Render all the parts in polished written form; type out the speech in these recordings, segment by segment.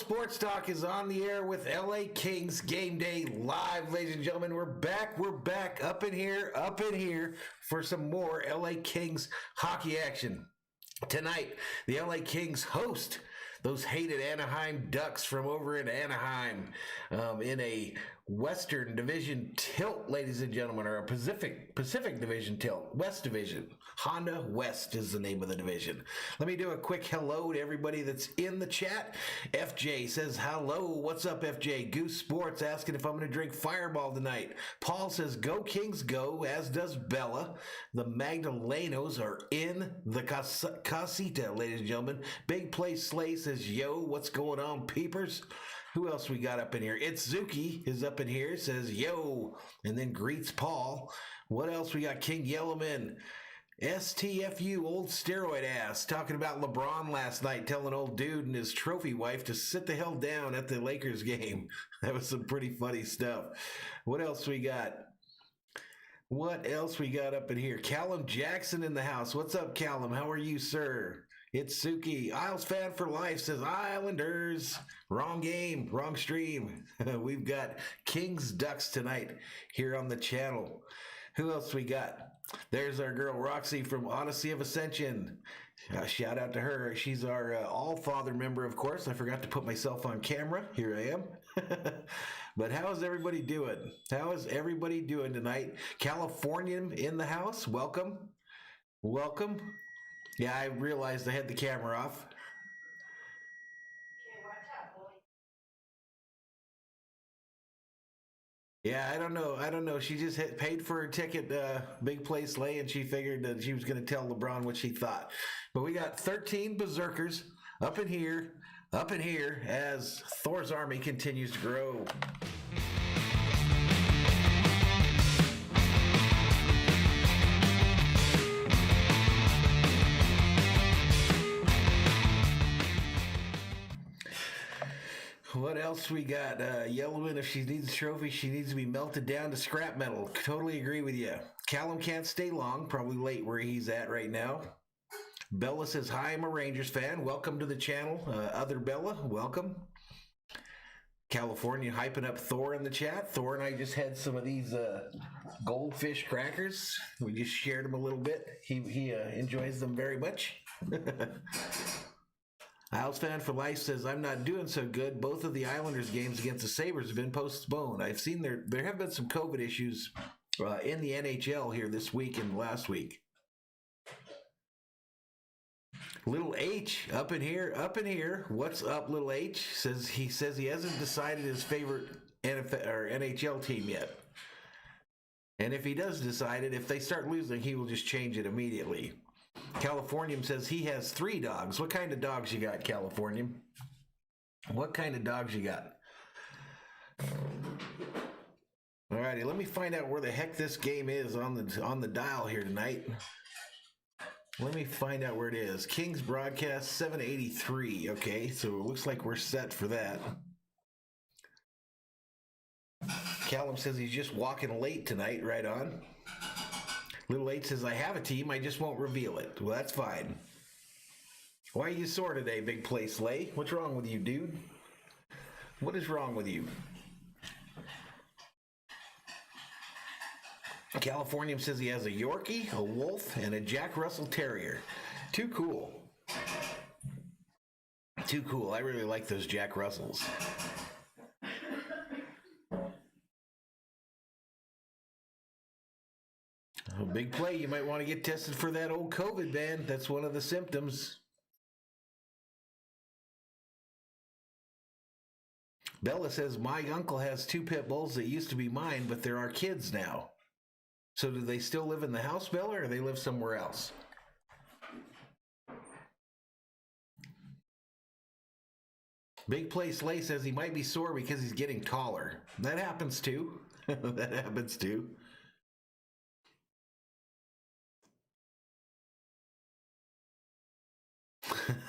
Sports Talk is on the air with LA Kings Game Day live, ladies and gentlemen. We're back up in here for some more LA Kings hockey action. Tonight, the LA Kings host those hated Anaheim Ducks from over in Anaheim in a Western Division tilt, ladies and gentlemen, or a Pacific Division tilt, West Division. Honda West is the name of the division. Let me do a quick hello to everybody that's in the chat. FJ says, hello. What's up, FJ? Goose Sports asking if I'm going to drink Fireball tonight. Paul says, go Kings, go, as does Bella. The Magdalenos are in the casita, ladies and gentlemen. Big Play Slay says, yo, what's going on, peepers? Who else we got up in here? It's Zuki is up in here, says, yo, and then greets Paul. What else we got? King Yellowman. STFU, old steroid ass, talking about LeBron last night, telling old dude and his trophy wife to sit the hell down at the Lakers game. That was some pretty funny stuff. What else we got? What else we got up in here? Callum Jackson in the house. What's up, Callum? How are you, sir? It's Suki. Isles fan for life says, Islanders. Wrong game, wrong stream. We've got Kings Ducks tonight here on the channel. Who else we got? There's our girl Roxy from Oddesy of Ascension. Shout out to her. She's our all-father member, of course. I forgot to put myself on camera. Here I am. But how is everybody doing? How is everybody doing tonight? Californian in the house. Welcome. Welcome. Yeah, I realized I had the camera off. Yeah, I don't know. She just paid for her ticket, Big Play Slay, and she figured that she was going to tell LeBron what she thought. But we got 13 berserkers up in here, as Thor's army continues to grow. What else we got? Yellowman, if she needs a trophy, she needs to be melted down to scrap metal. Totally agree with you. Callum can't stay long. Probably late where he's at right now. Bella says, hi, I'm a Rangers fan. Welcome to the channel. Other Bella, welcome. California hyping up Thor in the chat. Thor and I just had some of these goldfish crackers. We just shared them a little bit. He enjoys them very much. Isles fan for life says, I'm not doing so good. Both of the Islanders games against the Sabres have been postponed. I've seen there have been some COVID issues in the NHL here this week and last week. Little H up in here. What's up, Little H? He says he hasn't decided his favorite NHL team yet. And if he does decide it, if they start losing, he will just change it immediately. Californium says he has 3 dogs. What kind of dogs you got, Californium? What kind of dogs you got? Alrighty, let me find out where the heck this game is on the dial here tonight. Let me find out where it is. Kings broadcast 783. Okay, so it looks like we're set for that. Callum says he's just walking late tonight. Right on. Little H says, I have a team, I just won't reveal it. Well, that's fine. Why are you sore today, Big Play Slay? What's wrong with you, dude? What is wrong with you? Californium says he has a Yorkie, a Wolf, and a Jack Russell Terrier. Too cool. Too cool. I really like those Jack Russells. Oh, Big Play, you might want to get tested for that old COVID, man. That's one of the symptoms. Bella says, my uncle has 2 pit bulls that used to be mine, but they're our kids now. So do they still live in the house, Bella, or they live somewhere else? Big Play Slay says he might be sore because he's getting taller. That happens too. That happens too.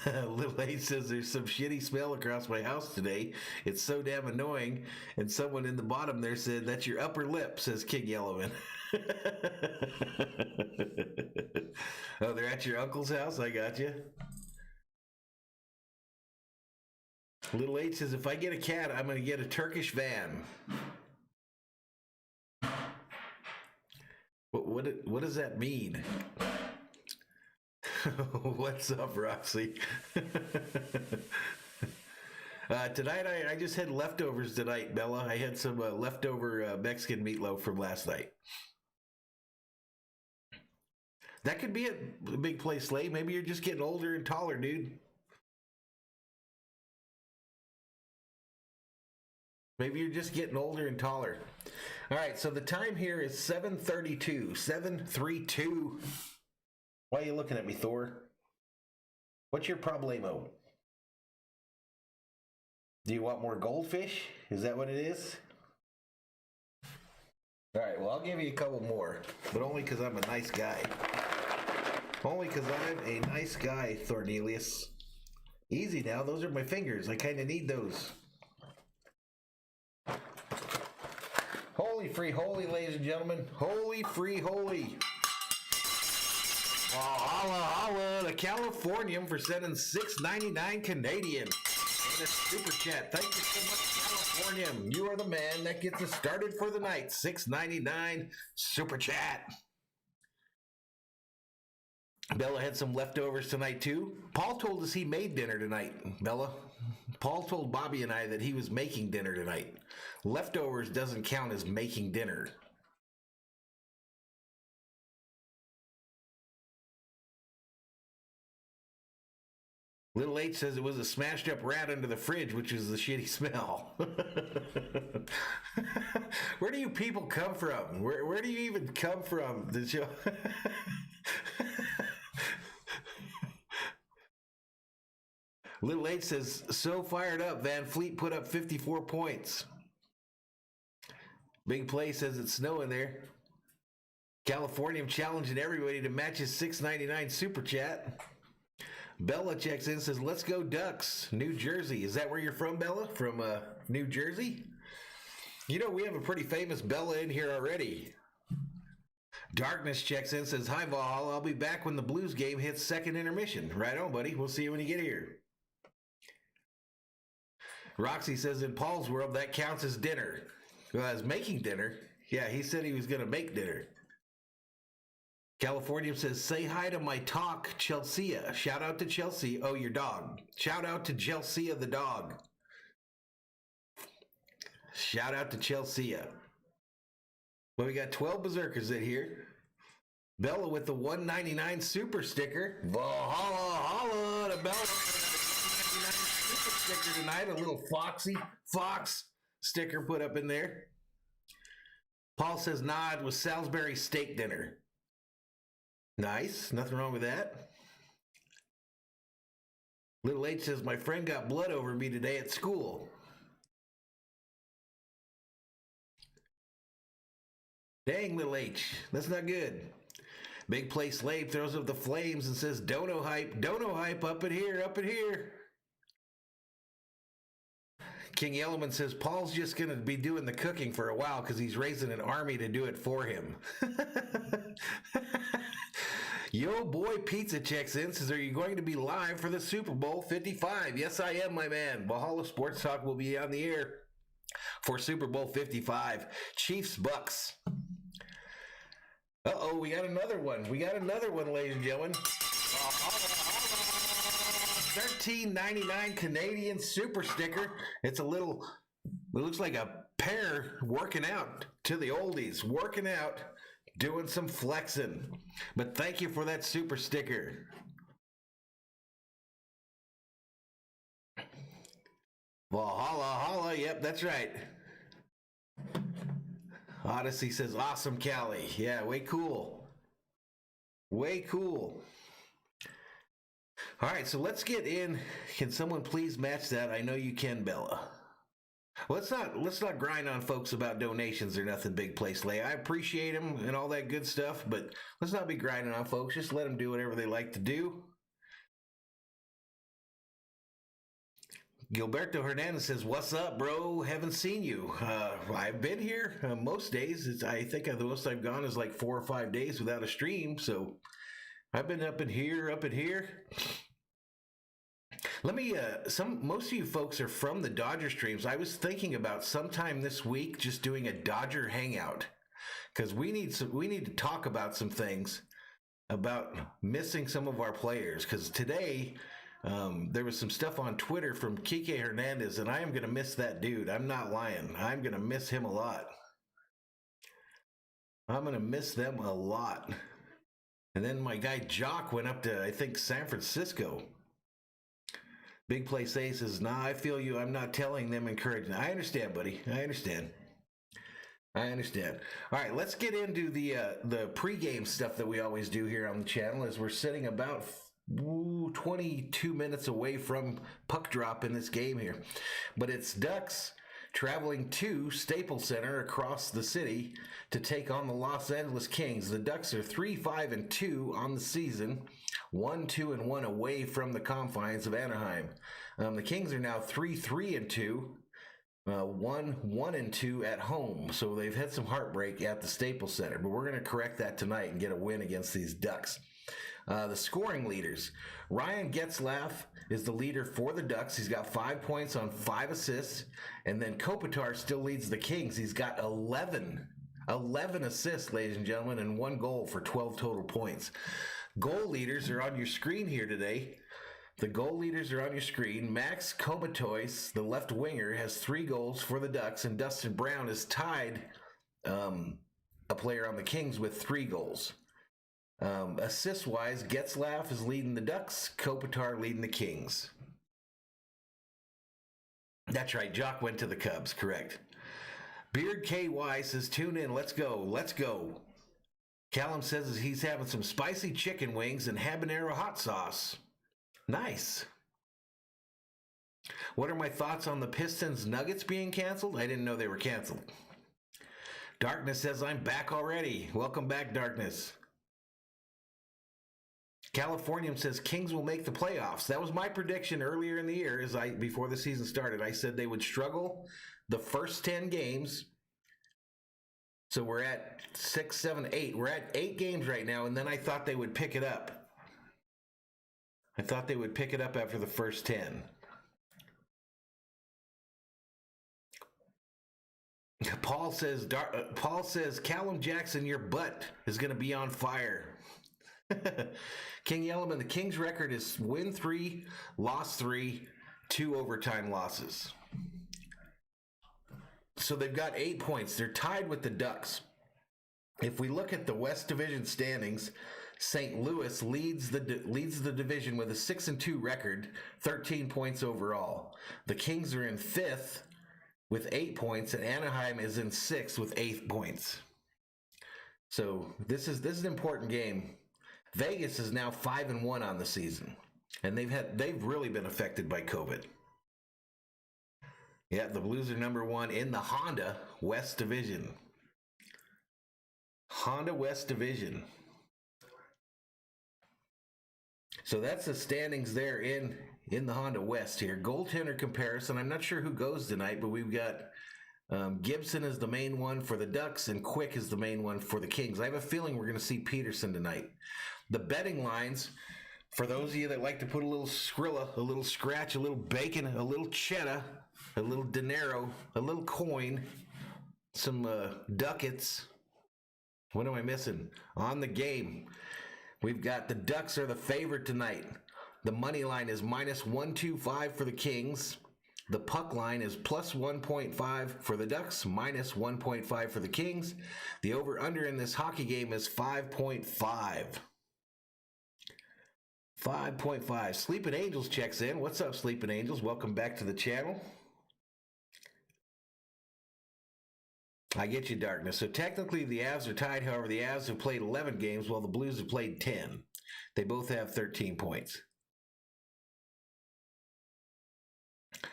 Little H says there's some shitty smell across my house today. It's so damn annoying. And someone in the bottom there said, that's your upper lip, says King Yellowman. Oh, they're at your uncle's house? I got you. Little H says, if I get a cat, I'm going to get a Turkish van. What does that mean? What's up, Roxy? Tonight, I just had leftovers tonight, Bella. I had some leftover Mexican meatloaf from last night. That could be a big play, Slay. Maybe you're just getting older and taller, dude. Maybe you're just getting older and taller. All right, so the time here is 7:32. 7:32. Why are you looking at me, Thor? What's your problemo? Do you want more goldfish? Is that what it is? All right, well, I'll give you a couple more, but only because I'm a nice guy. Only because I'm a nice guy, Thornelius. Easy now. Those are my fingers. I kind of need those. Holy free holy, ladies and gentlemen. Holy free holy. Oh, holla, holla to Californium for sending $6.99 Canadian. And a super chat. Thank you so much, Californium. You are the man that gets us started for the night. $6.99 super chat. Bella had some leftovers tonight, too. Paul told us he made dinner tonight, Bella. Paul told Bobby and I that he was making dinner tonight. Leftovers doesn't count as making dinner. Little H says it was a smashed up rat under the fridge, which is the shitty smell. Where do you people come from? Where do you even come from? Little H says, so fired up, Van Fleet put up 54 points. Big Play says it's snowing there. Californium challenging everybody to match his $6.99 super chat. Bella checks in, says, let's go Ducks, New Jersey. Is that where you're from, Bella? From New Jersey? You know, we have a pretty famous Bella in here already. Darkness checks in, says, hi, Valhalla. I'll be back when the Blues game hits second intermission. Right on, buddy. We'll see you when you get here. Roxy says, in Paul's world, that counts as dinner. Well, as making dinner. Yeah, he said he was going to make dinner. California says, say hi to my talk, Chelsea. Shout out to Chelsea. Oh, your dog. Shout out to Chelsea the dog. Shout out to Chelsea. Well, we got 12 berserkers in here. Bella with the $1.99 super sticker. Valhalla, holla to Bella. $1.99 super sticker tonight. A little fox sticker put up in there. Paul says, nah, it was Salisbury steak dinner. Nice. Nothing wrong with that. Little H says, my friend got blood over me today at school. Dang, Little H. That's not good. Big Play Slave throws up the flames and says, dono hype, up in here, up in here. King Yellowman says, Paul's just going to be doing the cooking for a while because he's raising an army to do it for him. Yo Boy Pizza checks in, says, are you going to be live for the Super Bowl 55? Yes, I am, my man. Valhalla Sports Talk will be on the air for Super Bowl 55. Chiefs, Bucks. Uh-oh, we got another one. We got another one, ladies and gentlemen. $13.99 Canadian super sticker. It's a little, it looks like a pair working out to the oldies. Working out, doing some flexing. But thank you for that super sticker. Valhalla, holla. Yep, that's right. Oddesy says, awesome, Cali. Yeah, way cool. Way cool. All right, so let's get in. Can someone please match that? I know you can, Bella. Let's not grind on folks about donations or nothing, Big Play Slay. I appreciate them and all that good stuff, but let's not be grinding on folks. Just let them do whatever they like to do. Gilberto Hernandez says, what's up, bro? Haven't seen you. I've been here most days. I think the most I've gone is like 4 or 5 days without a stream. So I've been up in here. Let me. Most of you folks are from the Dodger streams. I was thinking about sometime this week just doing a Dodger hangout because we need to talk about some things about missing some of our players. Because today there was some stuff on Twitter from Kike Hernandez, and I am going to miss that dude. I'm not lying. I'm going to miss him a lot. I'm going to miss them a lot. And then my guy Jock went up to, I think, San Francisco. Big Play Say says, nah, I feel you. I'm not telling them encouraging. I understand, buddy. I understand. All right, let's get into the pregame stuff that we always do here on the channel as we're sitting about 22 minutes away from puck drop in this game here. But it's Ducks traveling to Staples Center across the city to take on the Los Angeles Kings. The Ducks are 3-5-2 on the season, 1-2-1 away from the confines of Anaheim. The Kings are now 3-3-2, 1-1-2 at home. So they've had some heartbreak at the Staples Center, but we're going to correct that tonight and get a win against these Ducks. The scoring leaders. Ryan Getzlaf is the leader for the Ducks. He's got 5 points on 5 assists. And then Kopitar still leads the Kings. He's got 11 assists, ladies and gentlemen, and 1 goal for 12 total points. Goal leaders are on your screen here today. The goal leaders are on your screen. Max Komatois, the left winger, has 3 goals for the Ducks, and Dustin Brown is tied a player on the Kings with 3 goals. Assist-wise, Getzlaf is leading the Ducks, Kopitar leading the Kings. That's right, Jock went to the Cubs, correct. Beard KY says, tune in, let's go. Callum says he's having some spicy chicken wings and habanero hot sauce. Nice. What are my thoughts on the Pistons Nuggets being canceled? I didn't know they were canceled. Darkness says, I'm back already. Welcome back, Darkness. Californium says Kings will make the playoffs. That was my prediction earlier in the year before the season started. I said they would struggle the first 10 games. So we're at 6, 7, 8. We're at 8 games right now, and then I thought they would pick it up. I thought they would pick it up after the first 10. Paul says, Callum Jackson, your butt is going to be on fire. King Yellowman, the Kings record is win 3, loss 3, 2 overtime losses. So they've got 8 points. They're tied with the Ducks. If we look at the West Division standings, St. Louis leads the division with a 6-2 record, 13 points overall. The Kings are in 5th with 8 points, and Anaheim is in 6th with 8 points. So this is an important game. Vegas is now 5-1 on the season, and they've really been affected by COVID. Yeah, the Blues are number 1 in the Honda West Division. Honda West Division. So that's the standings there in the Honda West here. Goaltender comparison. I'm not sure who goes tonight, but we've got Gibson is the main one for the Ducks, and Quick is the main one for the Kings. I have a feeling we're going to see Peterson tonight. The betting lines, for those of you that like to put a little Skrilla, a little scratch, a little bacon, a little cheddar, a little dinero, a little coin, some ducats. What am I missing? On the game, we've got the Ducks are the favorite tonight. The money line is -125 for the Kings. The puck line is +1.5 for the Ducks, -1.5 for the Kings. The over-under in this hockey game is 5.5. 5.5. Sleeping Angels checks in. What's up, Sleeping Angels? Welcome back to the channel. I get you, Darkness. So technically the Avs are tied. However, the Avs have played 11 games while the Blues have played 10. They both have 13 points.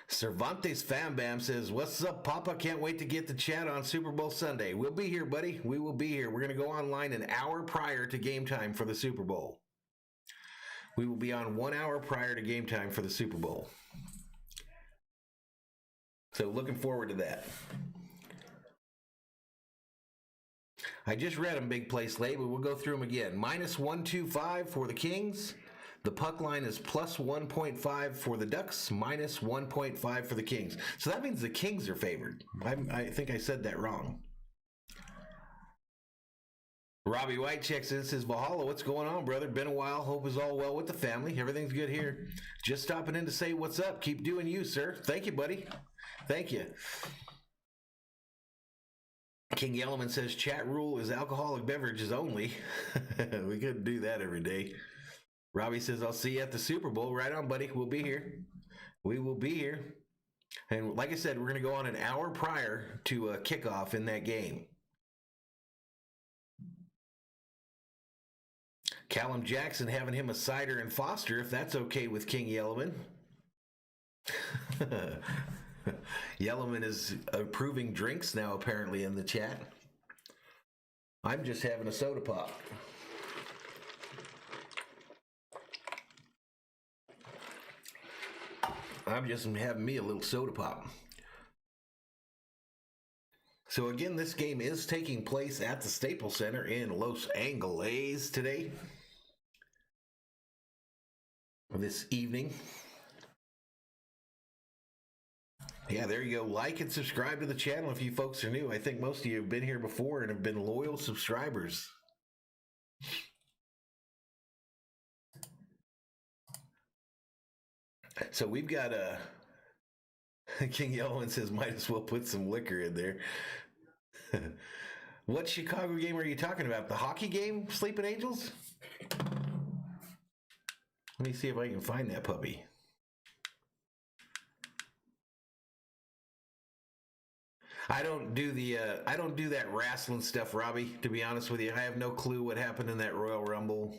Cervantes Fambam says, what's up, Papa? Can't wait to get the chat on Super Bowl Sunday. We'll be here, buddy. We will be here. We're going to go online an hour prior to game time for the Super Bowl. We will be on 1 hour prior to game time for the Super Bowl. So looking forward to that. I just read them, Big Play Slave, but we'll go through them again. -125 for the Kings. The puck line is plus 1.5 for the Ducks, minus 1.5 for the Kings. So that means the Kings are favored. I think I said that wrong. Robbie White checks in, says, Valhalla, what's going on, brother? Been a while. Hope is all well with the family. Everything's good here. Just stopping in to say what's up. Keep doing you, sir. Thank you, buddy. Thank you. King Yellowman says, chat rule is alcoholic beverages only. We couldn't do that every day. Robbie says, I'll see you at the Super Bowl. Right on, buddy. We'll be here. We will be here. And like I said, we're going to go on an hour prior to kickoff in that game. Callum Jackson having him a cider and Foster, if that's okay with King Yellowman. Yellowman is approving drinks now, apparently, in the chat. I'm just having a soda pop. I'm just having me a little soda pop. So again, this game is taking place at the Staples Center in Los Angeles today. This evening. Yeah, there you go. Like and subscribe to the channel if you folks are new. I think most of you have been here before and have been loyal subscribers. So we've got King Yellowman says might as well put some liquor in there. What Chicago game are you talking about? The hockey game, Sleeping Angels? Let me see if I can find that puppy. I don't do that wrestling stuff, Robbie, to be honest with you. I have no clue what happened in that Royal Rumble.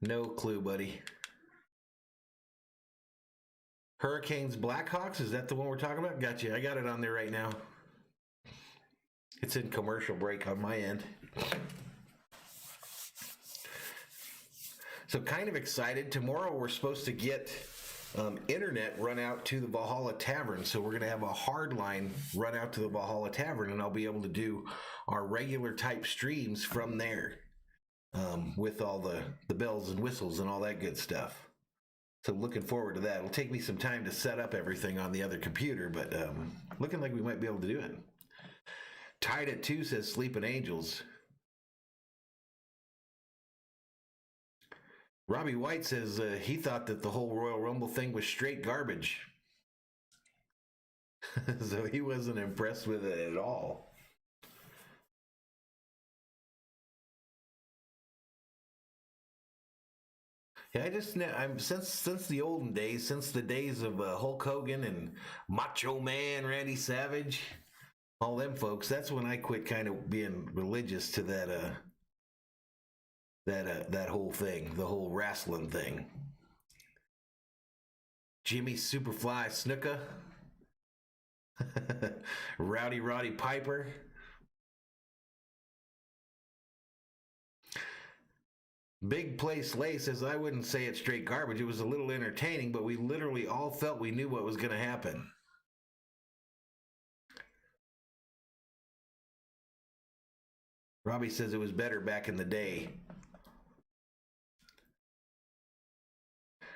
No clue, buddy. Hurricanes Blackhawks, is that the one we're talking about? Gotcha. I got it on there right now. It's in commercial break on my end. So kind of excited. Tomorrow we're supposed to get internet run out to the Valhalla Tavern. So we're going to have a hard line run out to the Valhalla Tavern, and I'll be able to do our regular type streams from there with all the bells and whistles and all that good stuff. So looking forward to that. It'll take me some time to set up everything on the other computer, but looking like we might be able to do it. Tied at 2 says Sleeping Angels. Robbie White says he thought that the whole Royal Rumble thing was straight garbage. So he wasn't impressed with it at all. Yeah, since the olden days, since the days of Hulk Hogan and Macho Man Randy Savage, all them folks, that's when I quit kind of being religious to that whole thing, the whole wrestling thing. Jimmy Superfly Snuka, Rowdy Roddy Piper. Big Play Slay says, I wouldn't say it's straight garbage. It was a little entertaining, but we literally all felt we knew what was going to happen. Robbie says it was better back in the day.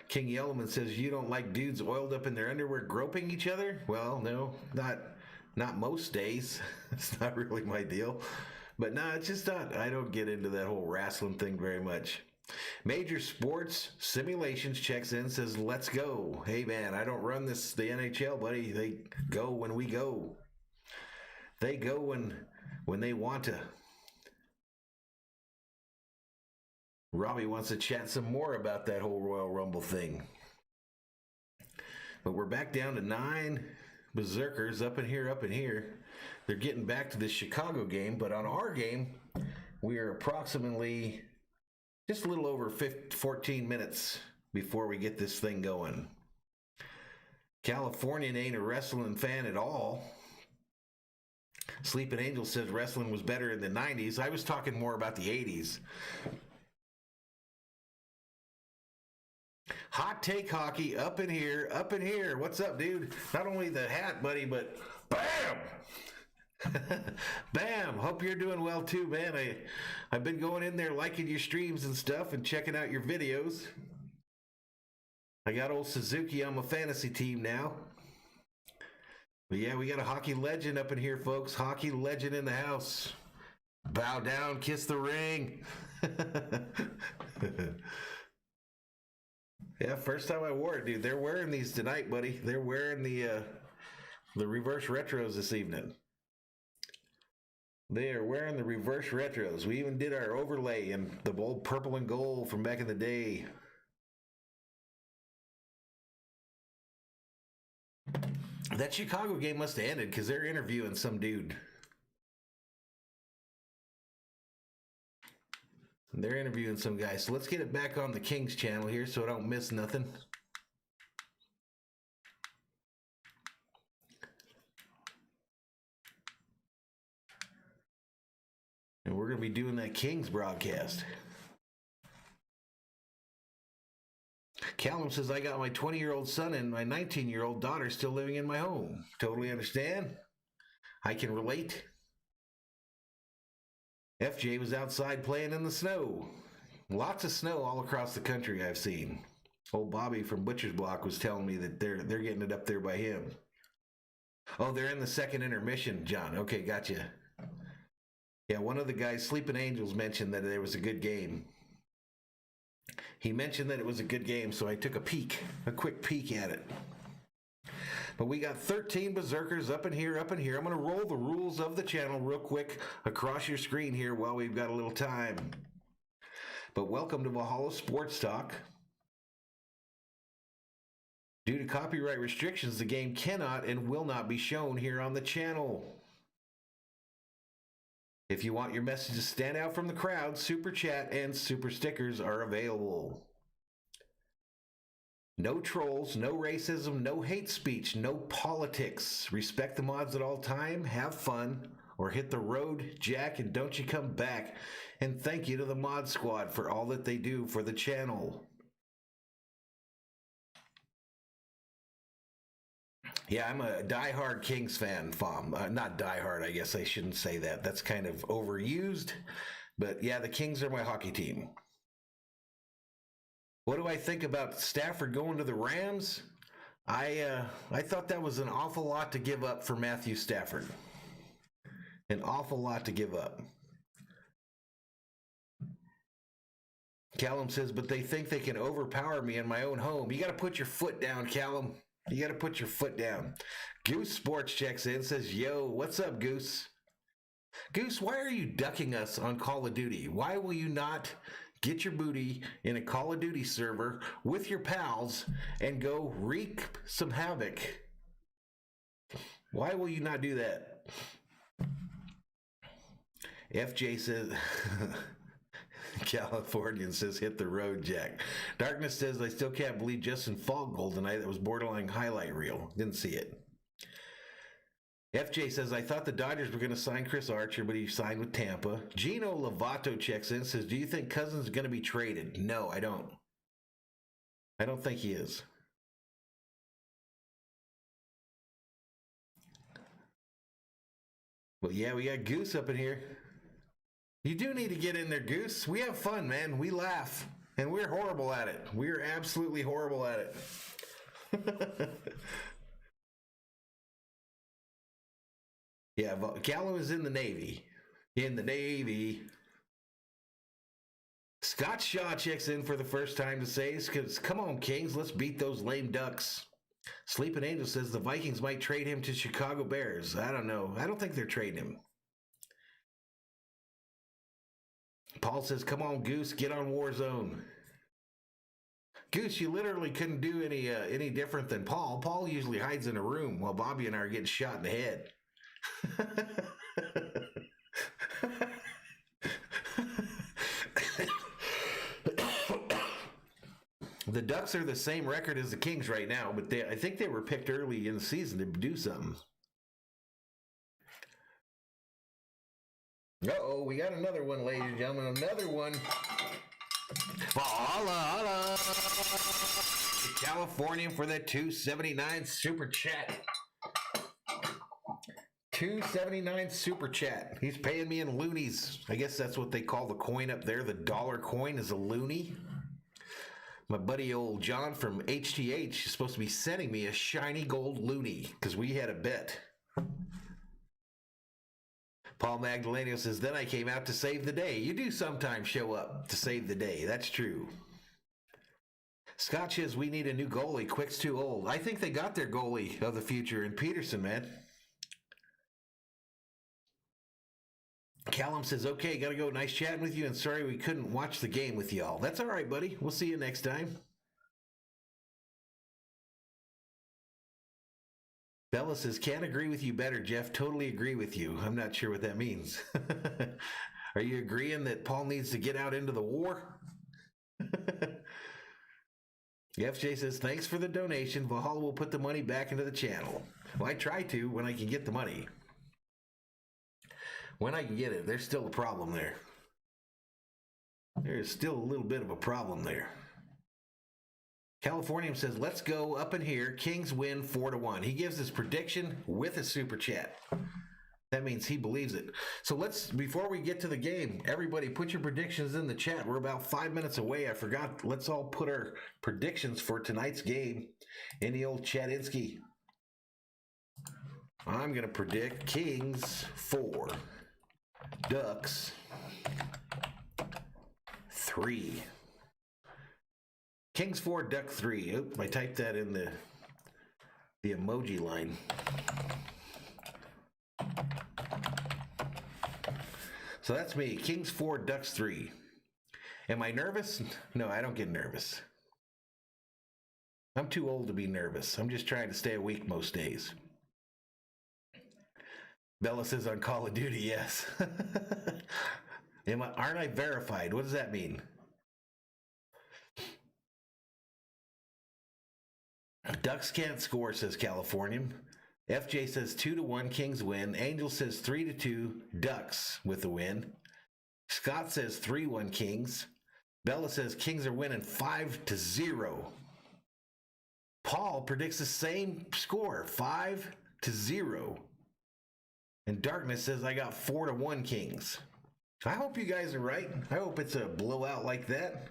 King Yellowman says, you don't like dudes oiled up in their underwear groping each other? Well, no, not most days. It's not really my deal. But no, it's just not. I don't get into that whole wrestling thing very much. Major Sports Simulations checks in, says, let's go. Hey, man, I don't run the NHL, buddy. They go when we go. They go when they want to. Robbie wants to chat some more about that whole Royal Rumble thing. But we're back down to 9 berserkers up in here. They're getting back to the Chicago game, but on our game, we are approximately just a little over 14 minutes before we get this thing going. Californian ain't a wrestling fan at all. Sleeping Angel says wrestling was better in the 90s. I was talking more about the 80s. Hot Take Hockey up in here. What's up, dude? Not only the hat, buddy, but bam! Bam! Hope you're doing well too, man. I've been going in there liking your streams and stuff and checking out your videos. I got old Suzuki on my fantasy team now. But yeah, we got a hockey legend up in here, folks. Hockey legend in the house. Bow down, kiss the ring. Yeah, first time I wore it, dude. They're wearing these tonight, buddy. They're wearing the reverse retros this evening. They are wearing the reverse retros. We even did our overlay in the old purple and gold from back in the day. That Chicago game must have ended because they're interviewing some dude. They're interviewing some guy. So let's get it back on the Kings channel here so I don't miss nothing. And we're going to be doing that Kings broadcast. Callum says, I got my 20-year-old son and my 19-year-old daughter still living in my home. Totally understand. I can relate. FJ was outside playing in the snow. Lots of snow all across the country I've seen. Old Bobby from Butcher's Block was telling me that they're getting it up there by him. Oh, they're in the second intermission, John. Okay, gotcha. Yeah, one of the guys, Sleeping Angels, mentioned that there was a good game. He mentioned that it was a good game, so I took a quick peek at it. But we got 13 berserkers up in here. I'm going to roll the rules of the channel real quick across your screen here while we've got a little time. But welcome to Valhalla Sports Talk. Due to copyright restrictions, the game cannot and will not be shown here on the channel. If you want your message to stand out from the crowd, Super Chat and Super Stickers are available. No trolls, no racism, no hate speech, no politics. Respect the mods at all time, have fun, or hit the road, Jack, and don't you come back. And thank you to the mod squad for all that they do for the channel. Yeah, I'm a diehard Kings fan, Fom. Not diehard, I guess I shouldn't say that. That's kind of overused. But yeah, the Kings are my hockey team. What do I think about Stafford going to the Rams? I thought that was an awful lot to give up for Matthew Stafford. An awful lot to give up. Callum says, but they think they can overpower me in my own home. You got to put your foot down, Callum. You got to put your foot down. Goose Sports checks in, says, yo, what's up, Goose? Goose, why are you ducking us on Call of Duty? Why will you not get your booty in a Call of Duty server with your pals and go wreak some havoc? Why will you not do that? FJ says... Californian says, hit the road, Jack. Darkness says, I still can't believe Justin Falk goal tonight. That was borderline highlight reel. Didn't see it. FJ says, I thought the Dodgers were going to sign Chris Archer, but he signed with Tampa. Gino Lovato checks in, says, do you think Cousins is going to be traded? No, I don't. I don't think he is. Well, yeah, we got Goose up in here. You do need to get in there, Goose. We have fun, man. We laugh. And we're horrible at it. We're absolutely horrible at it. Yeah, Callum is in the Navy. In the Navy. Scott Shaw checks in for the first time to say, come on, Kings, let's beat those lame Ducks. Sleeping Angel says the Vikings might trade him to Chicago Bears. I don't know. I don't think they're trading him. Paul says, come on, Goose, get on Warzone. Goose, you literally couldn't do any different than Paul. Paul usually hides in a room while Bobby and I are getting shot in the head. The Ducks are the same record as the Kings right now, but I think they were picked early in the season to do something. Uh-oh, we got another one, ladies and gentlemen. Another one. Holla. Californian for that 279 super chat. $2.79 super chat. He's paying me in loonies. I guess that's what they call the coin up there. The dollar coin is a loonie. My buddy old John from HTH is supposed to be sending me a shiny gold loonie because we had a bet. Paul Magdaleno says, then I came out to save the day. You do sometimes show up to save the day. That's true. Scott says, we need a new goalie. Quick's too old. I think they got their goalie of the future in Peterson, man. Callum says, okay, got to go. Nice chatting with you, and sorry we couldn't watch the game with y'all. That's all right, buddy. We'll see you next time. Bella says, can't agree with you better, Jeff. Totally agree with you. I'm not sure what that means. Are you agreeing that Paul needs to get out into the war? FJ says, thanks for the donation. Valhalla will put the money back into the channel. Well, I try to when I can get the money. When I can get it, there's still a problem there. There's still a little bit of a problem there. Californium says, let's go up in here. Kings win 4-1. He gives his prediction with a super chat. That means he believes it. So before we get to the game, everybody put your predictions in the chat. We're about 5 minutes away. I forgot. Let's all put our predictions for tonight's game in the old Chatinsky. I'm going to predict Kings 4, Ducks 3. Kings 4, Duck 3. Oop, I typed that in the emoji line. So that's me. Kings 4, Ducks 3. Am I nervous? No, I don't get nervous. I'm too old to be nervous. I'm just trying to stay awake most days. Bella says on Call of Duty, yes. Aren't I verified? What does that mean? Ducks can't score, says Californium. FJ says 2-1, Kings win. Angel says 3-2, Ducks with the win. Scott says 3-1, Kings. Bella says Kings are winning 5-0. Paul predicts the same score, 5-0. And Darkness says I got 4-1 Kings. I hope you guys are right. I hope it's a blowout like that.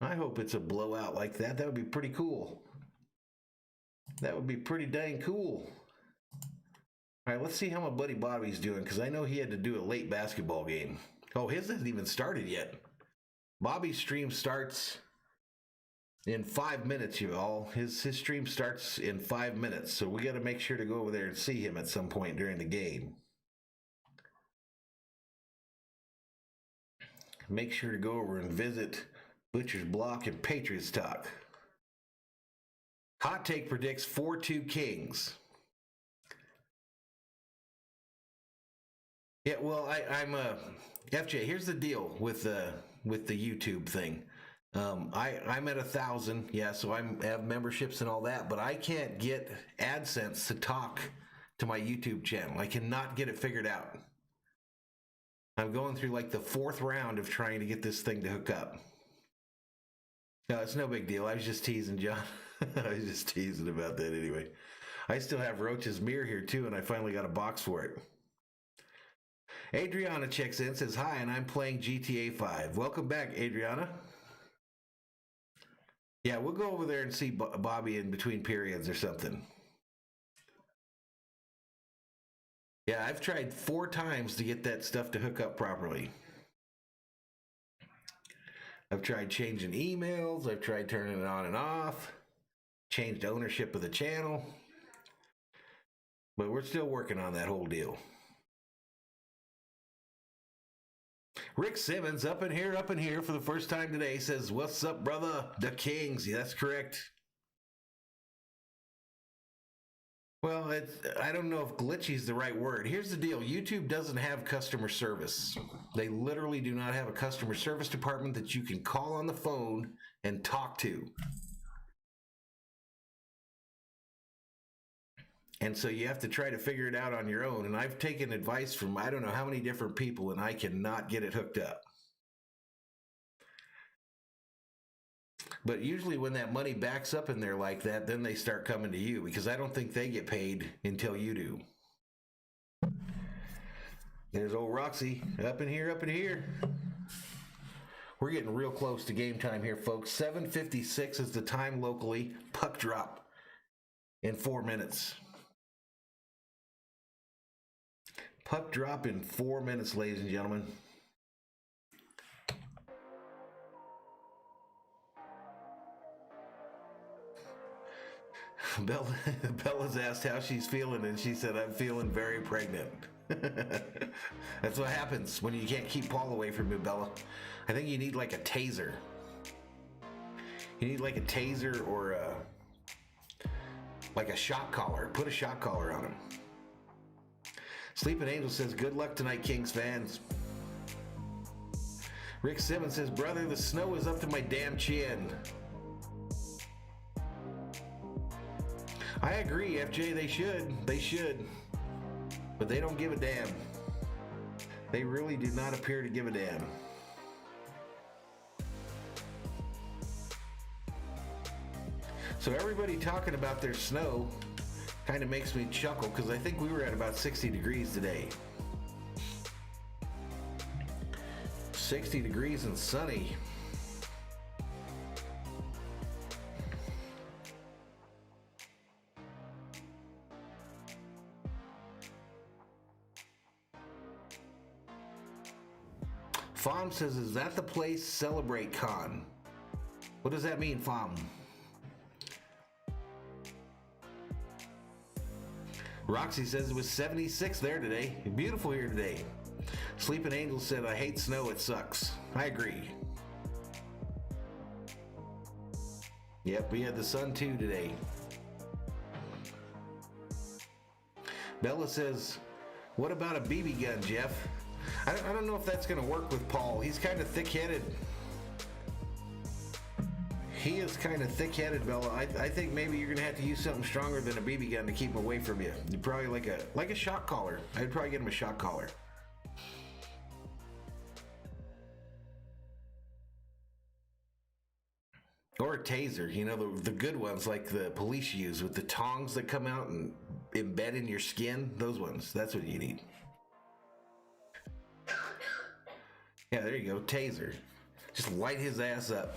I hope it's a blowout like that. That would be pretty cool. That would be pretty dang cool. All right, let's see how my buddy Bobby's doing, because I know he had to do a late basketball game. Oh, his hasn't even started yet. Bobby's stream starts in 5 minutes, you all. His stream starts in 5 minutes, so we got to make sure to go over there and see him at some point during the game. Make sure to go over and visit Butcher's Block and Patriots Talk. Hot Take predicts 4-2 Kings. Yeah, well, I'm FJ. Here's the deal with the YouTube thing. I'm at 1,000, yeah, so I have memberships and all that, but I can't get AdSense to talk to my YouTube channel. I cannot get it figured out. I'm going through like the 4th round of trying to get this thing to hook up. No, it's no big deal. I was just teasing, John. I was just teasing about that anyway. I still have Rocha's mirror here too, and I finally got a box for it. Adriana checks in, says, hi, and I'm playing GTA 5. Welcome back, Adriana. Yeah, we'll go over there and see Bobby in between periods or something. Yeah, I've tried 4 times to get that stuff to hook up properly. I've tried changing emails. I've tried turning it on and off. Changed ownership of the channel. But we're still working on that whole deal. Rick Simmons up in here for the first time today says, what's up, brother? The Kings. Yeah, that's correct. Well, I don't know if glitchy is the right word. Here's the deal. YouTube doesn't have customer service. They literally do not have a customer service department that you can call on the phone and talk to. And so you have to try to figure it out on your own. And I've taken advice from I don't know how many different people, and I cannot get it hooked up. But usually when that money backs up in there like that, then they start coming to you, because I don't think they get paid until you do. There's old Roxy. Up in here, up in here. We're getting real close to game time here, folks. 7:56 is the time locally. Puck drop in 4 minutes. Puck drop in 4 minutes, ladies and gentlemen. Bella's asked how she's feeling, and she said, I'm feeling very pregnant. That's what happens when you can't keep Paul away from you, Bella. I think you need like a taser. You need like a taser or like a shock collar. Put a shock collar on him. Sleeping Angel says, good luck tonight, Kings fans. Rick Simmons says, brother, the snow is up to my damn chin. I agree, FJ, they should. But they don't give a damn. They really do not appear to give a damn. So everybody talking about their snow kind of makes me chuckle, because I think we were at about 60 degrees today. 60 degrees and sunny. Fom says, is that the place? Celebrate Con. What does that mean, Fom? Roxy says it was 76 there today. Beautiful here today. Sleeping Angel said, I hate snow, it sucks. I agree. Yep, we had the sun too today. Bella says, what about a BB gun, Jeff? I don't know if that's going to work with Paul. He's kind of thick-headed. He is kind of thick-headed, Bella. I think maybe you're going to have to use something stronger than a BB gun to keep him away from you. You probably like a shock collar. I'd probably get him a shock collar. Or a taser, you know, the good ones like the police use with the tongs that come out and embed in your skin. Those ones, that's what you need. Yeah, there you go, taser. Just light his ass up.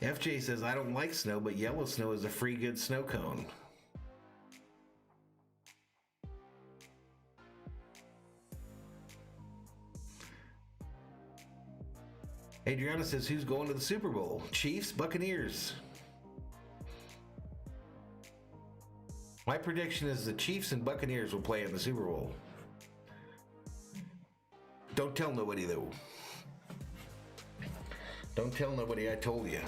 FJ says, I don't like snow, but yellow snow is a free good snow cone. Adriana says, who's going to the Super Bowl? Chiefs, Buccaneers. My prediction is the Chiefs and Buccaneers will play in the Super Bowl. Don't tell nobody, though. Don't tell nobody I told you.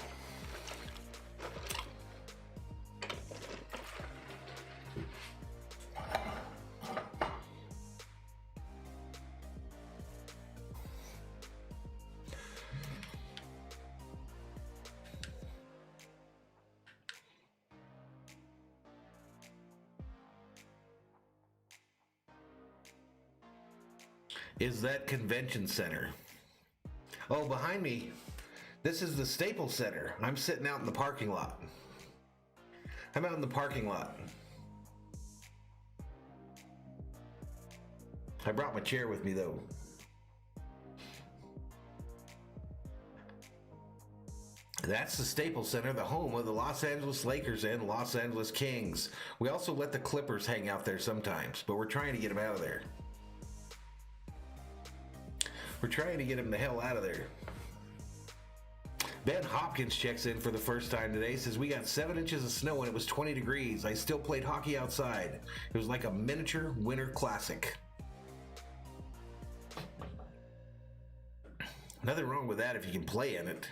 Is that convention center? Oh, behind me, this is the Staples Center. I'm sitting out in the parking lot. I'm out in the parking lot. I brought my chair with me, though. That's the Staples Center, the home of the Los Angeles Lakers and Los Angeles Kings. We also let the Clippers hang out there sometimes, but we're trying to get them out of there. We're trying to get him the hell out of there. Ben Hopkins checks in for the first time today. Says, we got 7 inches of snow and it was 20 degrees. I still played hockey outside. It was like a miniature winter classic. Nothing wrong with that if you can play in it.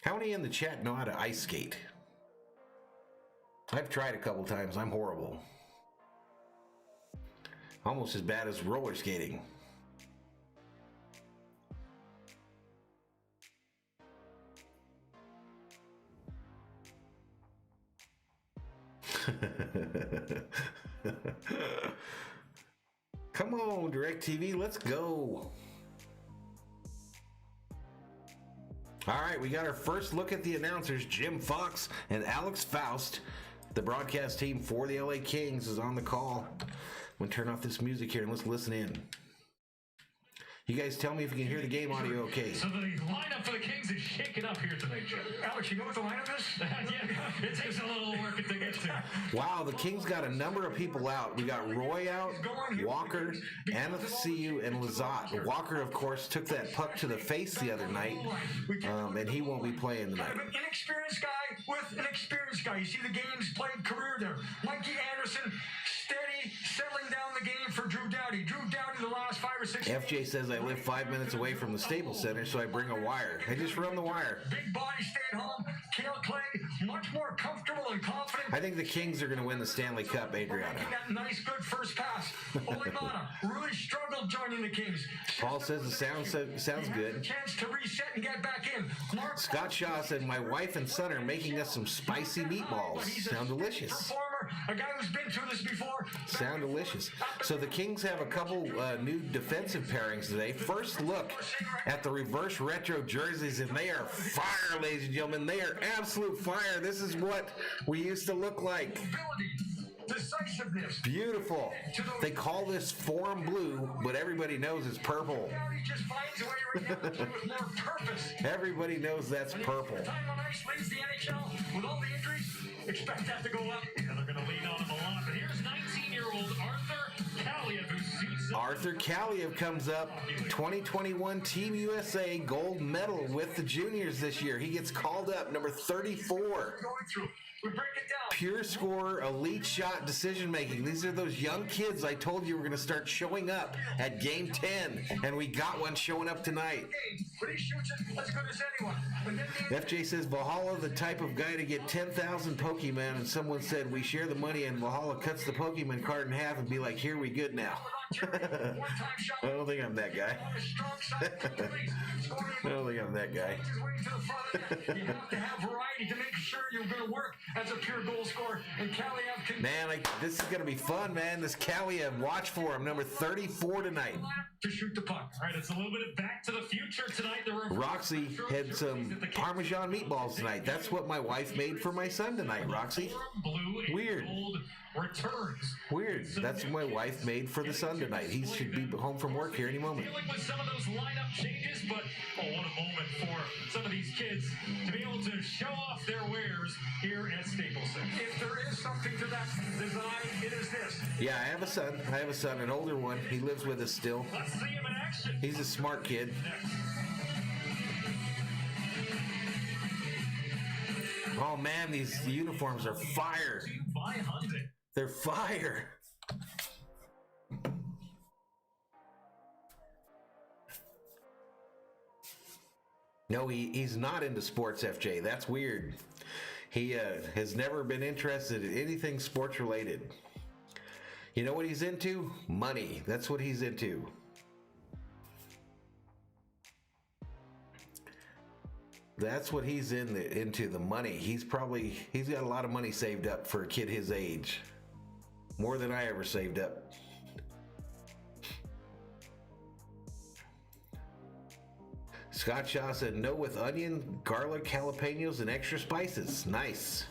How many in the chat know how to ice skate? I've tried a couple times. I'm horrible. Almost as bad as roller skating. Come on, DirecTV, let's go. All right, we got our first look at the announcers. Jim Fox and Alex Faust, the broadcast team for the LA Kings, is on the call. I'm going to turn off this music here and let's listen in. You guys tell me if you can hear the game audio okay. So the lineup for the Kings is shaken up here tonight, Jim. Alex, you know what the lineup is? Yeah, it takes a little work to get to. Wow, the Kings got a number of people out. We got Roy out, Walker, Aneheim, and Lizotte. Walker, of course, took that puck to the face the other night, and he won't be playing tonight. An inexperienced guy with an experienced guy. You see the game's played career there. Mikey Anderson, steady, settling down the game for Drew Doughty. Drew Doughty the last 5 or 6 FJ says I live 5 minutes away from the Staples Center, so I bring a wire. I just run the wire. Big body, stay at home. Kale Clay, much more comfortable and confident. I think the Kings are going to win the Stanley Cup, Adriana. That nice, good first pass. Olimana really struggled joining the Kings. Paul says the sound sounds good. Chance to reset and get back in. Scott Shaw said my wife and son are making us some spicy meatballs. Sound delicious. A guy who's been through this before. Sound delicious. So the Kings have a couple new defensive pairings today. First look at the reverse retro jerseys, and they are fire, ladies and gentlemen. They are absolute fire. This is what we used to look like. Decisiveness. Beautiful. They call this form blue, but everybody knows it's purple. Just finds a way right now with more purpose. Everybody knows that's purple. Time on ice leads the NHL with all the injuries. Expect that to go up. Yeah, they're going to lean on him a lot. But here's 19-year-old Arthur Kaliev, who sees Arthur Kaliev comes up, 2021 Team USA gold medal with the juniors this year. He gets called up, number 34. going through. We break it down. Pure score, elite shot, decision making. These are those young kids I told you were going to start showing up at Game 10, and we got one showing up tonight. But he shoots it as good as anyone. FJ says Valhalla, the type of guy to get 10,000 Pokemon, and someone said we share the money, and Valhalla cuts the Pokemon card in half and be like, here we good now. I don't think I'm that guy. I don't think I'm that guy. You have to have variety to make sure you're going to work as a pure goal scorer. And Kaliev can... Man, this is going to be fun, man. This Kaliev, watch for him, number 34 tonight. To shoot the puck. All right, it's a little bit of Back to the Future tonight. Roxy had some Parmesan meatballs tonight. That's what my wife made for my son tonight, Roxy. Weird. Returns. Weird. That's what my wife made for the son tonight. He should be home from work here any moment. Dealing with some of those lineup changes, but what a moment for some of these kids to be able to show off their wares here at Staples Center. If there is something to that design, it is this. Yeah, I have a son, an older one. He lives with us still. Let's see him in action. He's a smart kid. Oh man, these uniforms are fire. They're fire. No, he's not into sports, FJ. That's weird. He has never been interested in anything sports related. You know what he's into? Money. That's what he's into. That's what he's into, the money. He's got a lot of money saved up for a kid his age. More than I ever saved up. Scott Shaw said no with onion, garlic, jalapenos, and extra spices. Nice.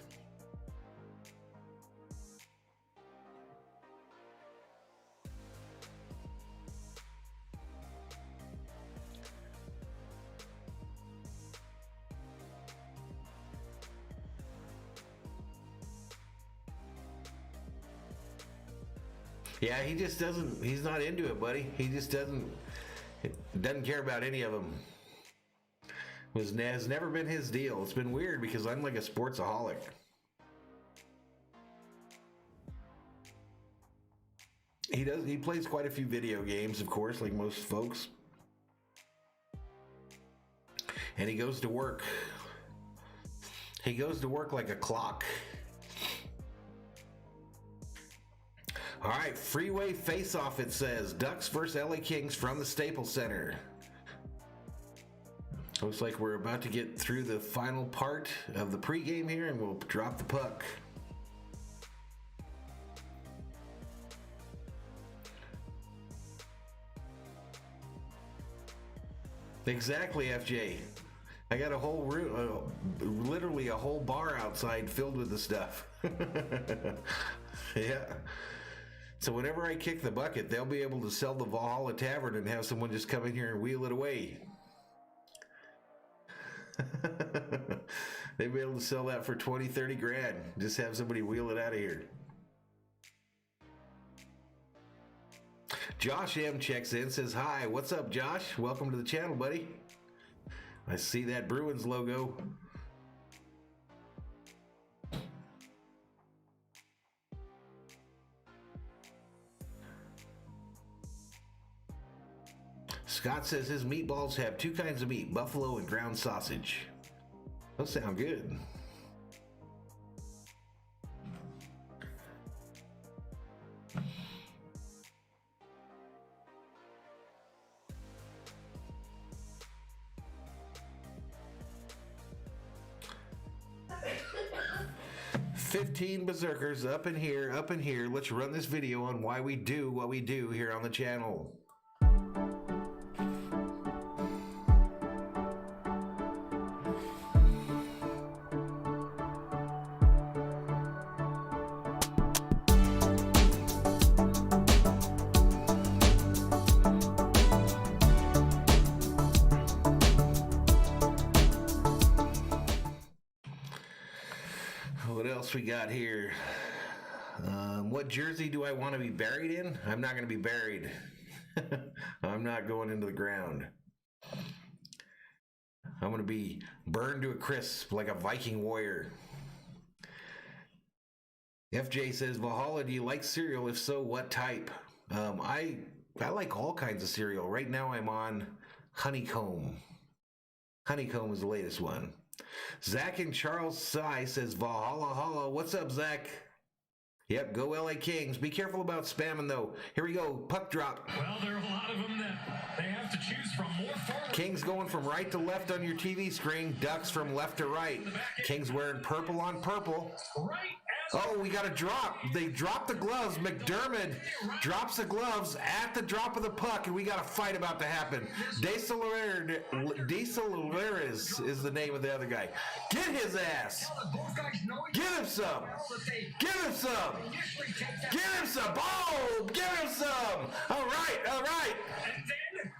Yeah, he just doesn't, he's not into it, buddy. He just doesn't care about any of them. Has never been his deal. It's been weird because I'm like a sportsaholic. He plays quite a few video games, of course, like most folks. And he goes to work. He goes to work like a clock. All right, freeway face-off, it says. Ducks versus LA Kings from the Staples Center. Looks like we're about to get through the final part of the pregame here, and we'll drop the puck. Exactly, FJ. I got a whole room, literally a whole bar outside filled with the stuff. Yeah. So whenever I kick the bucket, they'll be able to sell the Valhalla Tavern and have someone just come in here and wheel it away. They'd be able to sell that for 20, 30 grand. Just have somebody wheel it out of here. Josh M checks in, says, hi, what's up, Josh? Welcome to the channel, buddy. I see that Bruins logo. Scott says his meatballs have two kinds of meat, buffalo and ground sausage. Those sound good. "15 berserkers up in here, up in here. Let's run this video on why we do what we do here on the channel." What else we got here? What jersey do I want to be buried in? I'm not going to be buried. I'm not going into the ground. I'm going to be burned to a crisp like a Viking warrior. FJ says, Valhalla, do you like cereal? If so, what type? I like all kinds of cereal. Right now I'm on honeycomb. Honeycomb is the latest one. Zach and Charles Sy says, Valhalla holla. What's up, Zach? Yep, go LA Kings. Be careful about spamming, though. Here we go. Puck drop. Well, there are a lot of them that they have to choose from. More forward. Kings going from right to left on your TV screen. Ducks from left to right. Kings wearing purple on purple. Right. Oh, we got a drop. They dropped the gloves. McDermott drops the gloves at the drop of the puck, and we got a fight about to happen. Desolerares is the name of the other guy. Get his ass. Give him some. Give him some. Give him some. Oh, give him some. All right, all right.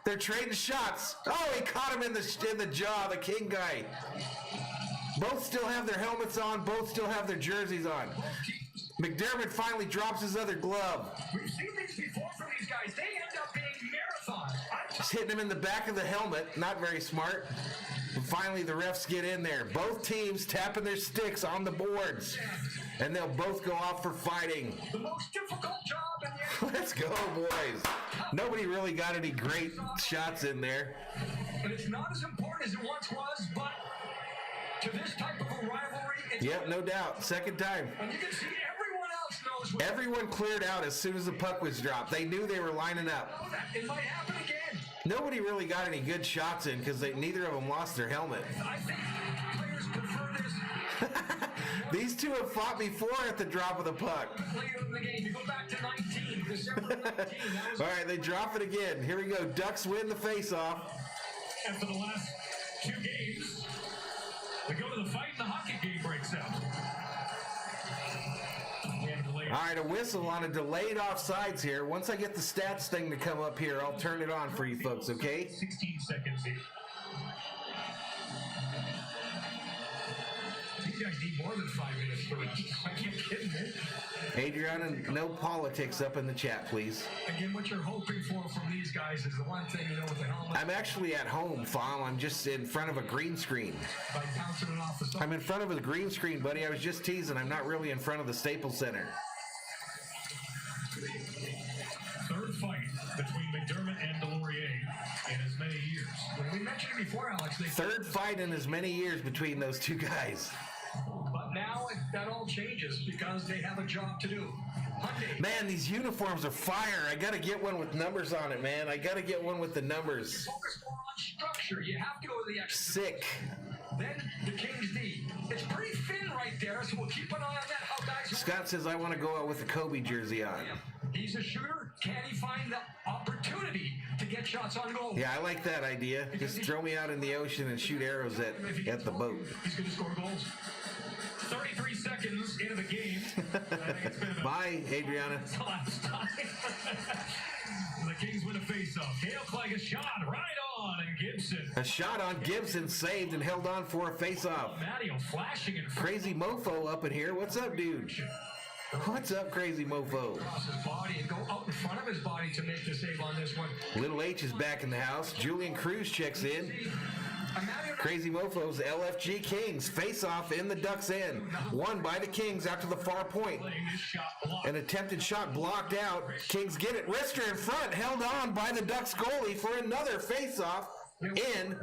They're trading shots. Oh, he caught him in the jaw, the King guy. Both still have their helmets on. Both still have their jerseys on. McDermott finally drops his other glove. We've seen these before from these guys. They end up being marathons. Just hitting him in the back of the helmet. Not very smart. And finally, the refs get in there. Both teams tapping their sticks on the boards. And they'll both go off for fighting. The most difficult job in the Let's go, boys. Nobody really got any great shots in there. But it's not as important as it once was, but to this type of a rivalry, Yep, no doubt. Second time. And you can see everyone else knows what Everyone cleared out as soon as the puck was dropped. They knew they were lining up. it might happen again. Nobody really got any good shots in because neither of them lost their helmet. I think players prefer this These two have fought before at the drop of the puck. later in the game. You go back to 19, December 19. That was All right, they drop it again. Here we go. Ducks win the face-off. And for the last two games, we go to the fight and the hockey game breaks out. All right, a whistle on a delayed offsides here. Once I get the stats thing to come up here, I'll turn it on for you folks, okay? 16 seconds here. These guys need more than 5 minutes for it. I can't kidding me. Adriana, no politics up in the chat, please. Again, what you're hoping for from these guys is the one thing, with the helmet. I'm actually at home, Fom. I'm just in front of a green screen. By bouncing it off the side. I'm in front of a green screen, buddy. I was just teasing. I'm not really in front of the Staples Center. Third fight between McDermott and Delorier in as many years. When we mentioned it before, Alex. Third fight in as many years between those two guys. But now that all changes because they have a job to do. Hyundai. Man, these uniforms are fire. I got to get one with numbers on it, man. I got to get one with the numbers. Focus more on structure. You have to go to the extra. Sick. Then the King's D. It's pretty thin right there, so we'll keep an eye on that. How guys Scott says I want to go out with the Kobe jersey on. He's a shooter. Can he find the opportunity to get shots on goal? Yeah, I like that idea. Just throw me out in the ocean and shoot arrows at the boat. He's going to score goals. 33 seconds into the game. I think it's been about Bye, Adriana. last time. The Kings win a faceoff. Kale Clegg a shot right on, and Gibson. A shot on Gibson, saved and held on for a face-off. Matteo flashing in front. Crazy Mofo up in here. What's up, dude? What's up, Crazy Mofo? Across his body and go out in front of his body to make the save on this one. Little H is back in the house. Julian Cruz checks in. Crazy Mofo's LFG Kings face off in the Ducks' end. Won by the Kings out to the far point. An attempted shot blocked out. Kings get it. Wrister in front, held on by the Ducks goalie for another face off in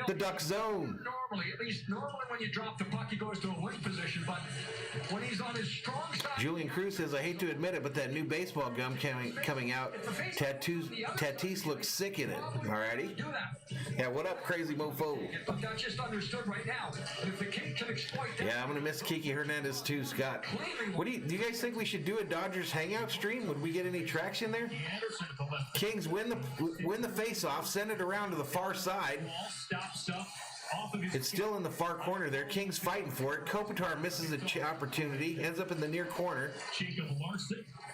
the Duck zone. Normally, at least normally when you drop the puck, he goes to a wing position, but when he's on his strong side. Julian Cruz says, I hate to admit it, but that new baseball gum coming out, Tatis looks sick in it. Alrighty? Yeah, what up, Crazy Mofo? But that's just understood right now. If the King can exploit that. Yeah, I'm gonna miss Kiki Hernandez too, Scott. What do you guys think we should do a Dodgers hangout stream? Would we get any traction there? Kings win the face-off, send it around to the far side. It's still in the far corner there. Kings fighting for it. Kopitar misses an opportunity, ends up in the near corner.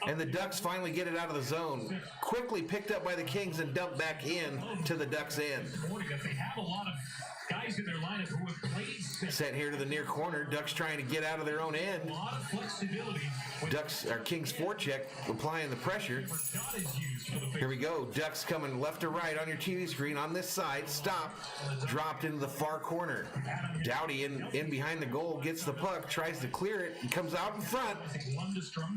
And the Ducks finally get it out of the zone. Quickly picked up by the Kings and dumped back in to the Ducks' end. Guys in their lineup who have played Sent here to the near corner. Ducks trying to get out of their own end. a lot of flexibility. Kings forecheck applying the pressure. Here we go. Ducks coming left to right on your TV screen on this side. Stop. Dropped into the far corner. Dowdy in behind the goal gets the puck, tries to clear it, and comes out in front.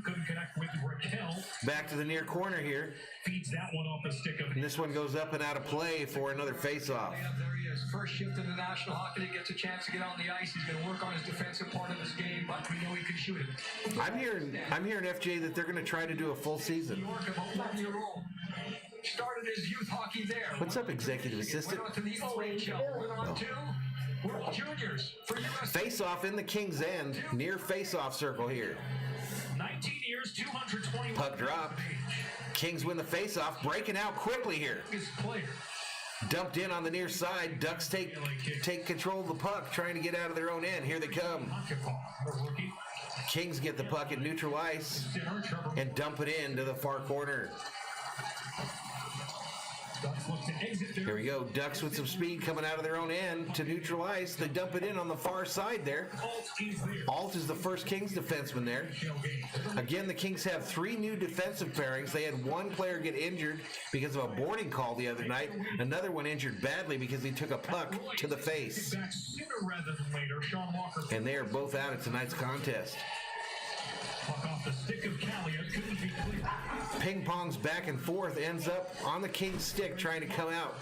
Couldn't connect with Raquel. Back to the near corner here. Feeds that one off the stick of And this one goes up and out of play for another face-off. There he is. First shift in the National Hockey League, gets a chance to get on the ice. He's going to work on his defensive part of his game, but we know he can shoot it. I'm hearing FJ that they're going to try to do a full season. New York, about 1 year old. Started his youth hockey there. What's up, executive assistant? Went on to the OHL. Went on to World Juniors for US. Face-off in the King's end, near face-off circle here. 19 years, 221. Puck drop. Kings win the face-off, breaking out quickly here. Player. Dumped in on the near side. Ducks take control of the puck, trying to get out of their own end. Here they come. Kings get the puck at neutral ice and dump it into the far corner. Here we go. Ducks with some speed coming out of their own end to neutral ice. They dump it in on the far side there. Alt is the first Kings defenseman there. Again, the Kings have 3 new defensive pairings. They had one player get injured because of a boarding call the other night. Another one injured badly because he took a puck to the face. And they are both out at tonight's contest. Ping pongs back and forth, ends up on the King's stick trying to come out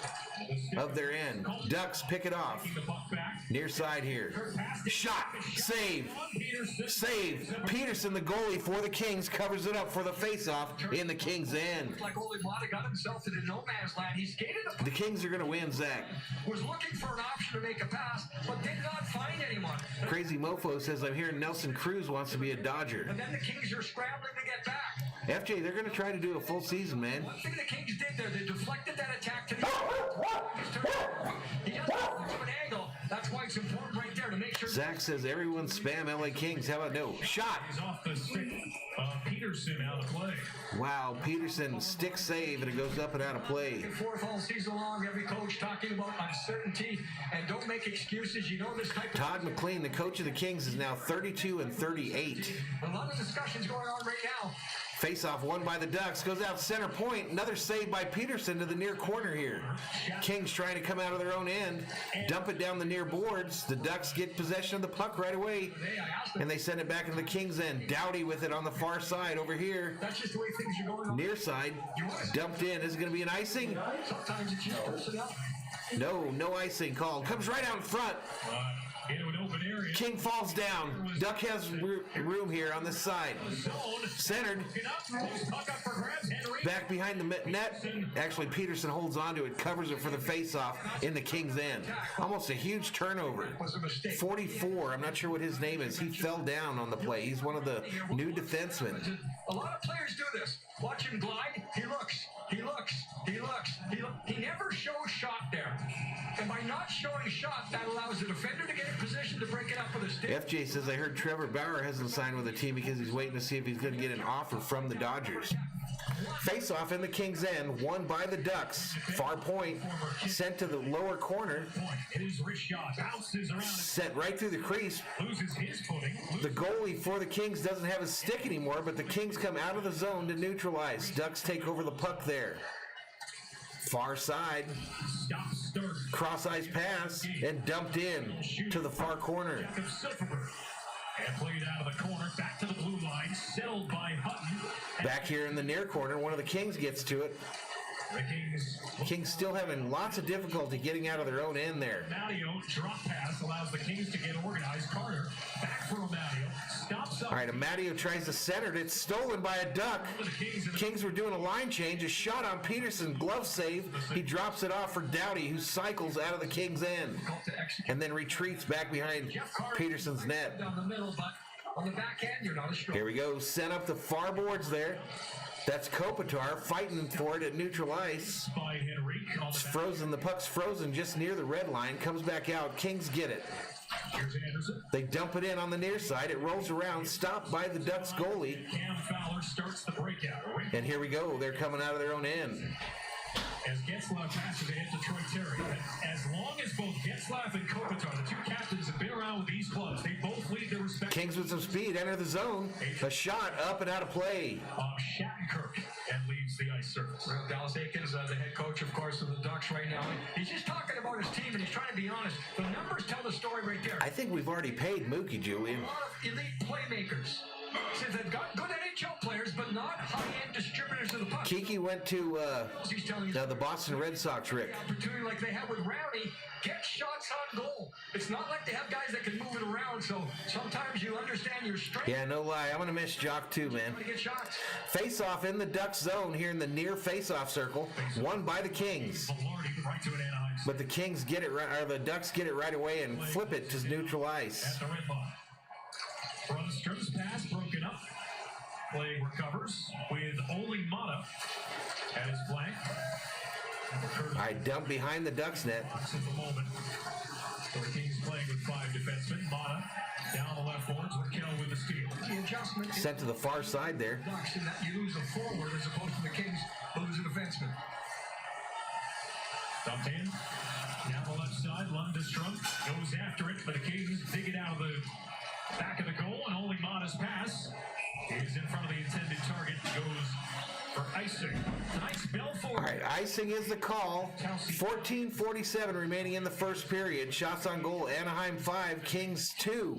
of their end. Ducks pick it off. Near side here. Shot. Save. Save. Peterson, the goalie for the Kings, covers it up for the face-off in the King's end. The Kings are going to win, Zach. Was looking for an option to make a pass, but did not find anyone. Crazy Mofo says, I'm hearing Nelson Cruz wants to be a Dodger. And then the Kings are scrambling to get back. FJ, they're going to try to do a full season, man. One thing the Kings did there, they deflected that attack to the he doesn't have an angle. That's why it's important right there to make sure. Zach says everyone spam LA Kings. How about no? Shot. He's off the stick. Peterson out of play. Wow, Peterson stick save and it goes up and out of play. Fourth all season long, every coach talking about uncertainty and don't make excuses. You know this type of. Todd McLean, the coach of the Kings, is now 32-38. A lot of discussions going on right now. Face-off won by the Ducks. Goes out center point. Another save by Peterson to the near corner here. Kings trying to come out of their own end. Dump it down the near boards. The Ducks get possession of the puck right away. And they send it back into the Kings' end. Dowdy with it on the far side over here. That's just the way things are going on. Near side. Dumped in. Is it going to be an icing? Sometimes it's just personnel. No icing called. Comes right out in front. Into an open area. area. King falls down. Duck has room here on this side. Centered. Back behind the net. Actually, Peterson holds onto it, covers it for the face-off in the King's end. Almost a huge turnover. 44, I'm not sure what his name is. He fell down on the play. He's one of the new defensemen. A lot of players do this. Watch him glide. He looks. He never shows shot there. And by not showing shot, that allows the defender to get in position to break it up with a stick. FJ says, I heard Trevor Bauer hasn't signed with the team because he's waiting to see if he's going to get an offer from the Dodgers. Face-off in the King's end, won by the Ducks. Far point, sent to the lower corner. Sent right through the crease. The goalie for the Kings doesn't have his stick anymore, but the Kings come out of the zone to neutralize. Ducks take over the puck there. Far side, cross-ice pass, and dumped in to the far corner. And played out of the corner, back to the blue line, settled by Hutton. Back here in the near corner, one of the Kings gets to it. The Kings still having lots of difficulty getting out of their own end there. Matteo drop pass allows the Kings to get organized. Carter back for Matteo. Stops up. All right, Matteo tries to center it. It's stolen by a Duck. Kings were doing a line change. A shot on Peterson. Glove save. He drops it off for Doughty, who cycles out of the Kings' end and then retreats back behind Peterson's net. Down the middle, but on the back end, you're not as strong. Here we go. Sent up the far boards there. That's Kopitar fighting for it at neutral ice. It's frozen. The puck's frozen just near the red line. Comes back out. Kings get it. They dump it in on the near side. It rolls around. Stopped by the Ducks goalie. Cam Fowler starts the breakout. And here we go. They're coming out of their own end. As Getzlaff passes ahead to Troy Terry. As long as both Getzlaff and Kopitar, the two captains, have been around with these clubs, they both lead their respective. Kings with some speed enter the zone. A shot up and out of play. Shattenkirk and leaves the ice surface. Dallas Aikens, the head coach, of course, of the Ducks right now. He's just talking about his team, and he's trying to be honest. The numbers tell the story right there. I think we've already paid Mookie, Julian. A lot of elite playmakers. Says they've got good NHL players, but not high-end distributors of the puck. Kiki went to the Boston Red Sox, Rick. Opportunity like they have with Rowdy, get shots on goal. It's not like they have guys that can move it around, so sometimes you understand your strength. Yeah, no lie. I'm going to miss Jock too, man. To get shots. Face-off in the Ducks zone here in the near face-off circle. Won by the Kings. Right to an Anaheim. But the Kings get it right, or the Ducks get it right away and flip it to neutral ice. At the red line. Brunstrom's pass broken up. Play recovers with Oli Mata at his flank. I dump behind the Ducks net. At the moment. So the Kings playing with 5 defensemen. Mata down the left boards. Raquel with the steal. The adjustment Sent to the far side there. Ducks in that you lose a forward as opposed to the Kings lose a defenseman. Dumped in. Down the left side. Lundestrom goes after it, but the Kings dig it out of the back of the goal, and only Mata's pass is in front of the intended target. Goes for icing. Nice Belfort. All right, icing is the call. 14:47 remaining in the first period. Shots on goal, Anaheim 5, Kings 2.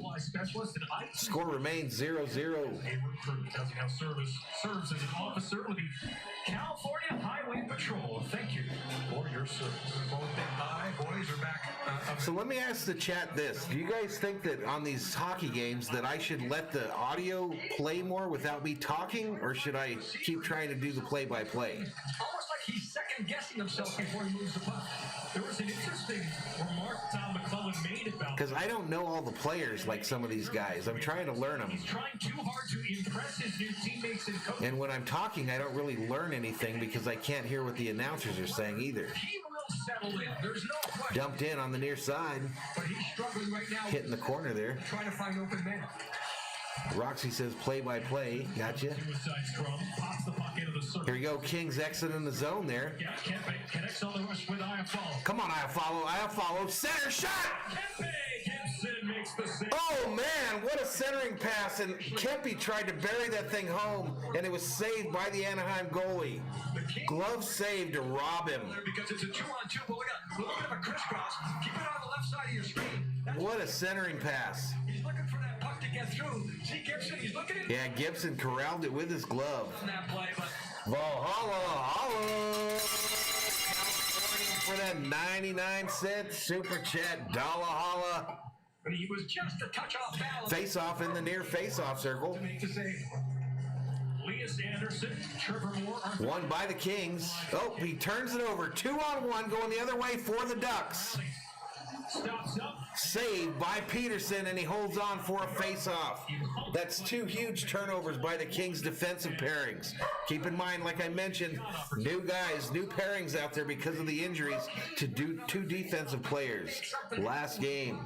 Score remains 0-0. A recruit tells you how serves as an officer with the California Highway Patrol. Thank you for your service. Both big high boys are back. So let me ask the chat this. Do you guys think that on these hockey games that I should let the audio play more without me talking, or should I keep trying to do the play-by-play? Almost like he's second-guessing himself before he moves the puck. There was an interesting remark Tom McClellan made about Because I don't know all the players like some of these guys. I'm trying to learn them. He's trying too hard to impress his new teammates and coaches. And when I'm talking, I don't really learn anything because I can't hear what the announcers are saying either. He will settle in. There's no question. Dumped in on the near side. But he's struggling right now. Hitting the corner there. Trying to find open men. Roxy says play-by-play. Gotcha. Suicide scrum, pops the puck into the circle. Here we go. Kings exiting the zone there. Yeah, Kempe connects on the rush with Iafallo. Come on, Iafallo. Center shot! Kempe Kempson makes the save. Oh, man, what a centering pass. And Kempe tried to bury that thing home, and it was saved by the Anaheim goalie. Glove save to rob him. Because it's a 2-on-2, but look at a little bit of a crisscross. Keep it on the left side of your screen. What a centering pass. He's looking for that puck to get through. See Gibson, he's looking at Yeah, Gibson corralled it with his glove. that play, but Valhalla for that 99-cent super chat. Dollar holla. but he was just a touch off balance. Face off in the near face-off circle. To make the save. Elias Anderson, Trevor Moore. Won by the Kings. Oh, he turns it over. 2-on-1 going the other way for the Ducks. Stops up. Saved by Peterson, and he holds on for a face-off. That's 2 huge turnovers by the Kings' defensive pairings. Keep in mind, like I mentioned, new guys, new pairings out there because of the injuries to 2 defensive players. Last game.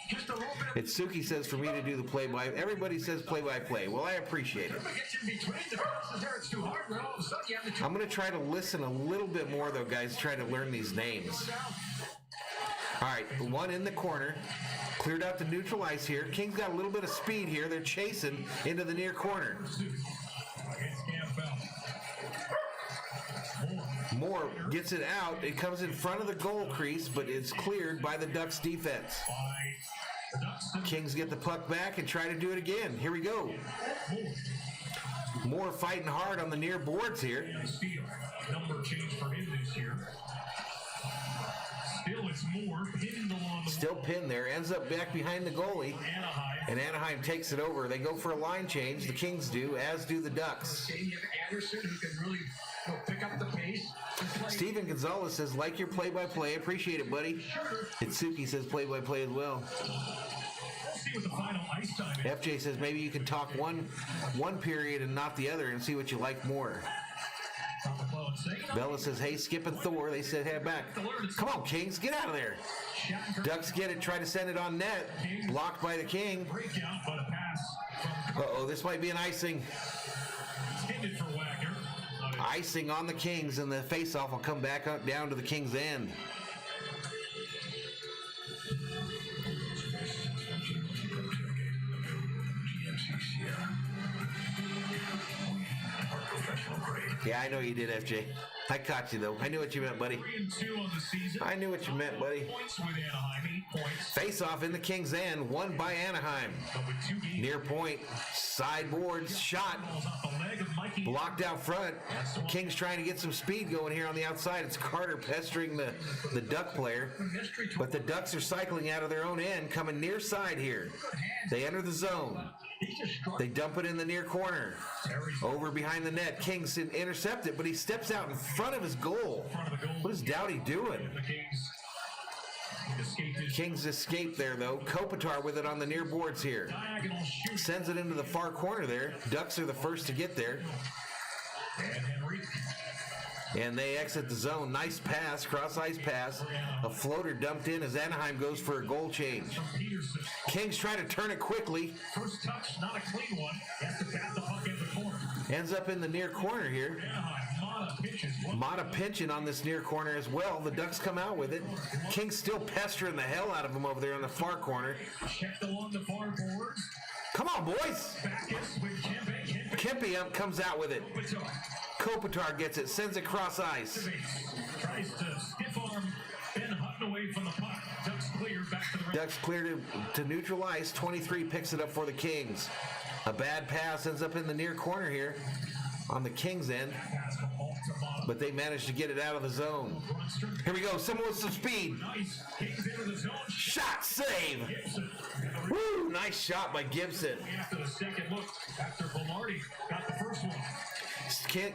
Just a little bit of Itsuki says for me to do the play-by. Everybody says play-by-play. Well, I appreciate it. gets in between the passes there. It's too hard. But all of a sudden, you have the two I'm going to try to listen a little bit more, though, guys, try to learn these names. All right, one in the corner. Cleared out to neutral ice here. Kings got a little bit of speed here. They're chasing into the near corner. Against Campbell. Moore gets it out. It comes in front of the goal crease, but it's cleared by the Ducks defense. By the Ducks. Kings get the puck back and try to do it again. Here we go. Moore fighting hard on the near boards here. And steal. Number change for him this year. Still, it's Moore pinned along the Still pinned there. Ends up back behind the goalie. Anaheim. And Anaheim takes it over. They go for a line change. The Kings do, as do the Ducks. You have Anderson who can really pick up the pace. and play. Steven Gonzalez says, like your play-by-play. Appreciate it, buddy. Itsuki says play-by-play as well. We'll see what the final ice time is. FJ says maybe you can talk one period and not the other and see what you like more. From the club saying, Bella says, hey, Skip and Thor. They said head back. Come on, Kings. Get out of there. Ducks get it. Try to send it on net. Blocked by the King. breakout, but a pass from Uh-oh, this might be an icing. intended for Wagner. Icing on the Kings, and the face-off will come back up down to the Kings' end. Yeah, I know you did, FJ. I caught you, though. I knew what you meant, buddy. 3-2 on the season. I knew what you meant, buddy. Points with Anaheim, 8 points. Face-off in the Kings' end, won by Anaheim. But with 2 games, Near point, sideboards, shot, balls off the leg of Mikey. blocked out front. Kings trying to get some speed going here on the outside. It's Carter pestering the Duck player. Mystery to But the Ducks are cycling out of their own end, coming near side here. They enter the zone. He's just struck. They dump it in the near corner. Over behind the net. Kings intercept it, but he steps out in front of his goal. What is Doughty doing? The Kings escaped his Kings escape there, though. Kopitar with it on the near boards here. diagonal shoot. Sends it into the far corner there. Ducks are the first to get there. And Henry. And they exit the zone. Nice pass, cross-ice pass. A floater dumped in as Anaheim goes for a goal change. From Peterson. Kings try to turn it quickly. First touch, not a clean one. Has to bat the puck in the corner. Ends up in the near corner here. Anaheim, Mata pitches. Mata pinching on this near corner as well. The Ducks come out with it. Kings still pestering the hell out of him over there in the far corner. Checked along the far boards. Come on, boys. Backus with Kempe. Kempe comes out with it. Kopitar. Kopitar gets it, sends it cross ice. Tries to stiff arm Ben Hutton away from the puck. Ducks clear back to the right. Ducks clear to neutral ice. 23 picks it up for the Kings. A bad pass ends up in the near corner here on the Kings end, Pass from Hall to Mata. but they managed to get it out of the zone. Brunstrom. Here we go. Someone with some speed. Nice. Kings into the zone. Shot save. Gibson. And the Woo! Nice shot by Gibson. after the second look, after Velarde got the first one.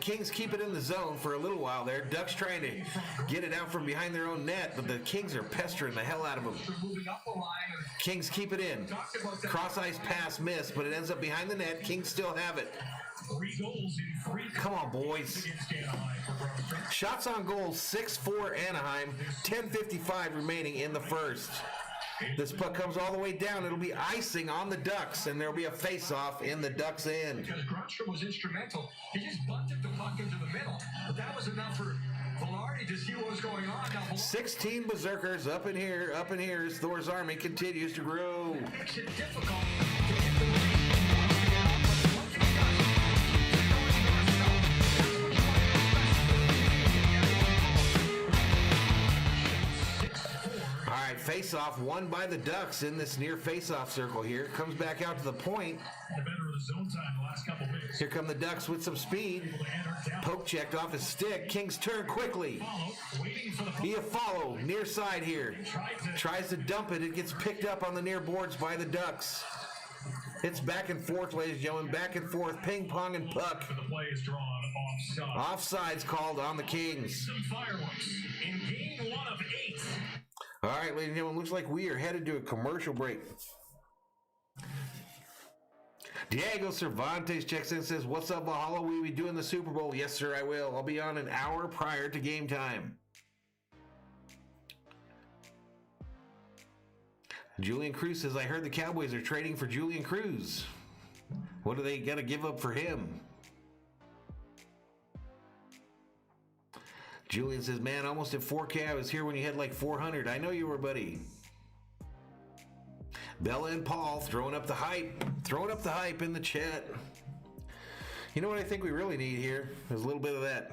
Kings keep it in the zone for a little while there. Ducks trying to get it out from behind their own net, but the Kings are pestering the hell out of them. moving up the line. And Kings keep it in. Cross ice pass missed, but it ends up behind the net. Kings still have it. 3 goals in 3 Come on, boys. against Anaheim for Brunstrom. Shots on goal, 6-4 Anaheim. 10:55 remaining in the first. This puck comes all the way down. It'll be icing on the Ducks, and there'll be a face-off in the Ducks' end. because Grunstrom was instrumental. He just bunted the puck into the middle. But that was enough for Velarde to see what was going on. Now, 16 Berserkers up in here as Thor's army continues to grow. Velarde makes it difficult to get the lead. Once he does, All right, face face-off won by the Ducks in this near face-off circle here. Comes back out to the point. The better of the zone time the last couple minutes. Here come the Ducks with some speed. Poke checked off his stick. Kings turn quickly. He a follow near side here. Tries to dump it. It gets picked up on the near boards by the Ducks. It's back and forth, ladies and gentlemen. Back and forth. Ping pong and puck. The play is drawn offside. Offside's called on the Kings. Some fireworks in game 1 of 8. All right, ladies and gentlemen, looks like we are headed to a commercial break. Diego Cervantes checks in and says, "What's up, Valhalla? Will you be doing the Super Bowl?" Yes, sir, I will. I'll be on an hour prior to game time. Julian Cruz says, "I heard the Cowboys are trading for Julian Cruz. What do they got to give up for him?" Julian says, "Man, almost at 4K. I was here when you had like 400. I know you were, buddy." Bella and Paul throwing up the hype. Throwing up the hype in the chat. You know what I think we really need here? There's a little bit of that.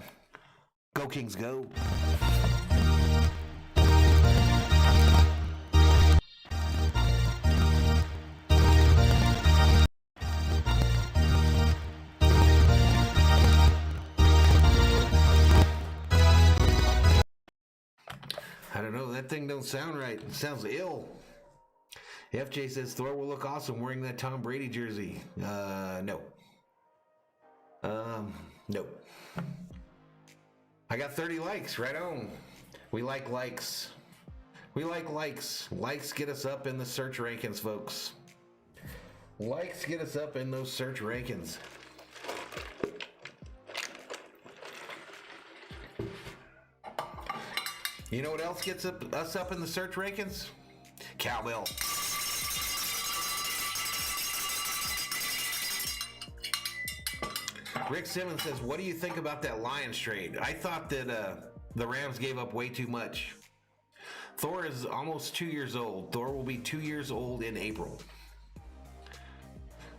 Go Kings, go. I don't know, that thing don't sound right. It sounds ill. FJ says Thor will look awesome wearing that Tom Brady jersey. No. No. I got 30 likes, right on. We like likes. We like likes. Likes get us up in the search rankings, folks. Likes get us up in those search rankings. You know what else gets us up in the search rankings? Cowbell. Rick Simmons says, "What do you think about that Lions trade? I thought that the Rams gave up way too much." Thor is almost 2 years old. Thor will be 2 years old in April.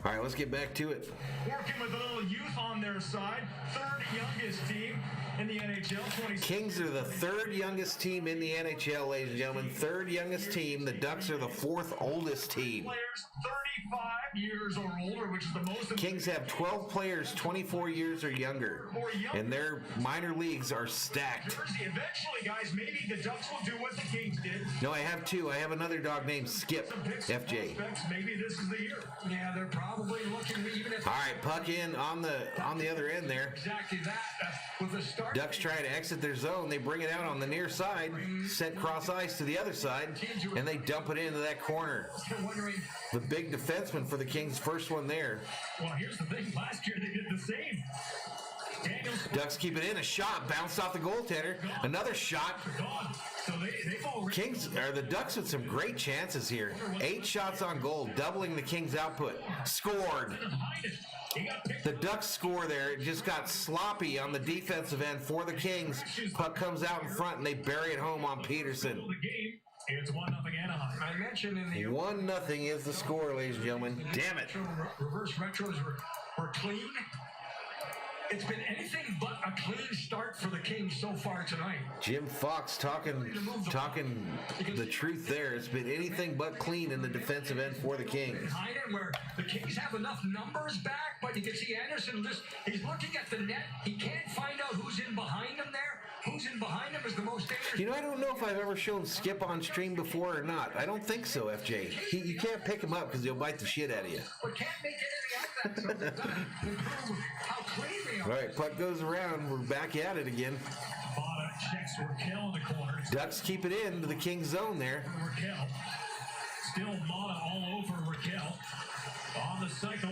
All right, let's get back to it. Working with a little youth on their side. Third youngest team in the NHL. Kings are the third youngest team in the NHL, ladies and gentlemen. Third youngest team. The Ducks are the fourth oldest team. Players 35 years or older, which is the most. Kings have 12 players 24 years or younger, and their minor leagues are stacked. Eventually, guys, maybe the Ducks will do what the Kings did. No, I have two. I have another dog named Skip, FJ. Maybe this is the year. Yeah, they're probably looking even if. All right, puck in on the other end there. Exactly that. With the start. Ducks try to exit their zone. They bring it out on the near side, sent cross ice to the other side, and they dump it into that corner. The big defenseman for the Kings, first one there. Well, here's the thing. Last year they did the same. Ducks keep it in. A shot bounced off the goaltender. Another shot. Kings are the Ducks with some great chances here. 8 shots on goal, doubling the Kings' output. Scored. The Ducks score there. It just got sloppy on the defensive end for the Kings. Puck comes out in front, and they bury it home on Peterson. It's 1-0 Anaheim. I mentioned in the 1-0 is the score, ladies and gentlemen. Damn it. Reverse retros were clean. It's been anything but a clean start for the Kings so far tonight. Jim Fox talking the truth there. It's been anything but clean in the defensive end for the Kings. Where the Kings have enough numbers back, but you can see Anderson he's looking at the net. He can't find out who's in behind him there. Who's in behind him is the most dangerous. You know, I don't know if I've ever shown Skip on stream before or not. I don't think so, FJ. You can't pick him up because he'll bite the shit out of you. But can't make anything out of that. So improve how clean they are. All right, puck goes around. We're back at it again. Bada checks Raquel in the corner. Ducks keep it into the Kings zone there. Raquel. Still Mata all over Raquel. On the cycle.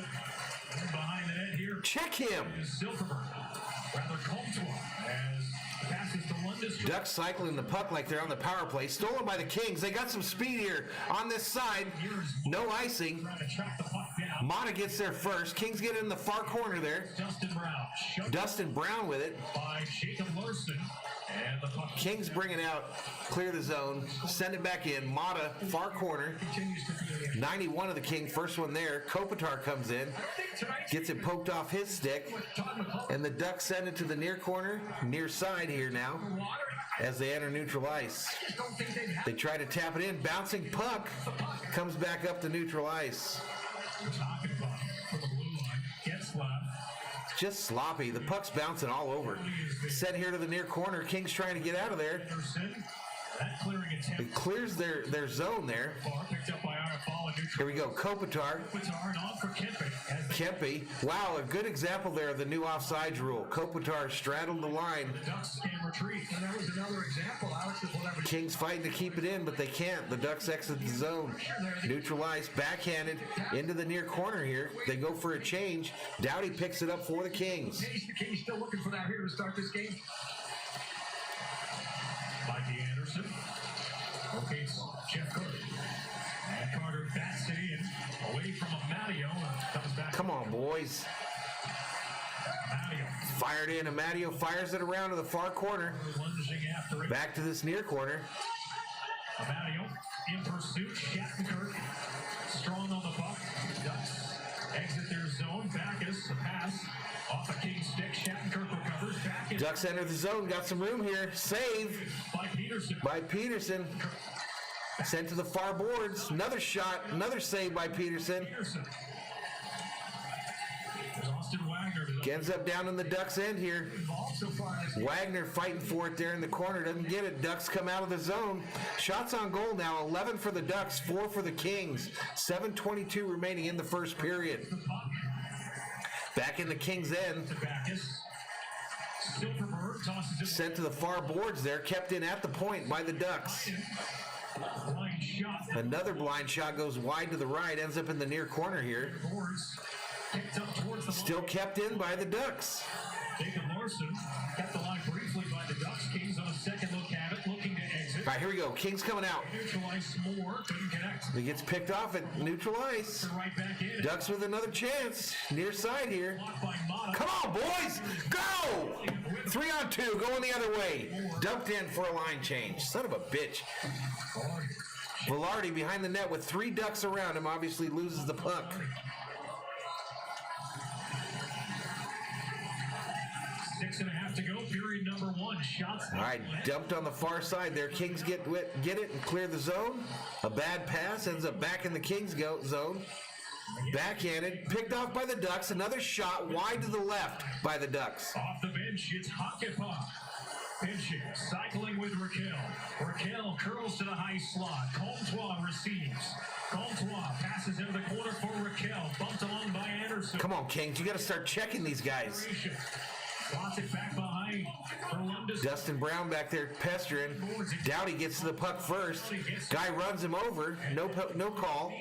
Behind the net here. Check him. Silverberg. Rather Comtois as passes to Lundestrom. Ducks cycling the puck like they're on the power play. Stolen by the Kings. They got some speed here on this side. No icing. Mata gets there first. Kings get in the far corner there. Dustin Brown with it. By Jacob Larson. And the puck Kings bring it out, clear the zone, send it back in. Mata, far corner. 91 of the King, first one there. Kopitar comes in, gets it poked off his stick, and the Ducks send it to the near corner, near side here now, as they enter neutral ice. They try to tap it in, bouncing puck, comes back up to neutral ice. Just sloppy. The puck's bouncing all over. Sent here to the near corner. Kings trying to get out of there. It clears their zone there. Here we go. Kopitar. Kempe. Wow, a good example there of the new offsides rule. Kopitar straddled the line. Kings fighting to keep it in, but they can't. The Ducks exit the zone. Neutral ice, backhanded into the near corner here. They go for a change. Doughty picks it up for the Kings. The Kings still looking for that here to start this game. Mikey Anderson. Okay, Jeff Carter. And Carter bats it in away from Amadio and comes back. Come on, boys. Amadio. Fired in. Amadio fires it around to the far corner. Lunging after it. Back to this near corner. Amadio in pursuit. Shattenkirk strong on the puck. Ducks exit their zone. Backus, a pass off a King stick. Shattenkirk recovers. Back in. Ducks enter the zone. Got some room here. Save by Peterson. Sent to the far boards. Another shot. Another save by Peterson. Ends up down in the Ducks' end here. Wagner fighting for it there in the corner. Doesn't get it. Ducks come out of the zone. Shots on goal now. 11 for the Ducks, 4 for the Kings. 7:22 remaining in the first period. Back in the Kings' end. Sent to the far boards there. Kept in at the point by the Ducks. Another blind shot goes wide to the right. Ends up in the near corner here. Still kept in by the Ducks. Jacob Larson kept the line briefly by the Ducks. Kings on a second look at it, looking to exit. All right, here we go. Kings coming out. Neutral ice more, couldn't connect. He gets picked off at neutral ice. Right back in. Ducks with another chance. Near side here. Come on, boys. Go! 3-on-2. Going the other way. Dumped in for a line change. Son of a bitch. Velarde behind the net with 3 Ducks around him. Obviously loses the puck. 6.5 to go, period number 1. Shots. All right, dumped on the far side there. Kings get it and clear the zone. A bad pass ends up back in the Kings zone. Backhanded, picked off by the Ducks. Another shot wide to the left by the Ducks. Off the bench, it's Hakepa. Pinching, cycling with Raquel. Raquel curls to the high slot. Comtois receives. Comtois passes into the corner for Raquel. Bumped along by Anderson. Come on, Kings. You got to start checking these guys. Slots it back behind. Dustin Brown back there pestering. Doughty gets to the puck first. Guy runs him over. No call.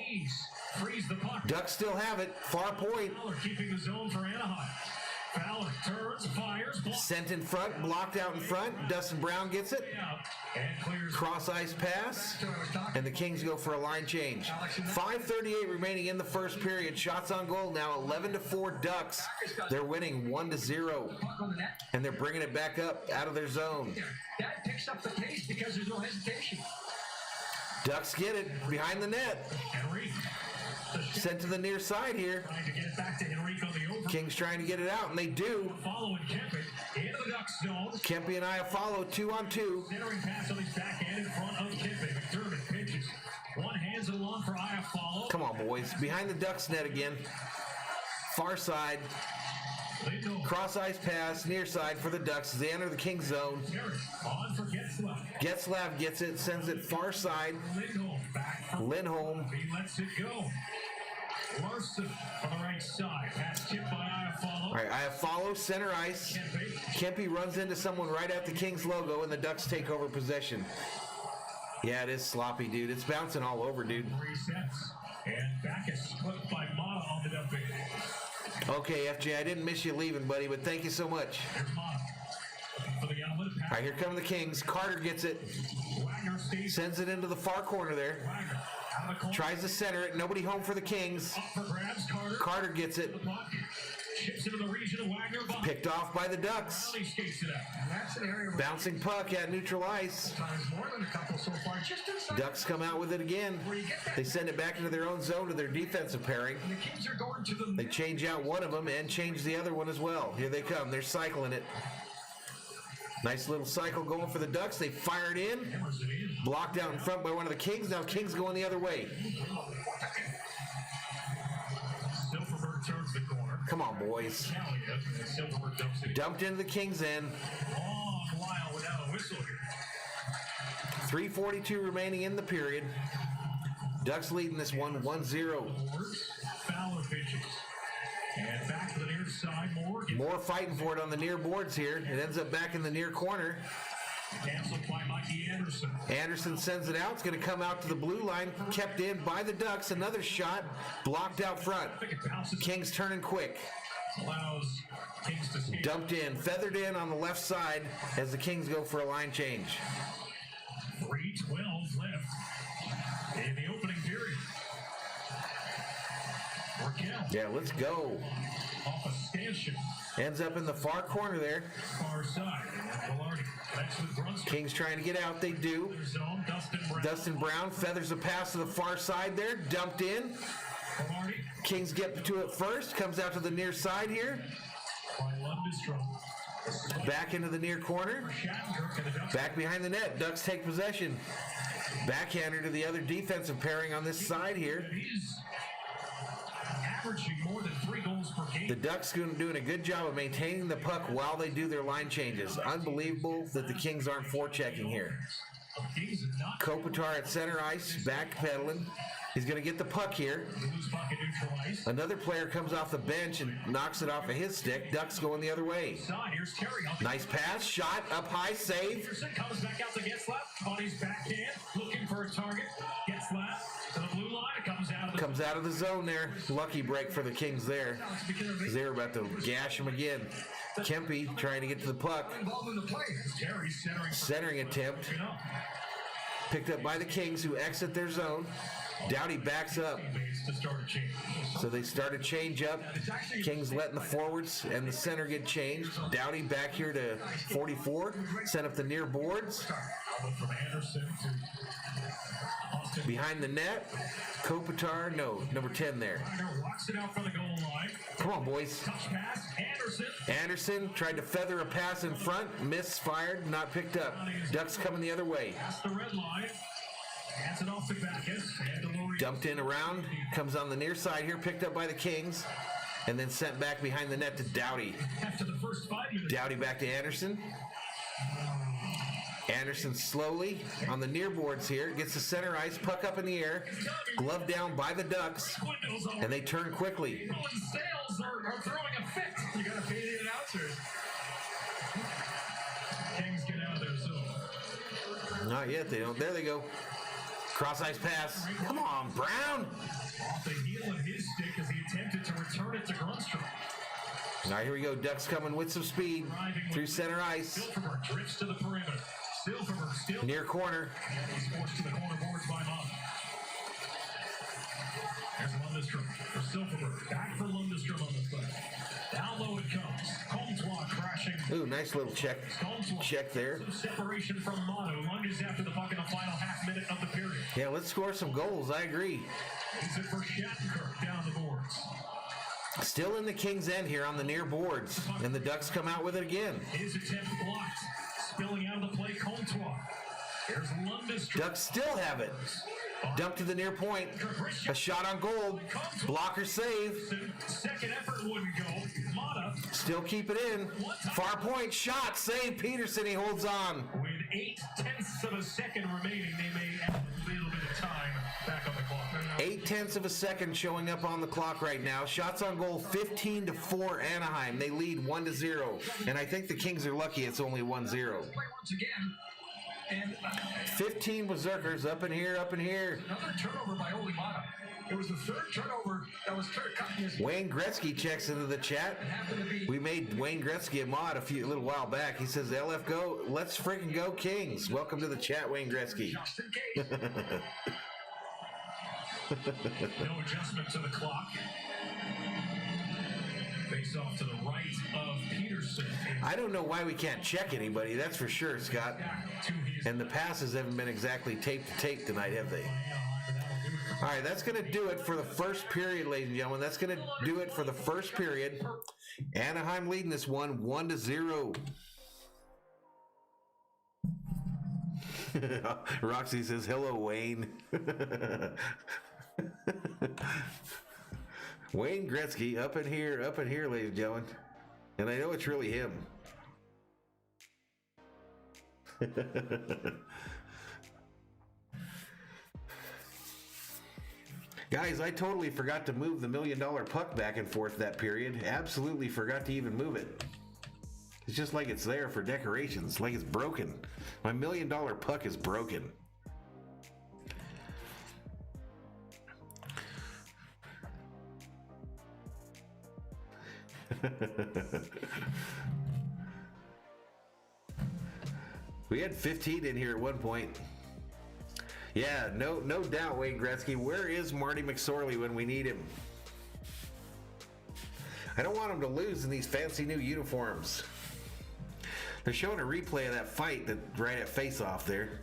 Freeze the puck. Ducks still have it. Far point. Keeping the zone for Anaheim. Fowler turns, fires, sent in front, blocked out in front. Dustin Brown gets it. Cross ice pass, and the Kings go for a line change. 5:38 remaining in the first period. Shots on goal now, 11-4 Ducks. They're winning 1-0, and they're bringing it back up out of their zone. That picks up the pace because there's no hesitation. Ducks get it behind the net. Sent to the near side here. Kings trying to get it out, and they do. Kempe and Iafallo 2-on-2. Centering pass on his backhand in front of Kempe. McDermott pitches. One hands it along for Iafallo. Come on, boys. Behind the Ducks net again. Far side. Cross ice pass, near side for the Ducks as they enter the Kings zone. On for Getzlav. Getzlav gets it, sends it far side. Lindholm. He lets it go. Larson on the right side. Pass tipped by Iafallo. All right, Iafallo, center ice. Kempe runs into someone right at the Kings logo, and the Ducks take over possession. Yeah, it is sloppy, dude. It's bouncing all over, dude. Resets. And Backus clipped by Mata on the dumping. Okay, FJ, I didn't miss you leaving, buddy, but thank you so much. All right, here come the Kings. Carter gets it. Sends it into the far corner there. Tries to center it. Nobody home for the Kings. Up for grabs, Carter. Carter gets it. The puck chips into the region of Wagner. Picked off by the Ducks. Brownie skates it out. And that's an area where Bouncing puck at neutral ice. times more than a couple so far. Just inside. Ducks come out with it again. They send it back into their own zone to their defensive pairing. The Kings are going to the They change out one of them and change the other one as well. Here they come. They're cycling it. Nice little cycle going for the Ducks. They fire it in. Blocked out in front by one of the Kings. Now Kings going the other way. Silverberg turns the corner. Come on, boys. Elliott. Silverberg dumps it. Dumped into the Kings end. Long while without a whistle here. 3:42 remaining in the period. Ducks leading this one 1-0. Boards. Fowler pitches. And back to the near side. Morgan. More fighting for it on the near boards here. It ends up back in the near corner. Canceled by Mikey Anderson. Anderson sends it out. It's going to come out to the blue line. Kept in by the Ducks. Another shot. Blocked out front. I think it bounces. Kings turning quick. Allows Kings to skate. Dumped in. Feathered in on the left side as the Kings go for a line change. 3:12 left in the opening period. Raquel. Yeah, let's go. Off Ascension. Ends up in the far corner there. Far side. And Velarde connects with Brunson. Kings trying to get out. They do. Their zone. Dustin Brown. Dustin Brown feathers a pass to the far side there. Dumped in. Velarde Kings get to it first. Comes out to the near side here. by Lundestrom. Back into the near corner. Shattenkirk and the Ducks. Back behind the net. Ducks take possession. Backhander to the other defensive pairing on this side here. He's averaging more than 3 goals per game. The Ducks doing a good job of maintaining the puck while they do their line changes. Unbelievable that the Kings aren't forechecking here. Kings not Kopitar at center ice, backpedaling. He's going to get the puck here. lose puck at neutral ice. Another player comes off the bench and knocks it off of his stick. Ducks going the other way. Side, here's Terry. Nice pass, shot, up high, save. Peterson comes back out to Getzlaff. On his backhand, looking for a target. Getzlaff to the blue line. It comes out of the Comes out of the zone there. Lucky break for the Kings there. They were about to gash him again. Kempe trying to get to the puck. involved in the play. Terry centering. Centering attempt. You know, Picked up by the Kings who exit their zone. Doughty backs up. teammates to start a change. So they start a change up. Kings letting the forwards and the center get changed. Doughty back here to 44. Set up the near boards. Went from Anderson to Austin. Behind the net. Kopitar, no, number 10 there. Ryder walks it out from the goal line. Come on, boys. Touch pass. Anderson. Anderson tried to feather a pass in front. Misfired, not picked up. Ducks coming the other way. Past the red line. Hands it off to Backus. And Delory. Dumped in around. Comes on the near side here. Picked up by the Kings. And then sent back behind the net to Doughty. After the first 5 minutes. Doughty back to Anderson. Anderson slowly on the near boards here. Gets the center ice. Puck up in the air. Glove down by the Ducks. Windows over. And they turn quickly. People in sales are throwing a fit. You got to pay the announcers. Kings get out of their zone. Not yet. They don't. There they go. Cross ice pass. Come on, Brown. Off the heel of his stick as he attempted to return it to Grunstrom. All right, here we go. Ducks coming with some speed through center ice. Silverberg drifts to the perimeter. Silverberg still. Near corner. And he's forced to the corner boards by Mott. There's Lundestrom for Silverberg. Back for Lundestrom on the play. Down low it comes. Comtois crashing. Ooh, nice little check. Check there. Some separation from Mott, who lunges after the puck in the final half minute of the period. Yeah, let's score some goals. I agree. He's it for Shattenkirk down the boards. Still in the Kings' end here on the near boards. And the Ducks come out with it again. His attempt blocked. Spilling out of the play, Comtois. There's Lundestrom. Ducks still have it. Dumped to the near point. A shot on goal. Blocker save. Second effort wouldn't go. Mata Still keep it in. Far point. Shot. Save. Peterson. He holds on. with 0.8 of a second remaining. They may add a little bit of time back on the clock. 0.8 of a second showing up on the clock right now. Shots on goal 15-4 Anaheim. They lead 1-0. And I think the Kings are lucky it's only 1-0. Play once again. And 15 Berserkers up in here, up in here. another turnover by Oli Mata. It was the third turnover that was cutting his. Wayne Gretzky checks into the chat. Happened to be. We made Wayne Gretzky a mod a little while back. He says, LF go, let's freaking go Kings. Welcome to the chat, Wayne Gretzky. Just in case. No adjustment to the clock. Face off to the right of Peterson. I don't know why we can't check anybody, that's for sure, Scott. And the passes haven't been exactly tape to tape tonight, have they? All right, that's going to do it for the first period, ladies and gentlemen. That's going to do it for the first period. Anaheim leading this one 1-0. Roxy says, hello, Wayne. Wayne Gretzky up in here, ladies and gentlemen. And I know it's really him. Guys, I totally forgot to move the $1 million puck back and forth that period. Absolutely forgot to even move it. It's just like it's there for decorations, like it's broken. My $1 million puck is broken. We had 15 in here at one point. Yeah, no doubt, Wayne Gretzky. Where is Marty McSorley when we need him? I don't want him to lose in these fancy new uniforms. They're showing a replay of that fight that right at face-off there.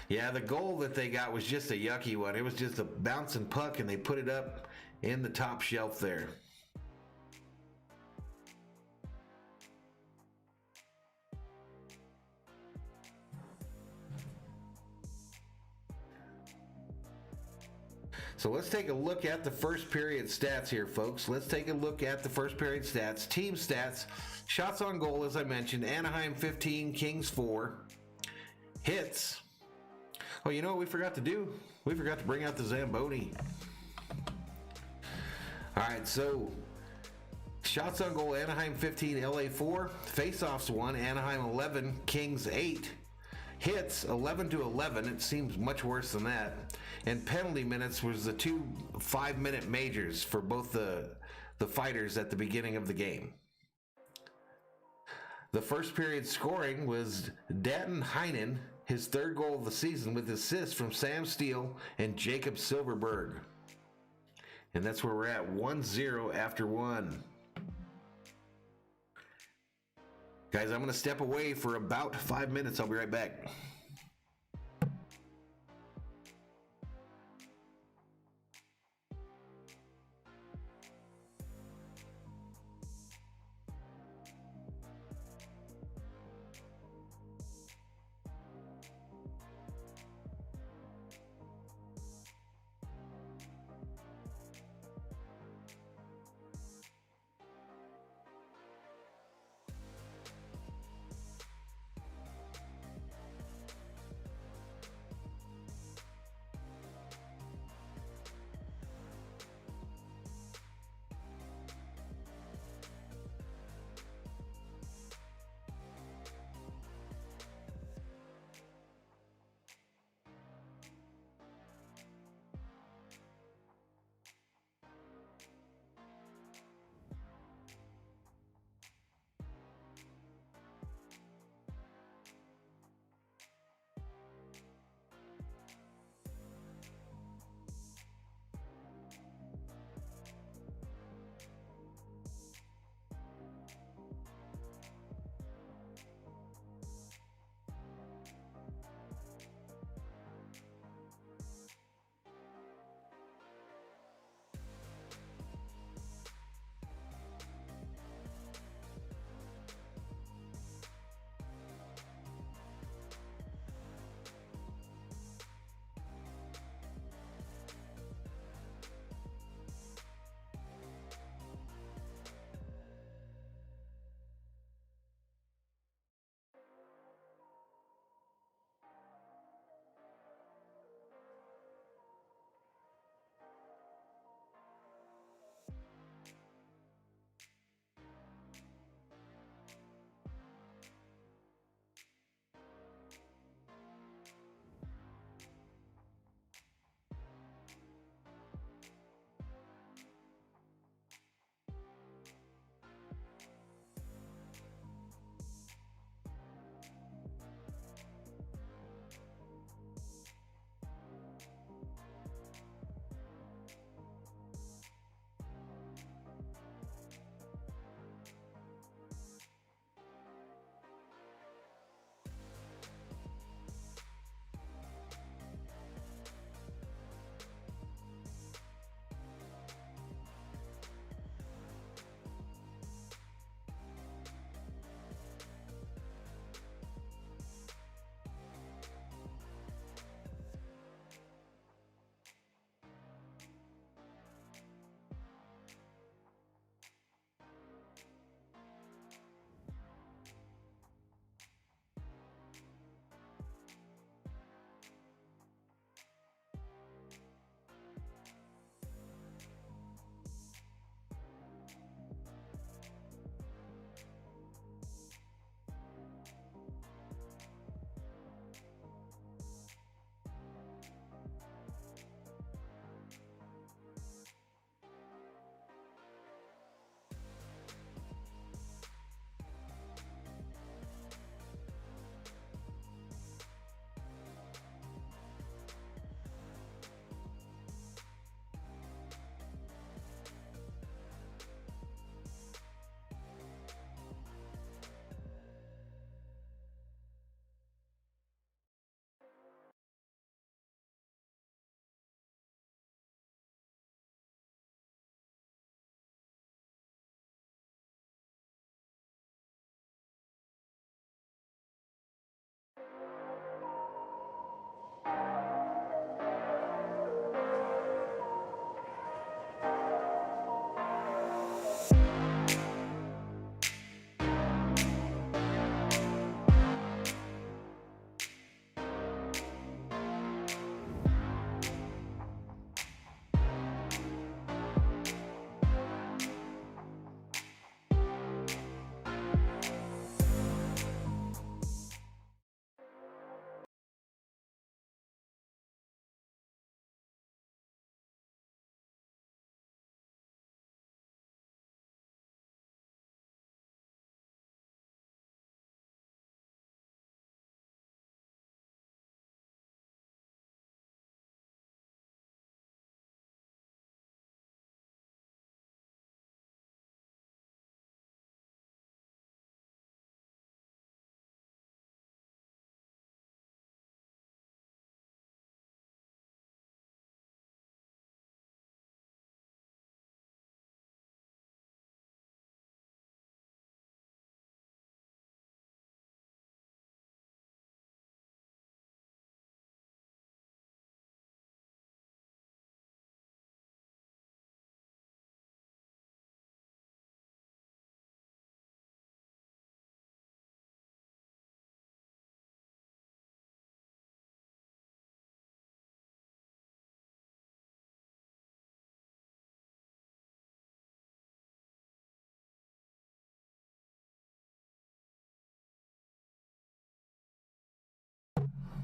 Yeah, the goal that they got was just a yucky one. It was just a bouncing puck, and they put it up in the top shelf there. So let's take a look at the first period stats here, folks. Let's take a look at the first period stats. Team stats, shots on goal, as I mentioned, Anaheim 15, Kings 4. Hits. Oh, you know what we forgot to do? We forgot to bring out the Zamboni. All right, so shots on goal, Anaheim 15, LA 4. Face-offs 1, Anaheim 11, Kings 8. Hits 11-11. It seems much worse than that. And penalty minutes was the 2 5-minute majors for both the fighters at the beginning of the game. The first period scoring was Danton Heinen, his third goal of the season, with assists from Sam Steele and Jacob Silverberg. And that's where we're at, 1-0 after 1. Guys, I'm going to step away for about 5 minutes. I'll be right back.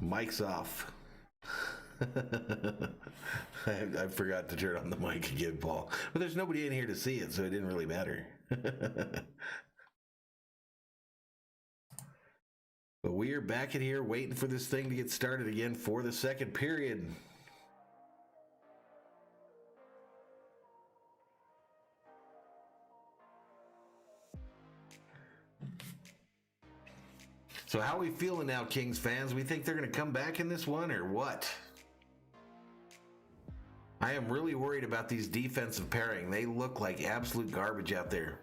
Mic's off. I forgot to turn on the mic again, Paul. But there's nobody in here to see it, so it didn't really matter. But we are back in here waiting for this thing to get started again for the second period. So how are we feeling now, Kings fans? We think they're going to come back in this one or what? I am really worried about these defensive pairing. They look like absolute garbage out there.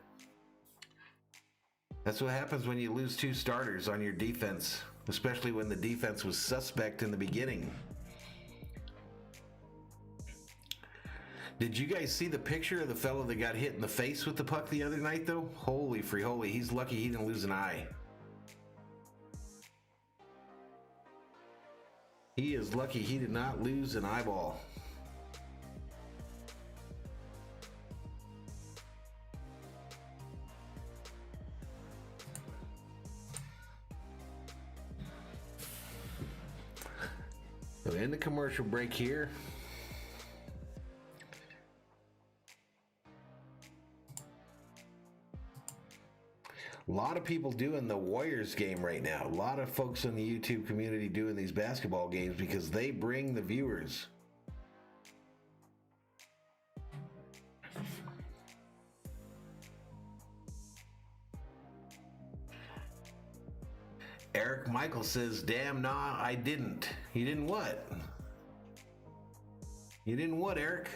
That's what happens when you lose two starters on your defense, especially when the defense was suspect in the beginning. Did you guys see the picture of the fellow that got hit in the face with the puck the other night, though? Holy free holy, he's lucky he didn't lose an eye. He is lucky he did not lose an eyeball. So in the commercial break here. A lot of people doing the Warriors game right now. A lot of folks in the YouTube community doing these basketball games because they bring the viewers. Eric Michael says, damn, nah, I didn't. You didn't what? You didn't what, Eric?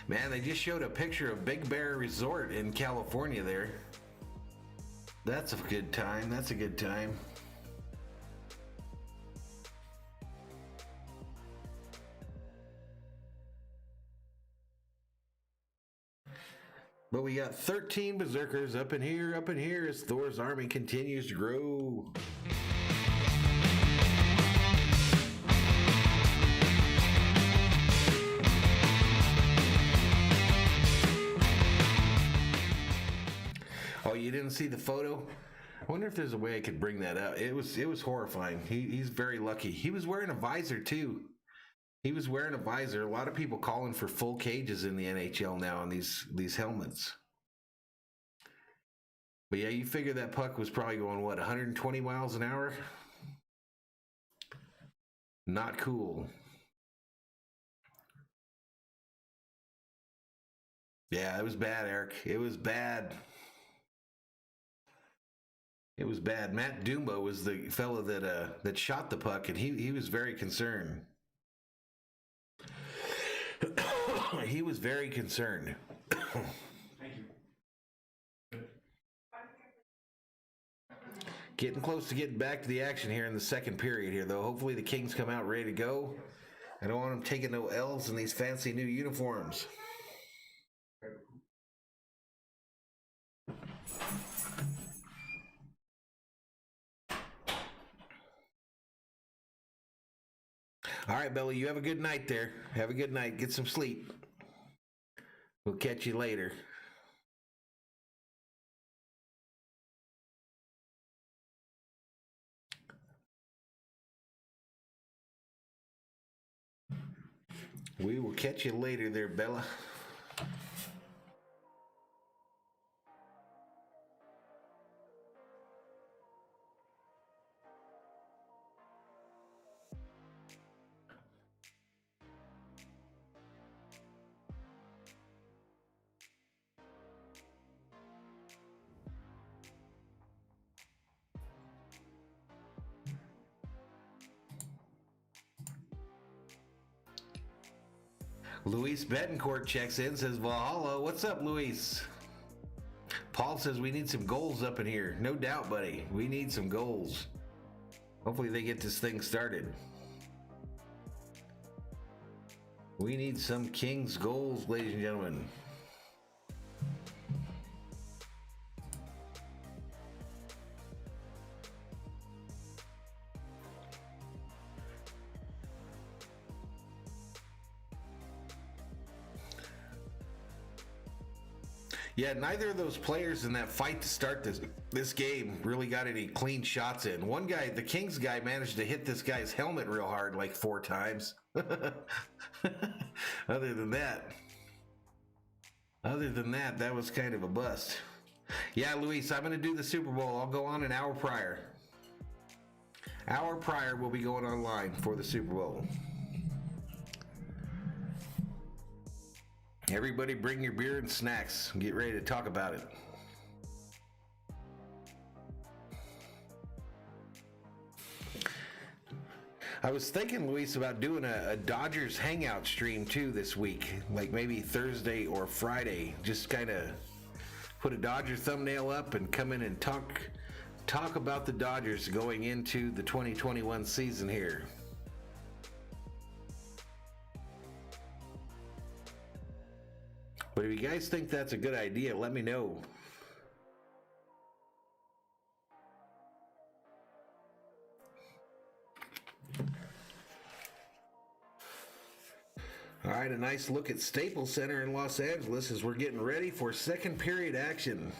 Man, they just showed a picture of Big Bear Resort in California there. That's a good time. That's a good time. But we got 13 berserkers up in here as Thor's army continues to grow. Oh, you didn't see the photo? I wonder if there's a way I could bring that out. It was horrifying. He's very lucky. He was wearing a visor too. He was wearing a visor. A lot of people calling for full cages in the NHL now on these helmets. But yeah, you figure that puck was probably going, what, 120 miles an hour? Not cool. Yeah, it was bad, Eric. It was bad. It was bad. Matt Dumba was the fellow that shot the puck, and he was very concerned. He was very concerned. Thank you. Getting close to getting back to the action here in the second period here, though. Hopefully the Kings come out ready to go. I don't want them taking no L's in these fancy new uniforms. All right, Belly, you have a good night there. Have a good night. Get some sleep. We'll catch you later. We will catch you later there, Bella. Luis Betancourt checks in, says, Valhalla, what's up, Luis? Paul says we need some goals up in here. No doubt, buddy. We need some goals. Hopefully they get this thing started. We need some Kings goals, ladies and gentlemen. Yeah, neither of those players in that fight to start this game really got any clean shots in. One guy, the Kings guy, managed to hit this guy's helmet real hard like 4 times. Other than that, that was kind of a bust. Yeah, Luis, I'm going to do the Super Bowl. I'll go on an hour prior. Hour prior, we'll be going online for the Super Bowl. Everybody bring your beer and snacks and get ready to talk about it. I was thinking, Luis, about doing a Dodgers hangout stream too this week, like maybe Thursday or Friday. Just kind of put a Dodger thumbnail up and come in and talk about the Dodgers going into the 2021 season here. But if you guys think that's a good idea, let me know. All right, a nice look at Staples Center in Los Angeles as we're getting ready for second period action.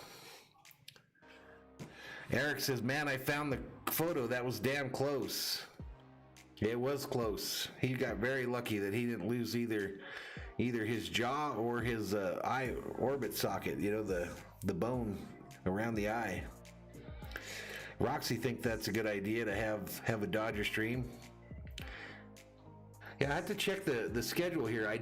Eric says, man, I found the photo. That was damn close. It was close. He got very lucky that he didn't lose either his jaw or his eye orbit socket, you know, the bone around the eye. Roxy think that's a good idea to have a Dodger stream. Yeah, I have to check the schedule here. I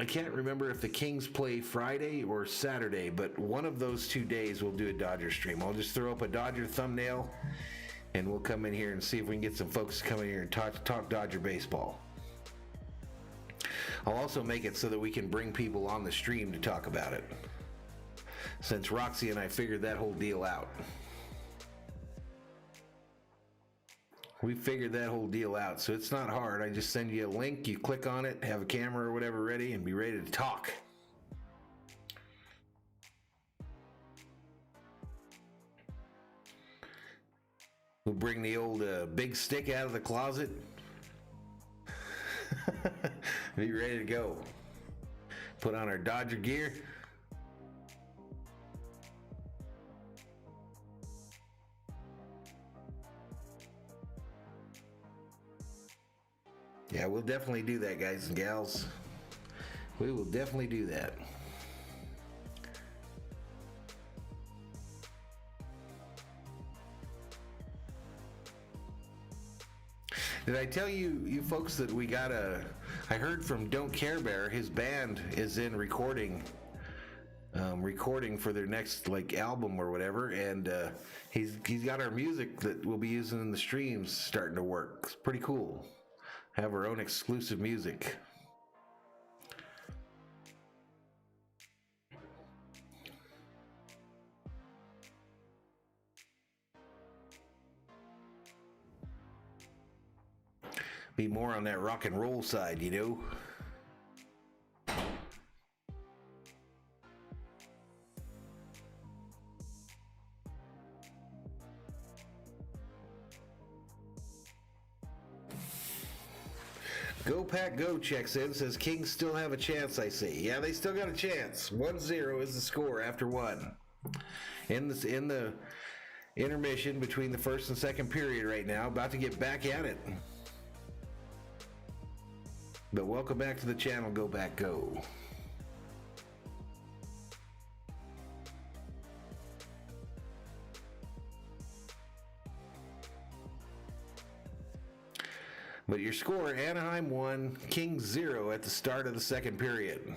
can't remember if the Kings play Friday or Saturday, but one of those 2 days we'll do a Dodger stream. I'll just throw up a Dodger thumbnail and we'll come in here and see if we can get some folks to come in here and talk Dodger baseball. I'll also make it so that we can bring people on the stream to talk about it, since Roxy and I figured that whole deal out. We figured that whole deal out, so it's not hard. I just send you a link, you click on it, have a camera or whatever ready, and be ready to talk. We'll bring the old big stick out of the closet. Be ready to go. Put on our Dodger gear. Yeah, we'll definitely do that, guys and gals. We will definitely do that. Did I tell you folks that we got I heard from Don't Care Bear, his band is in recording for their next album or whatever, and he's got our music that we'll be using in the streams starting to work. It's pretty cool. Have our own exclusive music. Be more on that rock and roll side, you know. Go Pack Go checks in, says Kings still have a chance, I see. Yeah, they still got a chance. 1-0 is the score after one. In the intermission between the first and second period right now, about to get back at it. But welcome back to the channel, Go Back Go. But your score, Anaheim 1, Kings 0 at the start of the second period.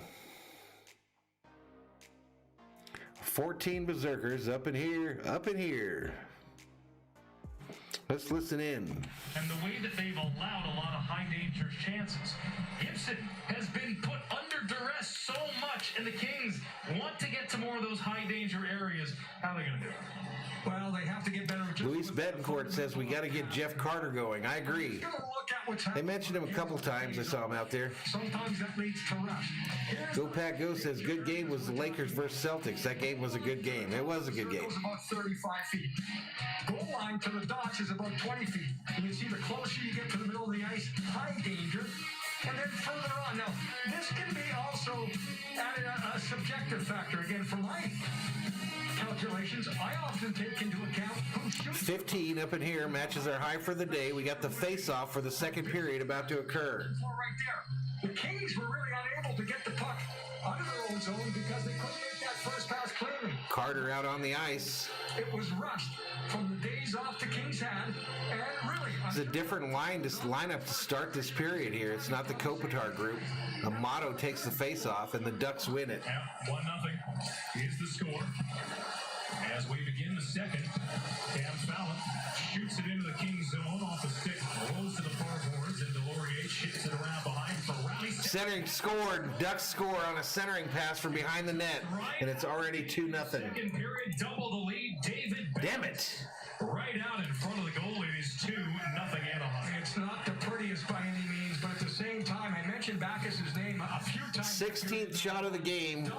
14 Berserkers up in here, up in here. Let's listen in. And the way that they've allowed a lot of high danger chances. Gibson has been put under duress so much, and the Kings want to get to more of those high danger areas. How are they going to do it? Well, they have to get better. Luis Betancourt says we got to get Jeff Carter going. I agree. They mentioned him a couple times. I saw him out there. Sometimes that leads to rest. Go Pack Go says good game was the Lakers versus Celtics. That game was a good game. It was a good game. It was about 35 feet. Goal line to the dots is about 20 feet. You can see the closer you get to the middle of the ice, high danger. And then further on. Now, this can be also added a subjective factor. Again, for my calculations, I often take into account who shoots. 15 up in here matches our high for the day. We got the face-off for the second period about to occur. Right there. The Kings were really unable to get the puck out of their own zone because they couldn't make that first pass clearly. Carter out on the ice. It was rushed from the days off the Kings had, and really... It's a different lineup to start this period here. It's not the Kopitar group. Amato takes the face-off, and the Ducks win it. Yeah, 1-0 is the score. As we begin the second, Cam Fallon shoots it into the Kings zone off the stick, rolls to the far boards, and Delorier shifts it around behind for Rowdy. Centering scored. Ducks score on a centering pass from behind the net, and it's already 2-0. Second period, double the lead. David Damn it. Right out in front of the goal. It is 2-0 Anaheim. It's not the prettiest by any means, but at the same time, I mentioned Backus's name a few times. 16th shot of the game.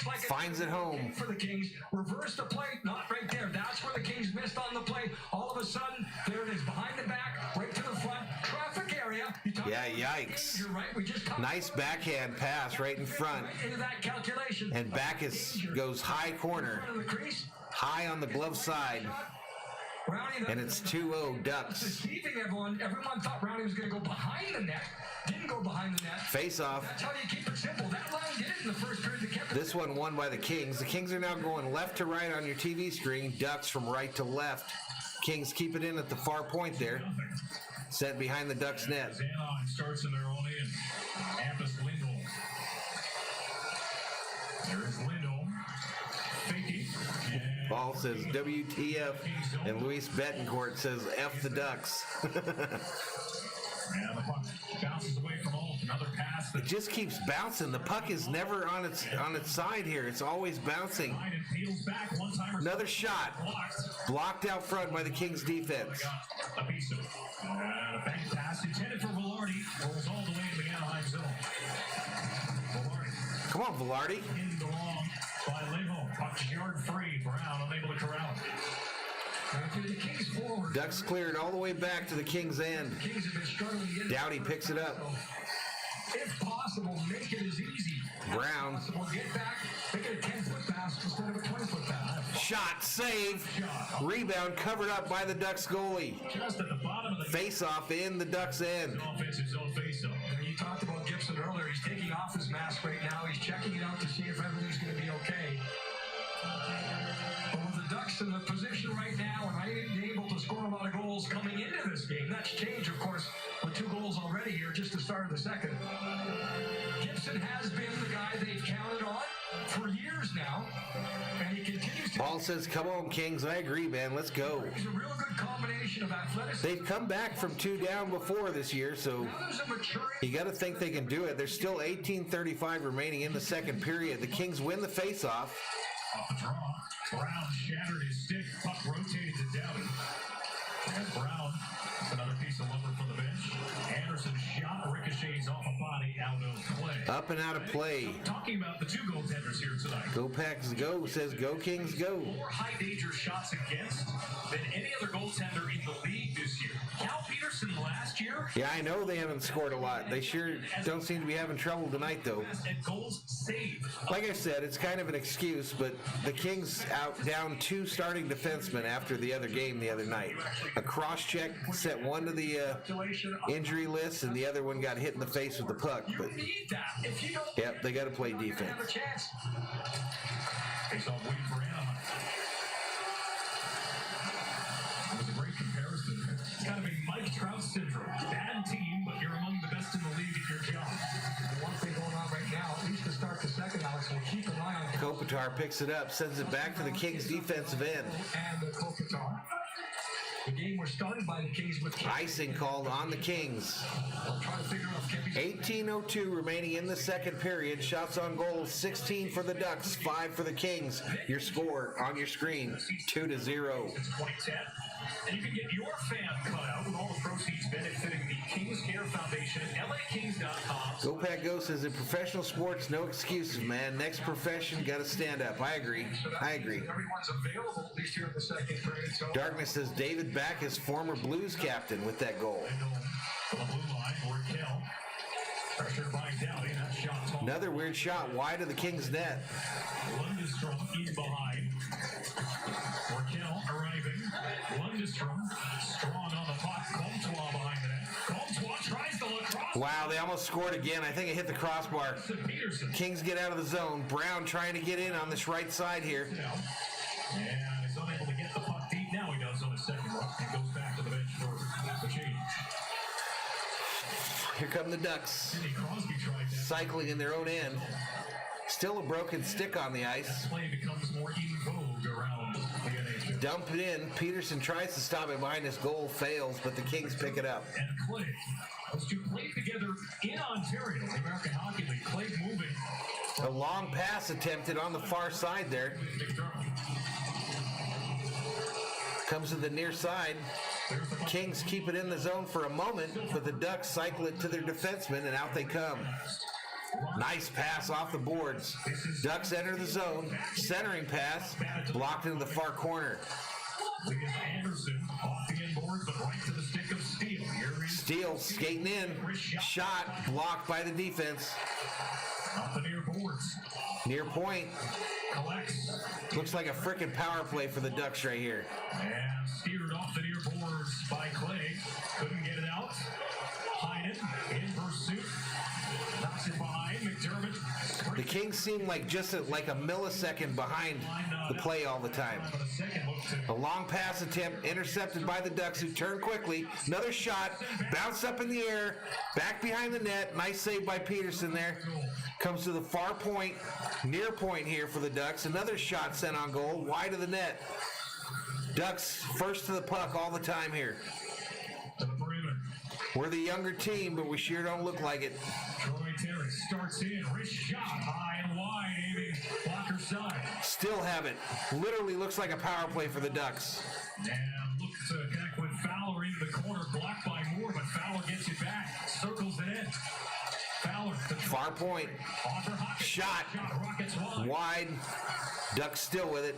Like finds it home. For the Kings, reverse the play, not right there. That's where the Kings missed on the play. All of a sudden, there it is, behind the back, right to the front, traffic area. Yeah, yikes. You're right. We just nice backhand pass right in front. Right into that calculation. And Backus goes high corner, high on the glove side. And it's 2-0 Ducks. Deceiving everyone. Everyone thought Rowney was going to go behind the net. Didn't go behind the net. Face off. That's how you keep it simple. That line did it in the first period. This one won by the Kings. The Kings are now going left to right on your TV screen. Ducks from right to left. Kings keep it in at the far point there. Set behind the Ducks net. Anaheim starts in their own end. Hampus Lindholm. There is Lindholm. Faking. Paul says WTF, and Luis Betancourt says F the Ducks. And the puck bounces away from home. Another pass. It just keeps bouncing. The puck is never on its side here. It's always bouncing. Another shot. Blocked out front by the Kings defense. A piece of a bank pass intended for Velarde. Rolls all the way to the Anaheim zone. Velarde. Come on, Velarde. In the long by Lindholm. Puck's yard free. Brown unable to corral it. Ducks cleared all the way back to the Kings' end. Doughty picks it up. If possible, make it as easy. Brown. Get back, make it a 10-foot pass instead of a 20-foot pass. Shot, save. Rebound covered up by the Ducks goalie. Just at the bottom of the face-off in the Ducks' end. Offensive zone face-off. You talked about Gibson earlier. He's taking off his mask right now. He's checking it out to see if everything's going to be okay. But with the Ducks in the position right now, and I ain't able to score a lot of goals coming into this game. That's changed, of course, with 2 goals already here just to start the second. Gibson has been the guy they've counted on for years now, and he continues to... Paul says, come on, Kings. I agree, man. Let's go. He's a real good combination of athleticism. They've come back from 2 down before this year, so you got to think they can do it. There's still 18:35 remaining in the second period. The Kings win the face-off. Off the draw, Brown shattered his stick. Puck rotated to Doughty. And Brown, another piece of lumber from the bench. Anderson shot, ricochets off a body, out of play. Up and out of play. Talking about the 2 goaltenders here tonight. Go Packs go, says go Kings go. More high danger shots against than any other goaltender in the league this year. Cal Peterson last year. Yeah, I know they haven't scored a lot. They sure don't seem to be having trouble tonight, though. And goals saved. Like I said, it's kind of an excuse, but the Kings out down 2 starting defensemen after the other game the other night. A cross-check sent one to the injury list, and the other one got hit in the face with the puck. But yep, they got to play defense. Face off waiting for Anaheim. It was a great comparison. It's got to be Mike Trout syndrome. Bad team, but you're among the best in the league at your job. The one thing going on right now, at least to start the second, Alex, we'll keep an eye on Kopitar picks it up, sends it back to the Kings' defensive end. And the Kopitar. The game was started by the Kings with icing called on the Kings. 18:02 remaining in the second period. Shots on goal, 16 for the Ducks, 5 for the Kings. Your score on your screen, 2-0. Since 2010. And you can get your fan cutout with all the proceeds benefiting the Kings Care Foundation at lakings.com. Go Pack Go says in professional sports, no excuses, man. Next profession, got to stand up. I agree. Everyone's available at least here in the second period. So Darkness says David Backus, former Blues captain, with that goal. On the blue line, Raquel. Pressure by Dowdy. That shot tall. Another weird shot wide of the Kings net. Lundestrom in behind. Raquel arriving. Lundestrom strong on the puck. Comtois behind the net. Comtois tries to lacrosse. Wow, they almost scored again. I think it hit the crossbar. Peterson. Kings get out of the zone. Brown trying to get in on this right side here. And he's unable to get the puck deep. Now he does on his second look. And goes back to the bench for the change. Here come the Ducks. Sidney Crosby tried that. Cycling in their own end. Still a broken stick on the ice. That play becomes more in vogue around the NHL. Dump it in. Peterson tries to stop it behind his goal. Fails, but the Kings pick it up. And Clay. Those two played together in Ontario, the American Hockey League. Clay moving. A long pass attempted on the far side there. Comes to the near side. Kings keep it in the zone for a moment, but the Ducks cycle it to their defenseman, and out they come. Nice pass off the boards. Ducks enter the zone. Centering pass. Blocked into the far corner. Anderson off the inboard, but right to the stick of Steele. Steele skating in. Shot blocked by the defense. Off the near boards. Near point. Collects. Looks like a frickin' power play for the Ducks right here. And steered off the near boards by Clay. Couldn't get it out. Heinen in pursuit. Knocks it behind. McDermott. The Kings seem like just like a millisecond behind the play all the time. A long pass attempt intercepted by the Ducks, who turn quickly. Another shot, bounced up in the air, back behind the net. Nice save by Peterson there. Comes to the far point, near point here for the Ducks. Another shot sent on goal, wide of the net. Ducks first to the puck all the time here. We're the younger team, but we sure don't look like it. Troy Terry starts in, wrist shot, high and wide, aiming blocker side. Still have it. Literally looks like a power play for the Ducks. And look to connect with Fowler into the corner, blocked by Moore, but Fowler gets it back, circles it in. Fowler. Far point. Shot. Wide. Ducks still with it.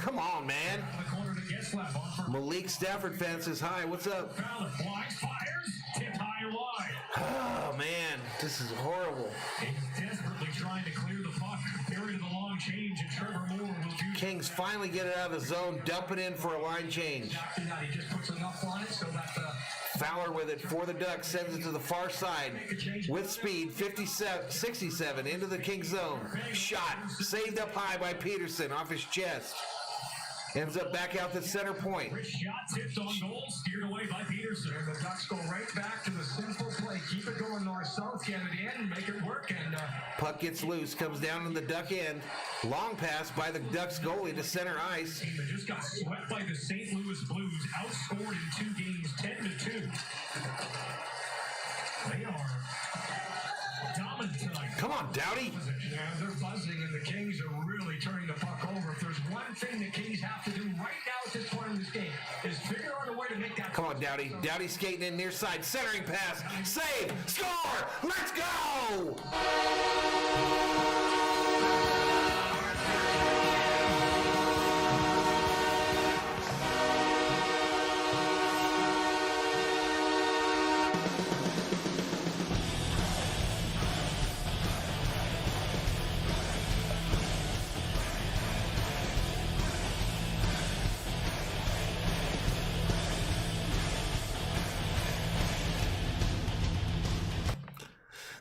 Come on, man. Malik Stafford fences high. What's up? Fowler flies, fires, tipped high and wide. Oh, man. This is horrible. He's desperately trying to clear the puck. Period of the long change, and Trevor Moore will do. Kings finally get it out of the zone, dump it in for a line change. He just puts enough on it so that Fowler with it for the Ducks, sends it to the far side with speed, 67 into the Kings zone. Shot, saved up high by Peterson off his chest. Ends up back out to center point. Shot tipped on goal, steered away by Peterson. And the Ducks go right back to the simple play. Keep it going north-south, get it in, make it work. And puck gets loose, comes down in the Duck end. Long pass by the Ducks goalie to center ice. They just got swept by the St. Louis Blues, outscored in 2 games, 10-2. They are dominant tonight. Come on, Dowdy. Yeah, they're buzzing, and the Kings are really turning the puck over. If there's one thing the Kings have to do right now at this point in this game is figure out a way to make that. Come on, Dowdy. Dowdy skating in near side, centering pass, save, score, let's go!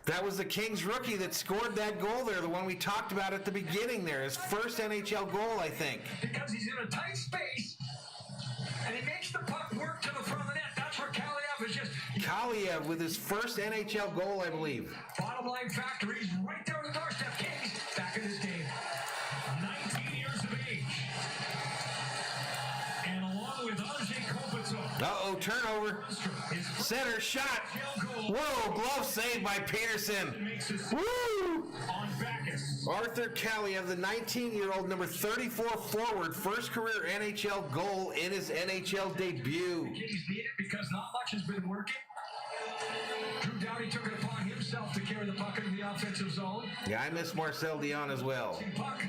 That was the Kings rookie that scored that goal there, the one we talked about at the beginning there. His first NHL goal, I think. Because he's in a tight space, and he makes the puck work to the front of the net. That's where Kaliev is just... Kaliev with his first NHL goal, I believe. Bottom line factor, he's right there on the doorstep. Kings back in this game. 19 years of age. And along with Arjay Kopitov. Uh-oh, turnover. Center shot. Whoa, glove save by Peterson. Woo! On Bacchus. Arthur Kaliev, the 19-year-old, number 34 forward, first career NHL goal in his NHL debut. He's beat it because not much has been working. Drew Doughty took it upon himself to carry the puck into the offensive zone. Yeah, I miss Marcel Dion as well. Puck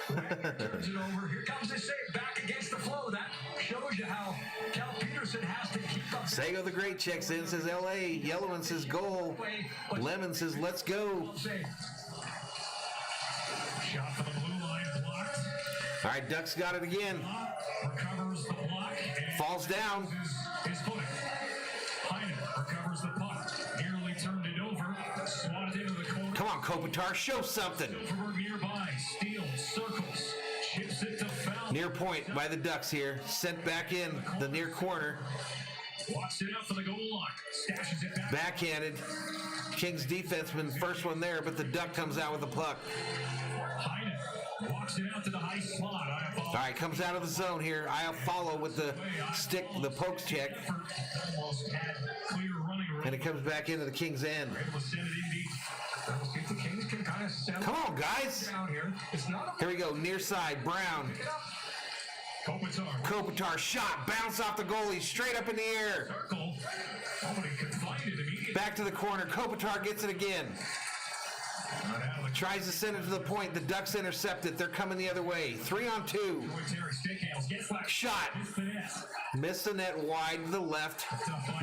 turns it over. Here comes the save back against the flow. That shows you how Cal Peterson has to keep up. Sago the Great checks in, says LA. Yellowman says goal. Lemon says let's go. Shot for the blue line, blocked. All right, Ducks got it again. Recovers the block. Falls down. His footing. Heinen recovers the puck. Nearly turned it over. Swatted into the corner. Come on, Kopitar, show something. Silverberg nearby. Steals, circles. Chips it to foul. Near point by the Ducks here. Sent back in the near corner. Walks it out for the goal line. Stashes it back. Backhanded. Kings defenseman, first one there, but the Duck comes out with the puck. Heinen walks it out to the high slot. All right, comes out of the zone here. I'll follow with the stick, the pokes check. And it comes back into the Kings' end. Come on, guys. Here we go, near side, Brown. Kopitar shot, bounce off the goalie, straight up in the air. Back to the corner, Kopitar gets it again. Tries to send it to the point, the Ducks intercept it, they're coming the other way. 3-on-2. Shot. Missed the net wide to the left.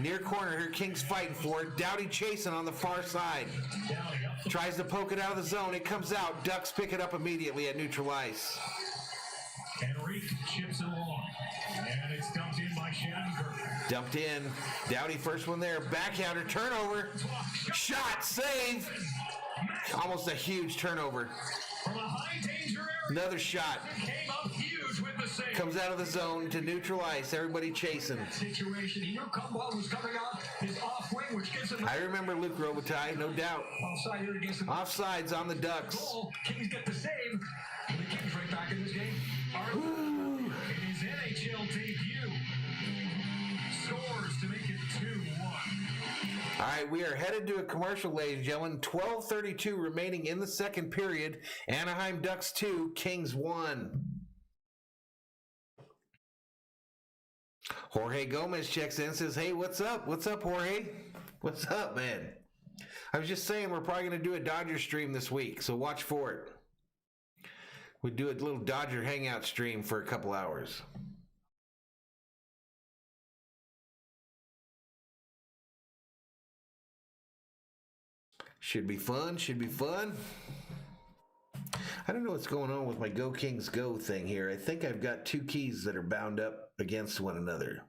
Near corner here, Kings fighting for it. Doughty chasing on the far side. Tries to poke it out of the zone, it comes out. Ducks pick it up immediately at neutral ice. Henry chips it along. And it's dumped in by Shattenkirk. Dumped in. Doughty first one there. Backhander, turnover. Shot, save. Almost a huge turnover. From a high danger area. Another shot. Came up huge with the save. Comes out of the zone to neutral ice. Everybody chasing. Situation. He knew Kumba was coming off his off wing, which gives him. I remember Luke Robitaille, no doubt. Offside here against the Offsides on the Ducks. goal. Kings get the save. And the Kings right back in this game. In his NHL debut, scores to make it 2-1. All right, we are headed to a commercial, ladies and gentlemen. 12:32 remaining in the second period. Anaheim Ducks 2, Kings 1. Jorge Gomez checks in and says, hey, what's up? What's up, Jorge? What's up, man? I was just saying we're probably going to do a Dodger stream this week, so watch for it. We do a little Dodger hangout stream for a couple hours. Should be fun, should be fun. I don't know what's going on with my Go Kings Go thing here. I think I've got two keys that are bound up against one another.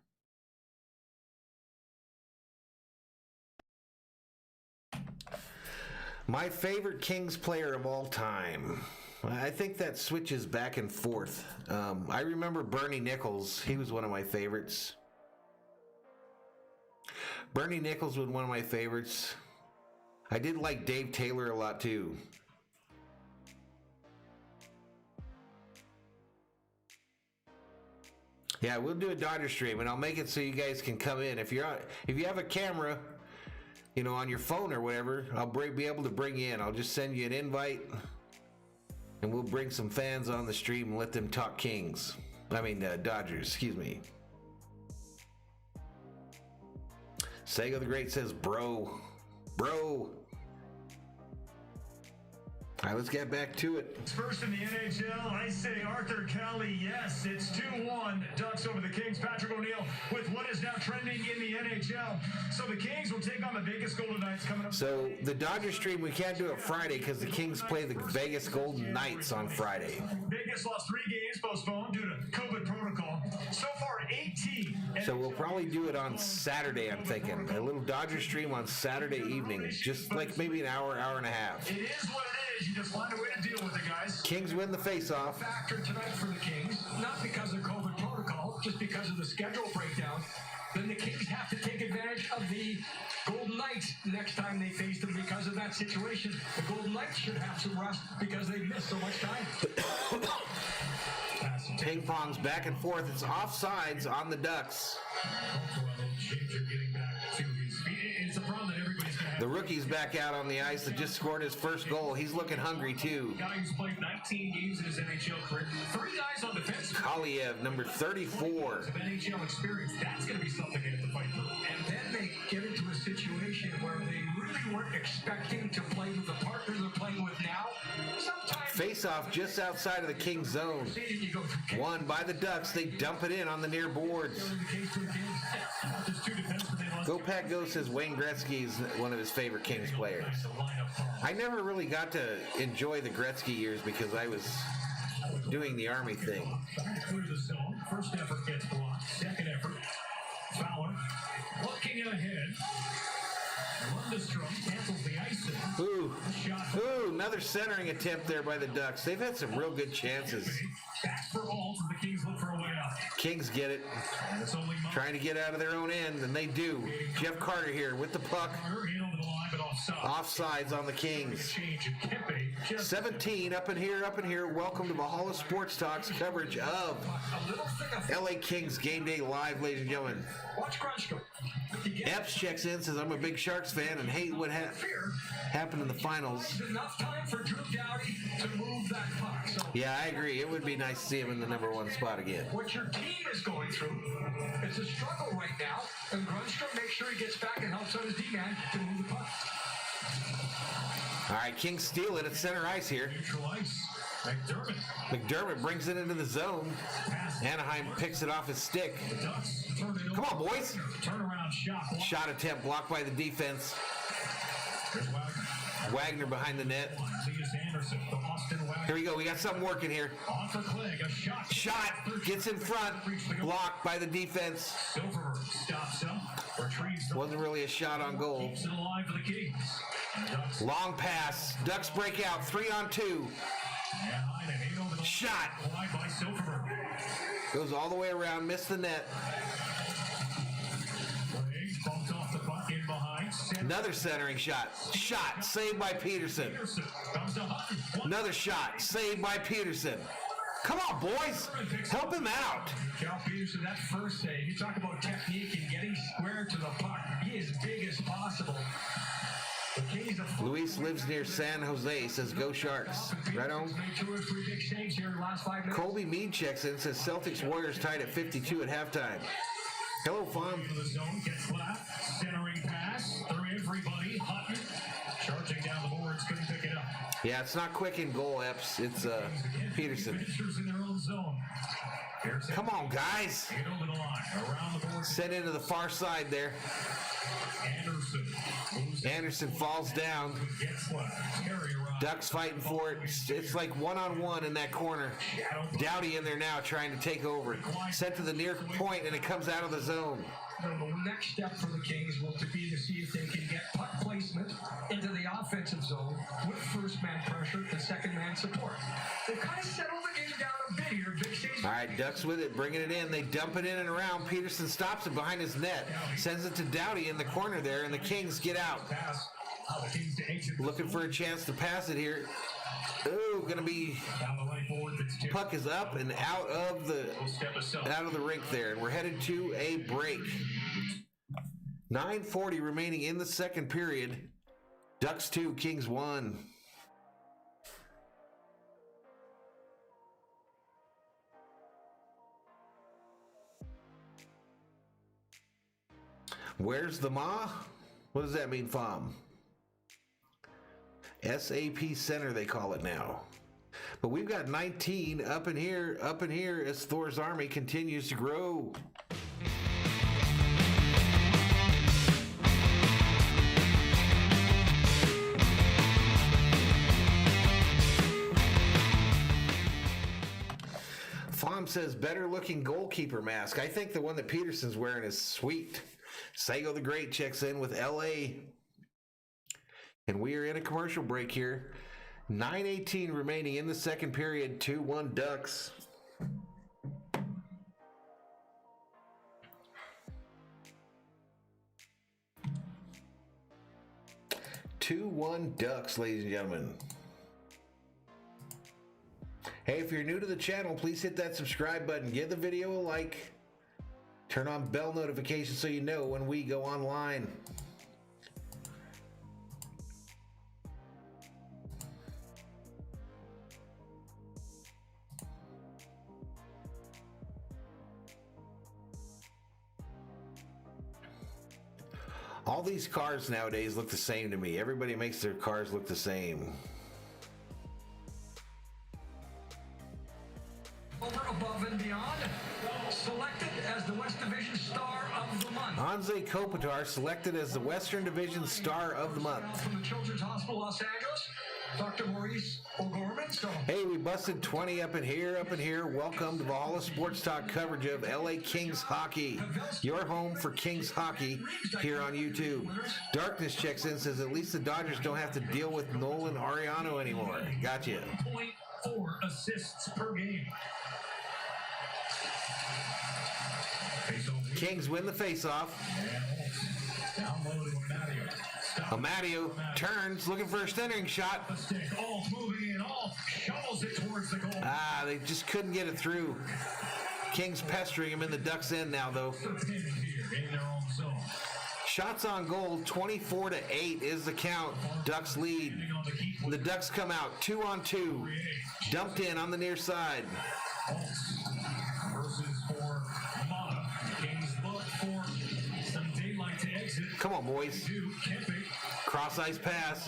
My favorite Kings player of all time. I think that switches back and forth. I remember Bernie Nichols. He was one of my favorites. Bernie Nichols was one of my favorites. I did like Dave Taylor a lot too. Yeah, we'll do a Dodger stream, and I'll make it so you guys can come in. If you have a camera, you know, on your phone or whatever, I'll be able to bring you in. I'll just send you an invite, and we'll bring some fans on the stream and let them talk Kings. I mean, Dodgers, excuse me. Sago the Great says, bro. All right, let's get back to it. First in the NHL, I say Arthur Kelly, yes, it's 2-1. Ducks over the Kings. Patrick O'Neill with what is now trending in the NHL. So the Kings will take on the Vegas Golden Knights coming up. So the Dodger stream, we can't do it Friday because the Kings play the Vegas Golden Knights on Friday. Vegas lost 3 games postponed due to COVID protocol. So far, 18. So we'll probably do it on Saturday, I'm thinking. A little Dodger stream on Saturday evening. Just like maybe an hour, hour and a half. It is what it is. You just find a way to deal with it, guys. Kings win the face-off. Factor tonight for the Kings, not because of COVID protocol, just because of the schedule breakdown. Then the Kings have to take advantage of the Golden Knights next time they face them because of that situation. The Golden Knights should have some rest because they missed so much time. Ping pong's back and forth. It's offsides on the Ducks. The rookie's back out on the ice that just scored his first goal. He's looking hungry too. Guy who's played 19 games in his NHL career. 3 guys on defense. Valiev, number 34. Of NHL experience, that's going to be something they have to fight through. And then they get into a situation where they really weren't expecting to play with the partner they're playing with now. Sometimes Face-off just outside of the Kings zone. you go through Won by the Ducks. They dump it in on the near boards. Just two defensemen they lost. Go Pack Go says Wayne Gretzky is one of his favorite Kings players. I never really got to enjoy the Gretzky years because I was doing the Army thing. Trying to clear the zone. First effort gets blocked. Second effort. Fowler looking ahead. Lundestrom cancels the icing. Ooh, another centering attempt there by the Ducks. They've had some real good chances. Back for Alt, and the Kings look for a way out. Kings get it. And it's only Trying to get out of their own end, and they do. Jeff Carter here with the puck. Carter in over the line, but offside. Offsides on the Kings. Change in Kempe. Just 17 up in here. Welcome to Valhalla Sports Talk's coverage of a little thing of LA Kings Game Day Live, ladies and gentlemen. watch Grunstrom. Epps checks in, says I'm a big Sharks fan and hate what happened in the finals. Enough time for Drew Doughty to move that puck. So Yeah, I agree. It would be nice to see him in the number one spot again. what your team is going through, it's a struggle right now, and Grunstrom makes sure he gets back and helps out his D-man to move the puck. All right, Kings steal it at center ice here. neutral ice. McDermott brings it into the zone. Anaheim picks it off his stick. Ducks turn it over. Come on, boys. Turnaround shot. Shot attempt blocked by the defense. There's Wagner. Wagner behind the net. Elias Anderson. The Austin Wagner. Here we go. We got something working here. On for Clegg. A shot. Shot gets in front. Blocked by the defense. Silverberg stops him. Retrieves the Wasn't really a shot on goal. keeps it alive for the Kings. Ducks. Long pass. Ducks break out. 3-on-2. And over the Shot. line by Silverberg. Goes all the way around. Missed the net. Clegg bumped off the puck in behind. Another centering shot. Shot. Saved by Peterson. Peterson comes to Hutton. Another shot. Saved by Peterson. Come on, boys. Help him out. Cal Peterson, that first save, you talk about technique and getting square to the puck. Be as big as possible. The Kings have Luis lives near San Jose. Says go Sharks. Right on. made 2 or 3 big saves here in the last 5 minutes. Colby Mead checks in. Says Celtics Warriors tied at 52 at halftime. Hello, Fawn. To the zone, gets left, centering pass through everybody. Hutton charging down the boards, couldn't pick it up. Yeah, it's not quick in goal, Epps. It's Peterson. Finishers in their own zone. Pearson Come on, guys. get over the line, around the board. Sent into the far side there. Anderson moves Anderson falls down. gets left. Terry around. Ducks fighting for it. It's like one-on-one in that corner. Doughty in there now trying to take over. Sent to the near point, and it comes out of the zone. The next step for the Kings will be to see if they can get puck placement into the offensive zone with first man pressure and second man support. They've kind of settled the game down a bit here. Big saves. All right, Ducks with it, bringing it in. They dump it in and around. Peterson stops it behind his net. Sends it to Doughty in the corner there, and the Kings get out. Pass. The Kings to exit. Looking for a chance to pass it here. Ooh, gonna be... Down the right board, it's tipped. Puck is up and out of the rink there, and we're headed to a break. 9:40 remaining in the second period. Ducks 2, Kings 1. Where's the ma? What does that mean, Fom? SAP Center, they call it now. But we've got 19 up in here as Thor's army continues to grow. Fom says better looking goalkeeper mask. I think the one that Peterson's wearing is sweet. Sago the Great checks in with LA. And we are in a commercial break here. 9:18 remaining in the second period. 2-1 Ducks. Ducks, ladies and gentlemen. Hey, if you're new to the channel, please hit that subscribe button. Give the video a like. Turn on bell notifications so you know when we go online. All these cars nowadays look the same to me. Everybody makes their cars look the same. Over, above, and beyond. Selected as the West Division Star of the Month. Anze Kopitar selected as the Western Division Star of the Month. From the Children's Hospital, Los Angeles, Dr. Maurice O'Gorman. So, hey, we busted 20 up in here. Welcome to Valhalla Sports Talk coverage of LA Kings hockey. Your home for Kings hockey here on YouTube. Darkness checks in, says at least the Dodgers don't have to deal with Nolan Ariano anymore. Gotcha. 0.4 assists per game. Kings win the faceoff. Amadio turns, looking for a centering shot. They just couldn't get it through. Kings pestering him in the Ducks' end now, though. Shots on goal, 24-8 is the count. Ducks lead. The Ducks come out 2-on-2. Dumped in on the near side. Come on, boys. Cross ice pass.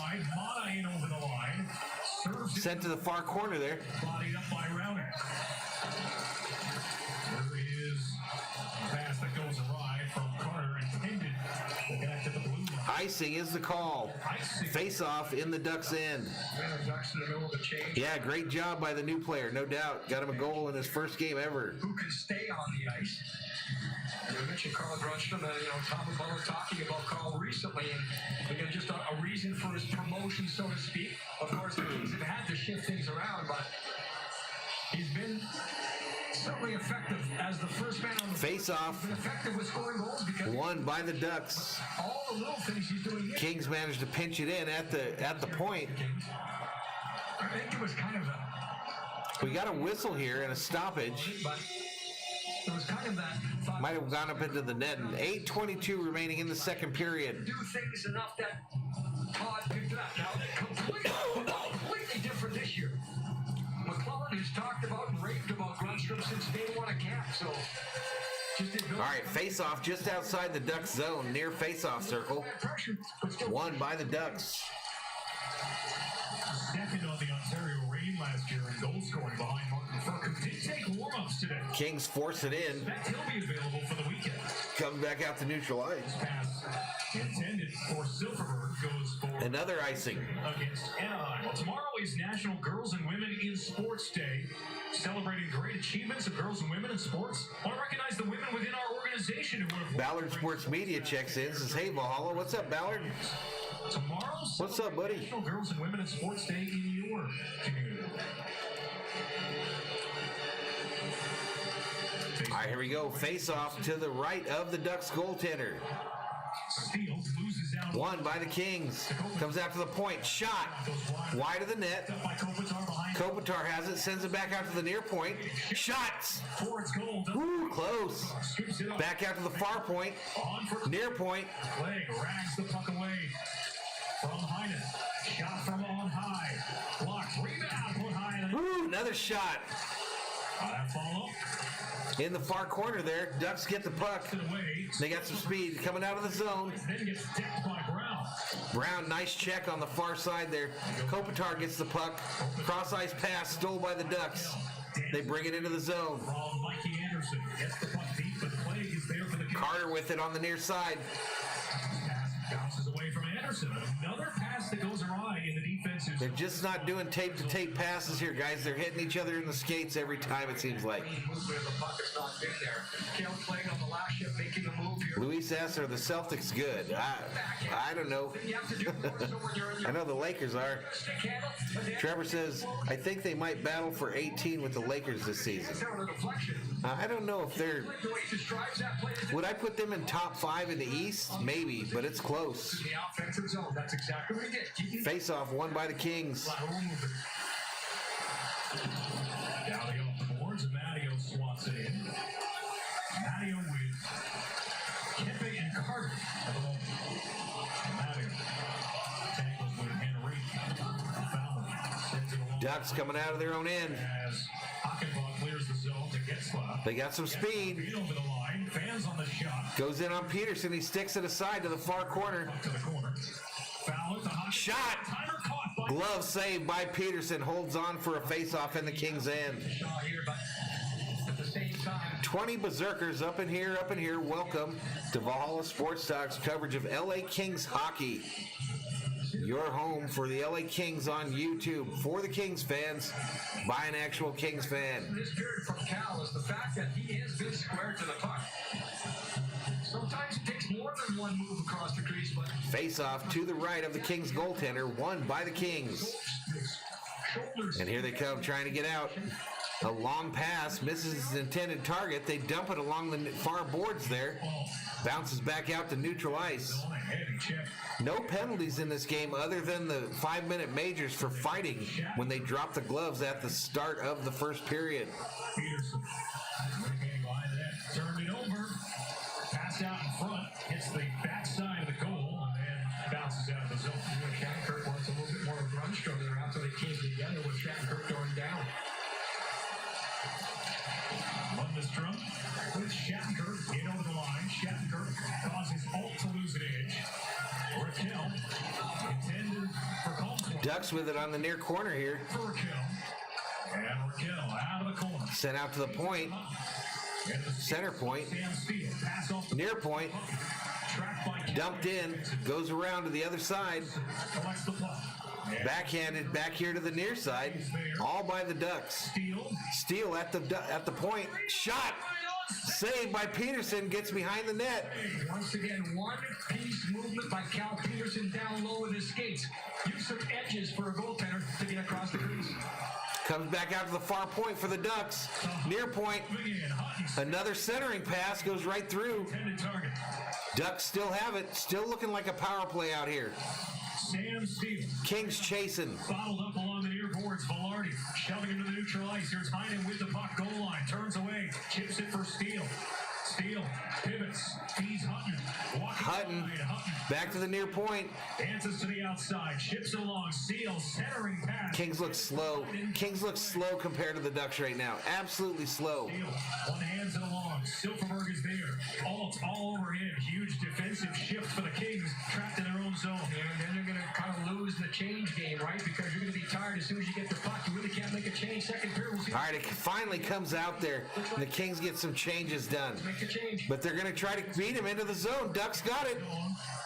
Sent to the far corner there. Bodied up by Rowner. There is a pass that goes awry from Carter, intended to connect to the blue line. Icing is the call. Face off in the Ducks' end. Yeah, great job by the new player, no doubt. Got him a goal in his first game ever. Who can stay on the ice? You mentioned Carl Grunstrom, Tom and Butler talking about Carl recently, and again, just a reason for his promotion, so to speak. Of course, the Kings have had to shift things around, but he's been certainly effective as the first man on the face-off. Effective with scoring goals because won by the Ducks. All the little things he's doing. Kings managed to pinch it in at the point. I think it was kind of we got a whistle here and a stoppage. But it was kind of that. Might have gone up into the net. And 8:22 remaining in the second period. Do things enough that Todd picked it up. Now, completely different this year. McClellan has talked about and raved about Grunstrom since day one of camp. So, all right, face-off just outside the Ducks zone, near face-off circle. Won by the Ducks. Second on the Ontario Reign last year in goal scoring behind Martin Furk, who did take warm-ups today. Kings force it in. He'll be available for the weekend. Comes back out to neutral ice. Pass intended for Silverberg goes for another icing against Anaheim. Well, tomorrow is National Girls and Women in Sports Day, celebrating great achievements of girls and women in sports. I want to recognize the women within our organization who have. Ballard Sports Media checks in, says, "Hey Valhalla, what's up, Ballard? Tomorrow, what's up, buddy? National Girls and Women in Sports Day in your community." All right, here we go. Face off to the right of the Ducks goaltender. Steele loses out. Won by the Kings. Comes out to the point. Shot. Wide of the net. Kopitar has it. Sends it back out to the near point. Shots. Ooh, close. Back out to the far point. Near point. Leg rags the puck away from Heinen. Shot from on high. Blocked. Rebound. Put high. Ooh, another shot. Follow. In the far corner there, Ducks get the puck. They got some speed coming out of the zone. Then gets tipped by Brown. Brown, nice check on the far side there. Kopitar gets the puck. Cross ice pass, stole by the Ducks. They bring it into the zone. Mikey Anderson gets the puck deep, but Clegg is there for the kick. Carter with it on the near side. Pass bounces away from Anderson. Another pass that goes awry in the defensive. They're just not doing tape-to-tape passes here, guys. They're hitting each other in the skates every time, it seems like. Luis asks, are the Celtics good? I don't know. I know the Lakers are. Trevor says, I think they might battle for 18 with the Lakers this season. I don't know if they're... Would I put them in top 5 in the East? Maybe, but it's close. Face-off won by the Kings. Dowdy off the boards, Matteo swats it in. Matteo with Kempe and Carter at the moment. Matteo tangles with Henry. Fallon sends it along. Ducks coming out of their own end. As Hockenbach clears the zone to They got some speed. Over the line. Fans on the shot. Goes in on Peterson. He sticks it aside to the far corner. To the corner. Foul at the hot Shot. Timer caught by Glove saved by Peterson. Holds on for a face-off in the Kings' end. Shaw here, but at the same time, 20 berserkers up in here, up in here. Welcome to Valhalla Sports Talk's coverage of LA Kings hockey. Your home for the LA Kings on YouTube. For the Kings fans, by an actual Kings fan. this period from Cal is the fact that he has been square to the puck. Sometimes it takes more than one move across the crease, but Face-off to the right of the Kings goaltender, won by the Kings. And here they come, trying to get out. A long pass, misses its intended target. They dump it along the far boards there. Bounces back out to neutral ice. No penalties in this game other than the 5-minute majors for fighting when they dropped the gloves at the start of the first period. Peterson. Turned it over. Pass out in front. Hits the backside of the goal and bounces out of the zone. Shattenkirk wants a little bit more of a run stroke there after they came together with Shattenkirk going down. Lundestrom with Shattenkirk in over the line. Shattenkirk causes Alt to lose an edge. Raquel intended for Colton. Ducks with it on the near corner here. For Raquel. And Raquel out of the corner. Sent out to the point. Center point. Sam Steele. Pass off the Near point. track by Dumped in. Goes around to the other side. collects the puck. Backhanded back here to the near side. All by the Ducks. Steele. Steele at the point. Shot. Saved by Peterson. Gets behind the net. Once again, one-piece movement by Cal Peterson down low with his skates. Use some edges for a goaltender to get across the crease. Comes back out to the far point for the Ducks. Near point. Another centering pass goes right through. Intended target. Ducks still have it. Still looking like a power play out here. Sam Steele. Kings chasing. Bottled up along the near boards. Velarde shoving into the neutral ice. Here's Heinen with the puck. Goal line. Turns away. Chips it for Steele. Steele pivots. Feeds Hutton. Hutton back to the near point. Dances to the outside. Chips along. Steele centering pass. Kings look slow. Kings look slow compared to the Ducks right now. Absolutely slow. Steele. One hands it along. Silverberg is there. Alt all over him. Huge defensive shift for the Kings. Trapped in their own zone. And then you're going to kind of lose the change game, right? Because you're going to be tired as soon as you get the puck. You really can't make a change. Second period, we'll see. All right, it finally comes out there. And the Kings get some changes done. Make the change. But they're going to try to beat him into the zone. Ducks got it.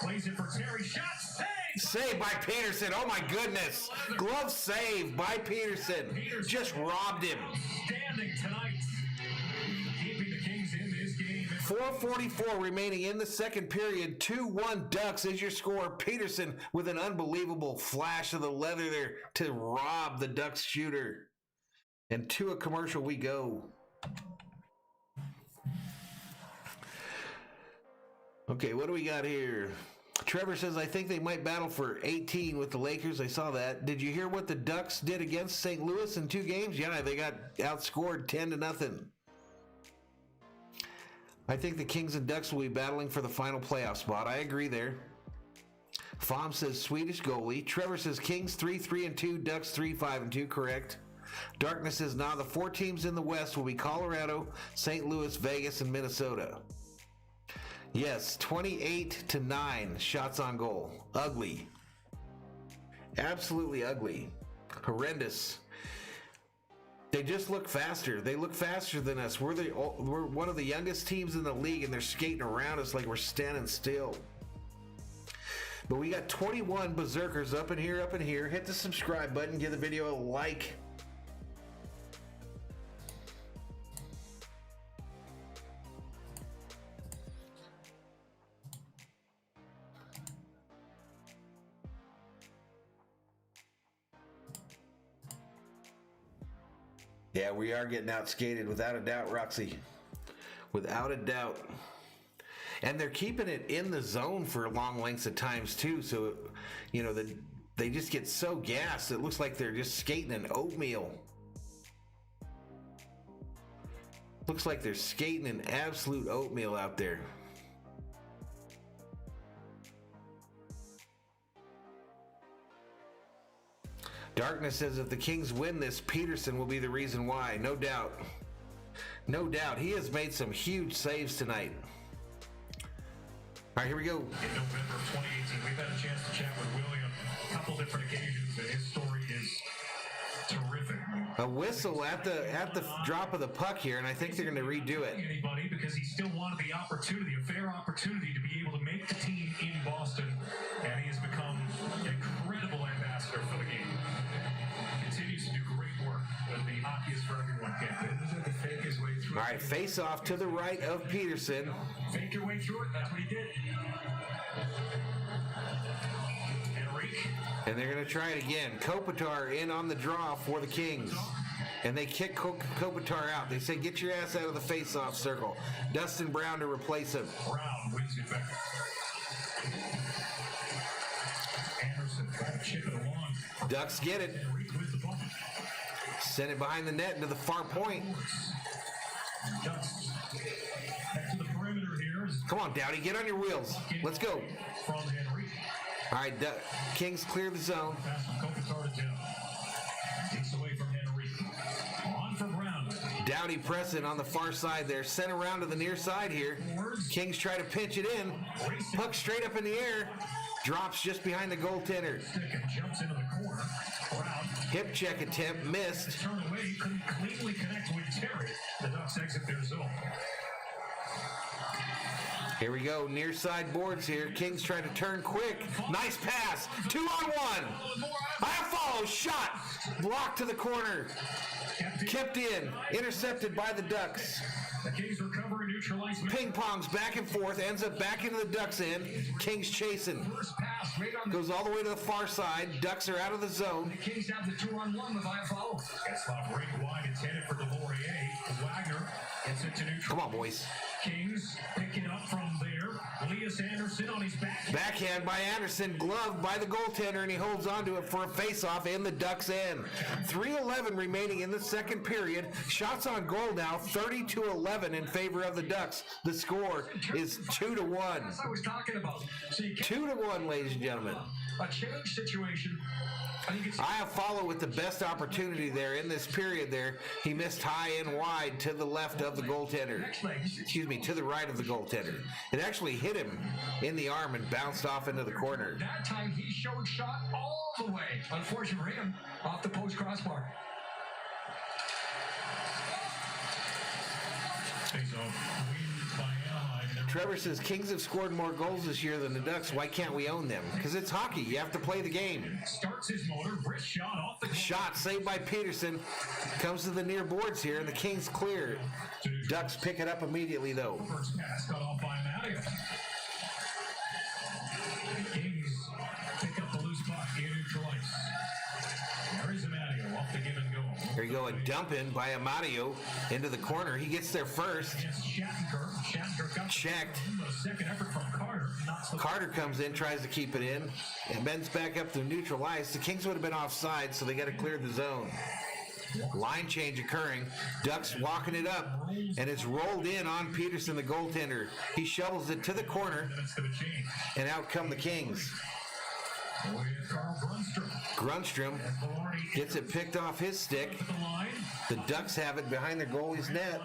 Plays it for Terry. Shot save. Saved by Peterson. Oh, my goodness. Glove saved by Peterson. Just robbed him. Standing tonight. Keeping the Kings in this game. 4:44 remaining in the second period. 2-1 Ducks is your score. Peterson with an unbelievable flash of the leather there to rob the Ducks shooter. And to a commercial we go. Okay, what do we got here? Trevor says, I think they might battle for 18 with the Lakers. I saw that. Did you hear what the Ducks did against St. Louis in 2 games? Yeah, they got outscored 10-0. I think the Kings and Ducks will be battling for the final playoff spot. I agree there. Fom says Swedish goalie. Trevor says Kings 3-3-2, Ducks 3-5-2. Correct. Darkness says, nah, the 4 teams in the West will be Colorado, St. Louis, Vegas, and Minnesota. Yes, 28-9 shots on goal. Ugly. Absolutely ugly. Horrendous. They just look faster. They look faster than us. We're one of the youngest teams in the league, and they're skating around us like we're standing still. But we got 21 berserkers up in here, up in here. Hit the subscribe button. Give the video a like. Yeah, we are getting outskated without a doubt, Roxy. Without a doubt. And they're keeping it in the zone for long lengths of times too. So, you know, they just get so gassed. It looks like they're just skating in oatmeal. Looks like they're skating in absolute oatmeal out there. Darkness says if the Kings win this, Peterson will be the reason why. No doubt. No doubt. He has made some huge saves tonight. All right, here we go. In November of 2018, we've had a chance to chat with William a couple different occasions, and his story is terrific. A whistle at the drop of the puck here, and I think they're going to redo it. Anybody, because he still wanted the opportunity, a fair opportunity, to be able to make the team in Boston, and he has become an incredible ambassador for the game. Continues to do great work with the Hockey is for Everyone campaign. All right, face off to the right of Peterson. Fake your way through it. That's what he did. Henrique. And they're going to try it again. Kopitar in on the draw for the Kings. And they kick Kopitar out. They say, get your ass out of the face-off circle. Dustin Brown to replace him. Brown wins it back. Anderson trying to chip it along. Ducks get it. Henrique with the ball. Send it behind the net into the far point. Ducks back to the perimeter here. Come on, Dowdy, get on your wheels. Let's go. From Henrique. All right, Kings clear the zone. Pass from Kopitar to Down. Takes away from Henrique. On for Brown. Dowdy pressing on the far side there. Sent around to the near side here. Kings try to pinch it in. Puck straight up in the air. Drops just behind the goaltender. Stick and jumps into the corner. Brown. Hip check attempt missed. Turn away. Couldn't cleanly connect with Terry. The Ducks exit their zone. Here we go, near side boards here. Kings trying to turn quick. Nice pass. 2-on-1. I follow. Shot. Blocked to the corner. Kept in. Intercepted by the Ducks. The Kings recover and neutralize. Ping pongs back and forth. Ends up back into the Ducks end. Kings chasing. First pass right on the Goes all the way to the far side. Ducks are out of the zone. Kings have the 2-on-1 with IFO. Getzlaff right wide intended for Delorier. Wagner gets it to neutral. Come on, boys. Kings picking up from there. Elias Anderson on his back. Backhand by Anderson, gloved by the goaltender, and he holds on to it for a face-off in the Ducks' end. 3:11 remaining in the second period. Shots on goal now, 30-11 in favor of the Ducks. The score is 2-1. That's what I was talking about. So you 2-1, ladies and gentlemen. a change situation. I follow with the best opportunity there in this period there. He missed high and wide to the left of the goaltender. Excuse me, to the right of the goaltender. It actually hit him in the arm and bounced off into the corner. That time he showed shot all the way. Unfortunately for him, off the post crossbar. Stays off. Win by Aneheim. Trevor says, Kings have scored more goals this year than the Ducks. Why can't we own them? Because it's hockey. You have to play the game. Starts his motor. Wrist shot off the Shot saved by Peterson. Comes to the near boards here, and the Kings clear. Ducks pick it up immediately, though. first pass cut off by Mario. Kings pick up the loose puck in neutral ice. There is Mario off the give and go. There you go, a dump in by Amadio into the corner. He gets there first. Against Shattenkirk. Shattenkirk got Checked. the second effort from Carter. Not so Carter comes in, tries to keep it in, and bends back up to neutral ice. The Kings would have been offside, so they got to clear the zone. Line change occurring. Ducks walking it up, and it's rolled in on Peterson, the goaltender. He shovels it to the corner, minutes to the change. and out come the Kings. With Carl Brunstrom. Grunstrom Valorni gets it picked off his stick. the line. The Ducks have it behind their goalie's net.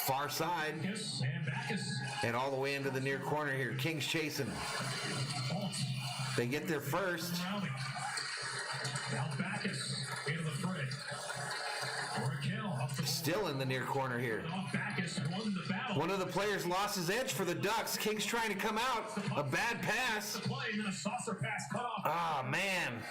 Far side, Backus and Backus. and all the way into the near corner here. Kings chasing. Holtz. They get there first. Surrounding. Now Backus into the fray. Raquel up the Still in the near corner here. off. Backus won the battle. One of the players lost his edge for the Ducks. Kings trying to come out. A bad pass. Play and then a saucer pass cut off. Ah, man.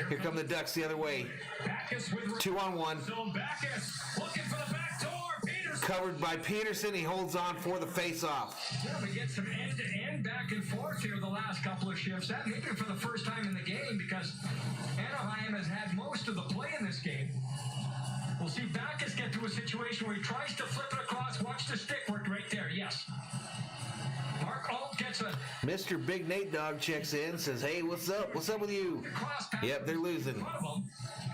Here come the Ducks the other way. Backus with 2-on-1. zone. Backus looking for the back door. Peterson. Covered by Peterson. He holds on for the face-off. Yeah, we get some end-to-end back and forth here the last couple of shifts. That may be for the first time in the game because Anaheim has had most of the play in this game. We'll see Backus get to a situation where he tries to flip it across. Watch the stick work right there. Yes. Mark Alt gets a Mr. Big Nate Dog checks in, says, hey, what's up? What's up with you? cross pass. Yep, they're losing. in front of him.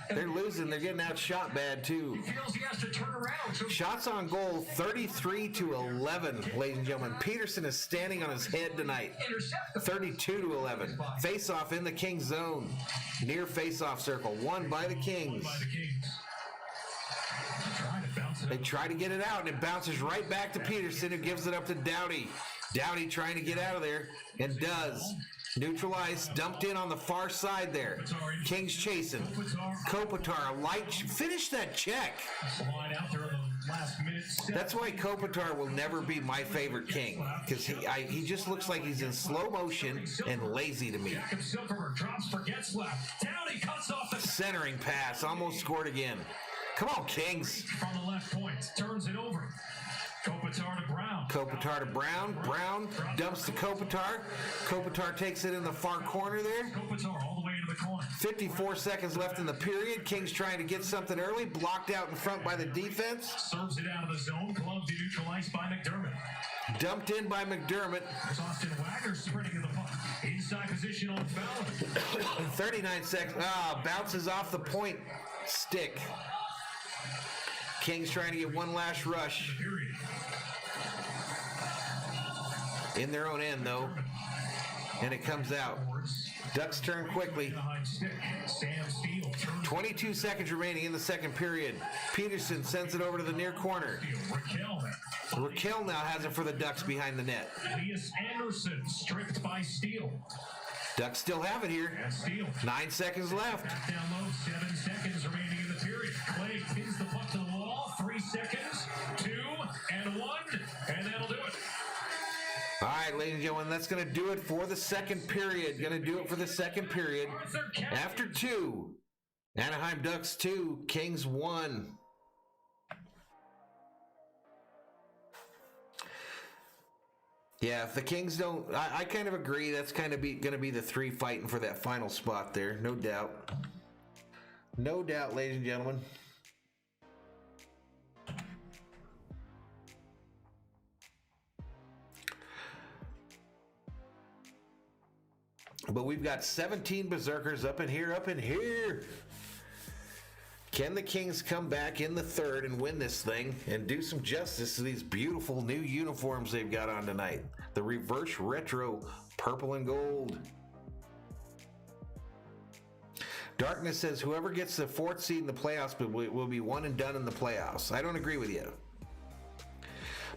They're losing. They're getting outshot bad, too. He feels he has to turn around. So Shots on goal, 33-11, ladies and gentlemen. Peterson is standing on his head tonight. intercept the 32-11. Face-off in the Kings zone. Near face-off circle. Won by the Kings. By the Kings. Trying to bounce They try to get it out, and it bounces right back to Peterson, who gives it up to Dowdy. Dowdy trying to get out of there, and does. Neutralized, dumped in on the far side there. Kings chasing. Kopitar, light, finish that check. That's why Kopitar will never be my favorite King, because he just looks like he's in slow motion and lazy to me. Centering pass, almost scored again. Come on, Kings. From the left point, turns it over. Kopitar to Brown. Kopitar to Brown. Brown dumps to Kopitar. Kopitar takes it in the far corner there. Kopitar all the way into the corner. 54 seconds left in the period. Kings trying to get something early. Blocked out in front by the defense. Serves it out of the zone. Glove neutralized by McDermott. Dumped in by McDermott. There's Austin Wagner sprinting to the puck. Inside position on Fallon. 39 seconds. Bounces off the point stick. Kings trying to get one last rush. In their own end, though. And it comes out. Ducks turn quickly. 22 seconds remaining in the second period. Peterson sends it over to the near corner. Raquel now has it for the Ducks behind the net. Elias Anderson stripped by Steele. Ducks still have it here. 9 seconds left. Down low, 7 seconds remaining in the period. Clay pins the puck to the wall. 3 seconds, 2 and 1, and that'll do it. All right, ladies and gentlemen, that's going to do it for the second period. Going to do it for the second period. After 2, Anaheim Ducks 2, Kings 1. Yeah, if the Kings don't, I kind of agree. That's kind of going to be the 3 fighting for that final spot there, no doubt. No doubt, ladies and gentlemen. But we've got 17 Berserkers up in here, up in here. Can the Kings come back in the third and win this thing and do some justice to these beautiful new uniforms they've got on tonight? The reverse retro purple and gold. Darkness says whoever gets the 4th seed in the playoffs will be one and done in the playoffs. I don't agree with you.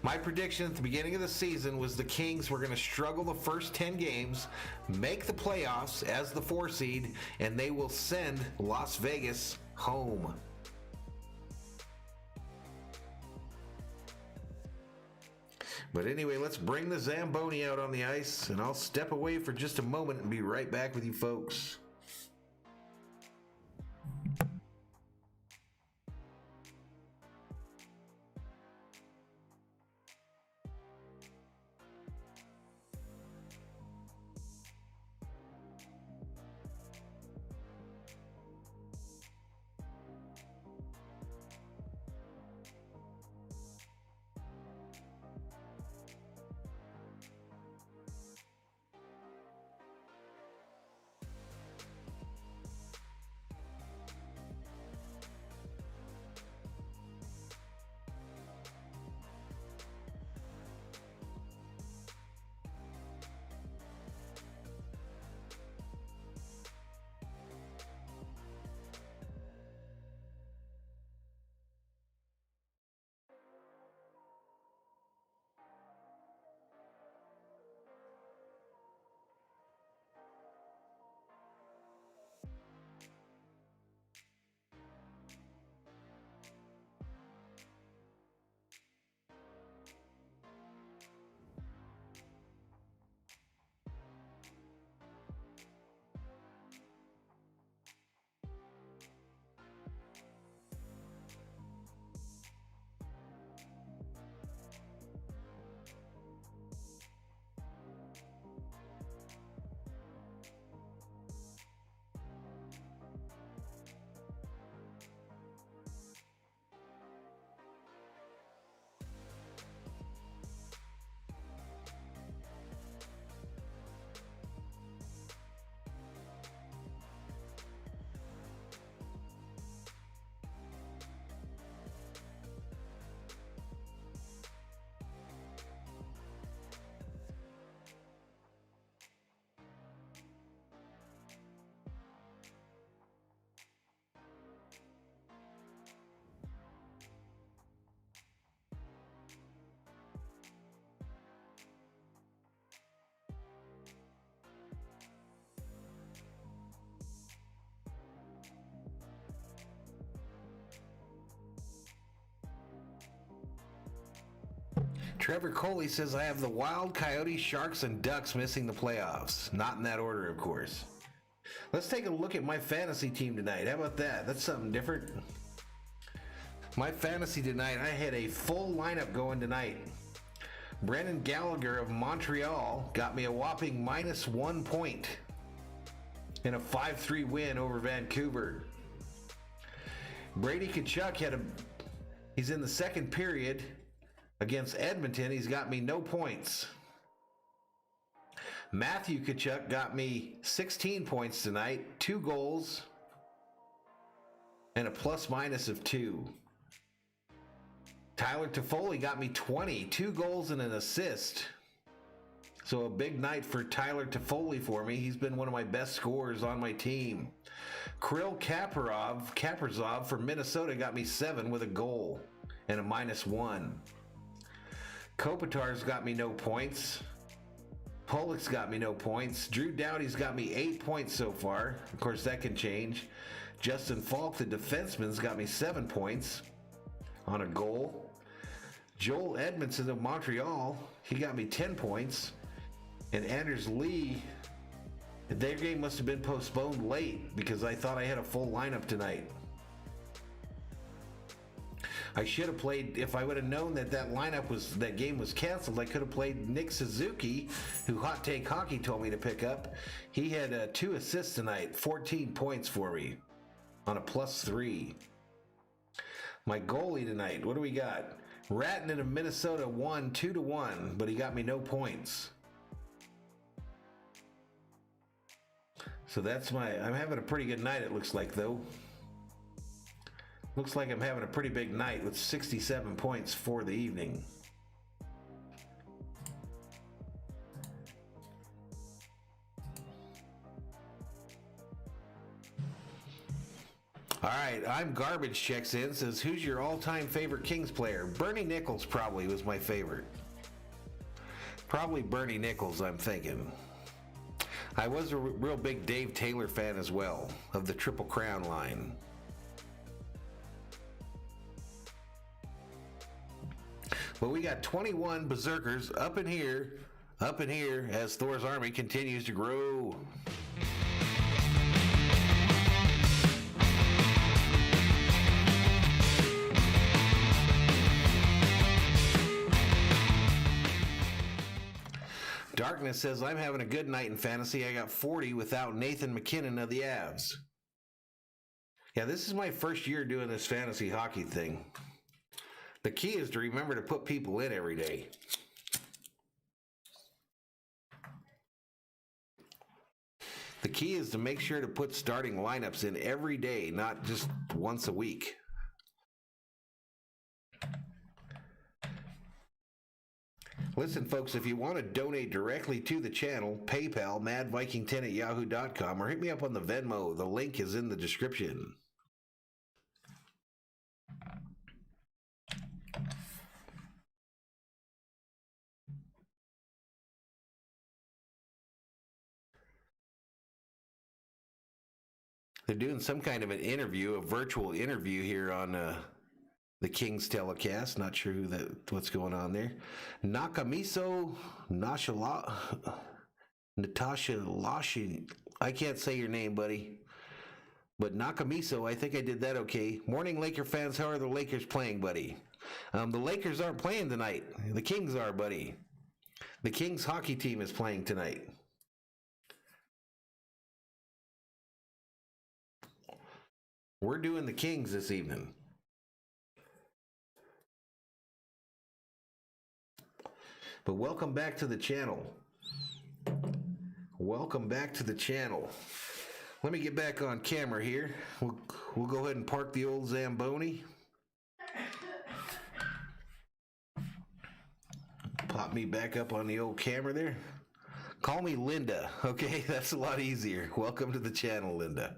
My prediction at the beginning of the season was the Kings were going to struggle the first 10 games, make the playoffs as the 4 seed, and they will send Las Vegas home. But anyway, let's bring the Zamboni out on the ice, and I'll step away for just a moment and be right back with you folks. Trevor Coley says, I have the Wild, Coyotes, Sharks, and Ducks missing the playoffs. Not in that order, of course. Let's take a look at my fantasy team tonight. How about that? That's something different. My fantasy tonight, I had a full lineup going tonight. Brendan Gallagher of Montreal got me a whopping -1 point in a 5-3 win over Vancouver. Brady Tkachuk he's in the second period against Edmonton. He's got me no points. Matthew Tkachuk got me 16 points tonight, 2 goals, and a plus-minus of 2. Tyler Toffoli got me 20, 2 goals and an assist. So a big night for Tyler Toffoli for me. He's been one of my best scorers on my team. Kirill Kaprizov for Minnesota got me 7 with a goal and a -1. Kopitar's got me no points. Pollock's got me no points. Drew Doughty's got me 8 points so far. Of course, that can change. Justin Falk, the defenseman's got me 7 points on a goal. Joel Edmondson of Montreal, he got me 10 points. And Anders Lee, their game must have been postponed late because I thought I had a full lineup tonight. I should have played, if I would have known that that game was canceled, I could have played Nick Suzuki, who Hot Take Hockey told me to pick up. He had 2 assists tonight, 14 points for me on a +3. My goalie tonight, what do we got? Ratton of Minnesota won 2-1, but he got me no points. So I'm having a pretty good night, it looks like, though. Looks like I'm having a pretty big night with 67 points for the evening. All right, I'm Garbage checks in, says, who's your all-time favorite Kings player? Bernie Nichols probably was my favorite. Probably Bernie Nichols, I'm thinking. I was a real big Dave Taylor fan as well, of the Triple Crown line. But we got 21 Berserkers up in here, as Thor's army continues to grow. Darkness says, I'm having a good night in fantasy. I got 40 without Nathan McKinnon of the Avs. Yeah, this is my first year doing this fantasy hockey thing. The key is to remember to put people in every day. The key is to make sure to put starting lineups in every day, not just once a week. Listen, folks, if you want to donate directly to the channel, PayPal, madviking10@yahoo.com, or hit me up on the Venmo. The link is in the description. They're doing some kind of an interview, a virtual interview here on the Kings telecast. Not sure what's going on there. Natasha Lashin. I can't say your name, buddy. But Nakamiso, I think I did that okay. Morning, Laker fans. How are the Lakers playing, buddy? The Lakers aren't playing tonight. The Kings are, buddy. The Kings hockey team is playing tonight. We're doing the Kings this evening. But welcome back to the channel. Welcome back to the channel. Let me get back on camera here. We'll go ahead and park the old Zamboni. Pop me back up on the old camera there. Call me Linda, okay? That's a lot easier. Welcome to the channel, Linda.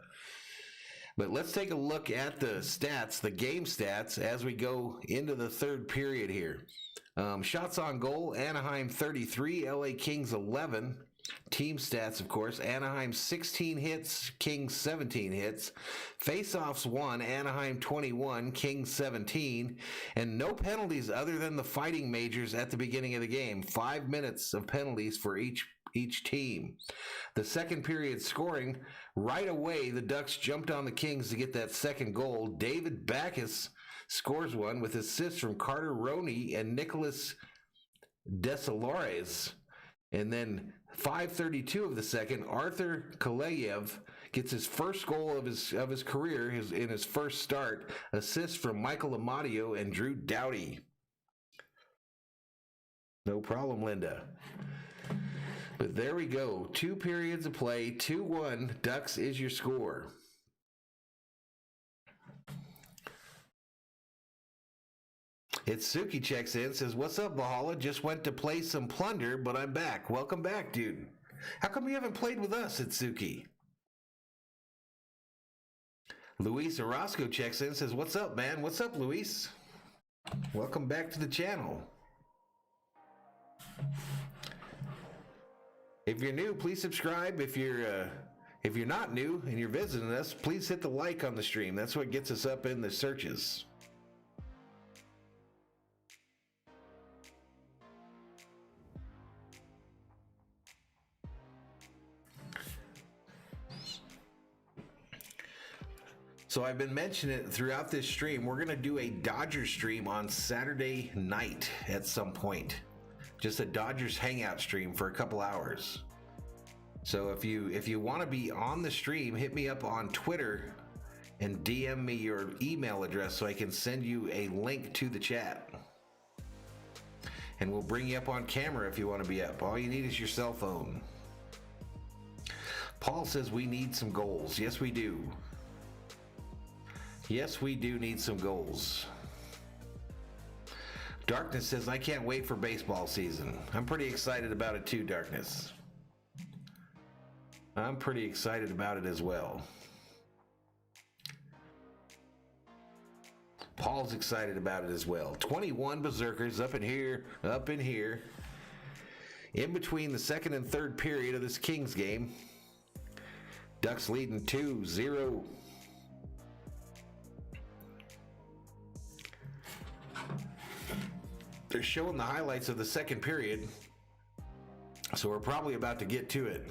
But let's take a look at the stats, the game stats, as we go into the third period here. Shots on goal, Anaheim 33, LA Kings 11. Team stats, of course. Anaheim 16 hits, Kings 17 hits. Faceoffs 1, Anaheim 21, Kings 17. And no penalties other than the fighting majors at the beginning of the game. 5 minutes of penalties for each team. The second period scoring, right away the Ducks jumped on the Kings to get that second goal. David Backus scores one with assists from Carter Roney and Nicholas Desalores. And then 5:32 of the second, Arthur Kaleyev gets his first goal of his career in his first start. Assist from Michael Amadio and Drew Doughty. No problem, Linda. But there we go. 2 periods of play. 2-1. Ducks is your score. Itsuki checks in, says, "What's up, Valhalla? Just went to play some Plunder, but I'm back." Welcome back, dude. How come you haven't played with us, Itsuki? Luis Orozco checks in, says, "What's up, man? What's up, Luis? Welcome back to the channel." If you're new, please subscribe. If you're not new and you're visiting us, please hit the like on the stream. That's what gets us up in the searches. So I've been mentioning it throughout this stream. We're going to do a Dodgers stream on Saturday night at some point. Just a Dodgers hangout stream for a couple hours. So if you want to be on the stream, hit me up on Twitter and DM me your email address so I can send you a link to the chat. And we'll bring you up on camera if you want to be up. All you need is your cell phone. Paul says we need some goals. Yes, we do. Yes, we do need some goals. Darkness says, "I can't wait for baseball season." I'm pretty excited about it too, Darkness. I'm pretty excited about it as well. Paul's excited about it as well. 21 Berserkers up in here, up in here. In between the second and third period of this Kings game. Ducks leading 2-0. They're showing the highlights of the second period, so we're probably about to get to it.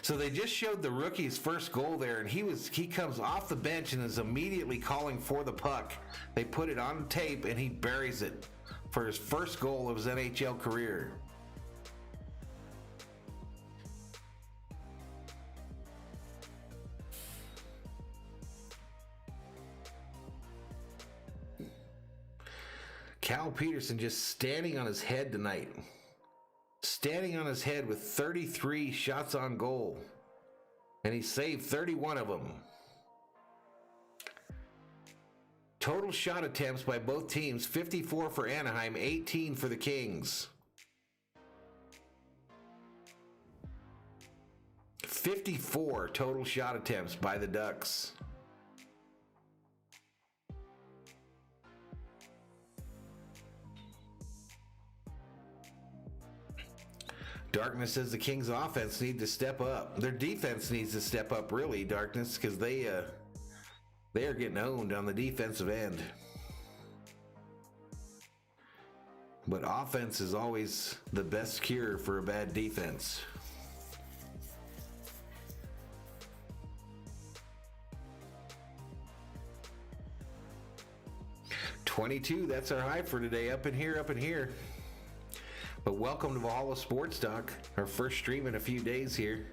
So they just showed the rookie's first goal there, and he comes off the bench and is immediately calling for the puck. They put it on tape, and he buries it for his first goal of his NHL career. Cal Peterson just standing on his head tonight. Standing on his head with 33 shots on goal. And he saved 31 of them. Total shot attempts by both teams, 54 for Anaheim, 18 for the Kings. 54 total shot attempts by the Ducks. Darkness says the Kings' offense needs to step up. Their defense needs to step up, really, Darkness, because they are getting owned on the defensive end. But offense is always the best cure for a bad defense. $22, that's our high for today. Up in here, up in here. But welcome to Valhalla Sports Talk, our first stream in a few days here.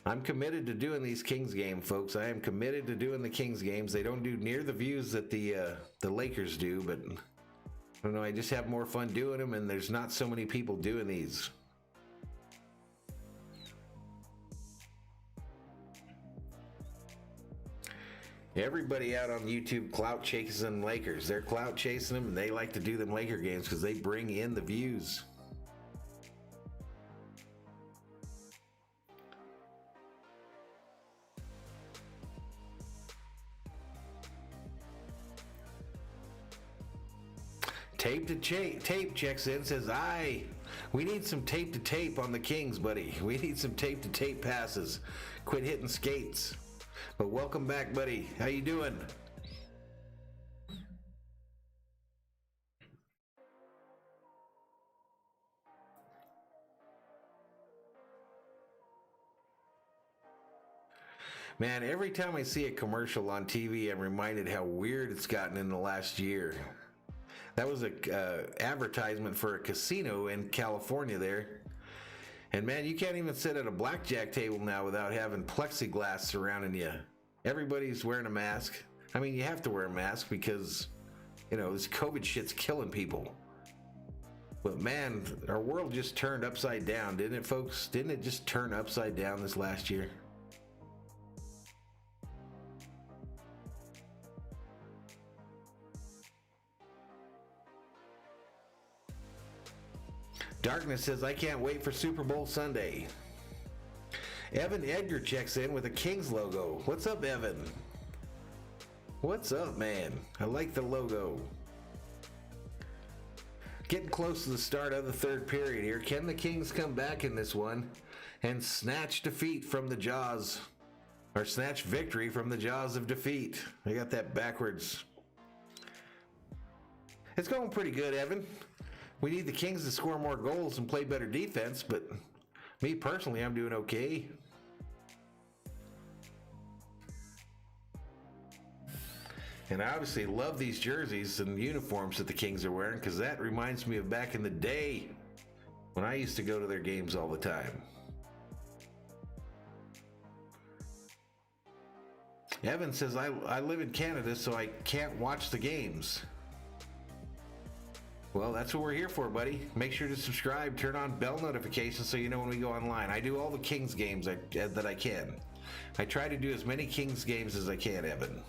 I'm committed to doing these Kings games, folks. I am committed to doing the Kings games. They don't do near the views that the Lakers do, but I don't know. I just have more fun doing them, and there's not so many people doing these. Everybody out on YouTube clout chasing Lakers. They're clout chasing them, and they like to do them Laker games because they bring in the views. Tape checks in, says, we need some tape to tape on the Kings, buddy. We need some tape to tape passes. Quit hitting skates. But welcome back, buddy. How you doing? Man, every time I see a commercial on TV, I'm reminded how weird it's gotten in the last year. That was a advertisement for a casino in California there. And man, you can't even sit at a blackjack table now without having plexiglass surrounding you. Everybody's wearing a mask. I mean, you have to wear a mask because, this COVID shit's killing people. But man, our world just turned upside down, didn't it, folks? Didn't it just turn upside down this last year? Darkness says, I can't wait for Super Bowl Sunday. Evan Edgar checks in with a Kings logo. What's up, Evan? What's up, man? I like the logo. Getting close to the start of the third period here. Can the Kings come back in this one and snatch defeat from the jaws, or snatch victory from the jaws of defeat? I got that backwards. It's going pretty good, Evan. We need the Kings to score more goals and play better defense, but me personally, I'm doing okay. And I obviously love these jerseys and uniforms that the Kings are wearing, because that reminds me of back in the day when I used to go to their games all the time. Evan says, I live in Canada, so I can't watch the games. Well, that's what we're here for, buddy. Make sure to subscribe, turn on bell notifications so you know when we go online. I do all the Kings games that I can. I try to do as many Kings games as I can, Evan.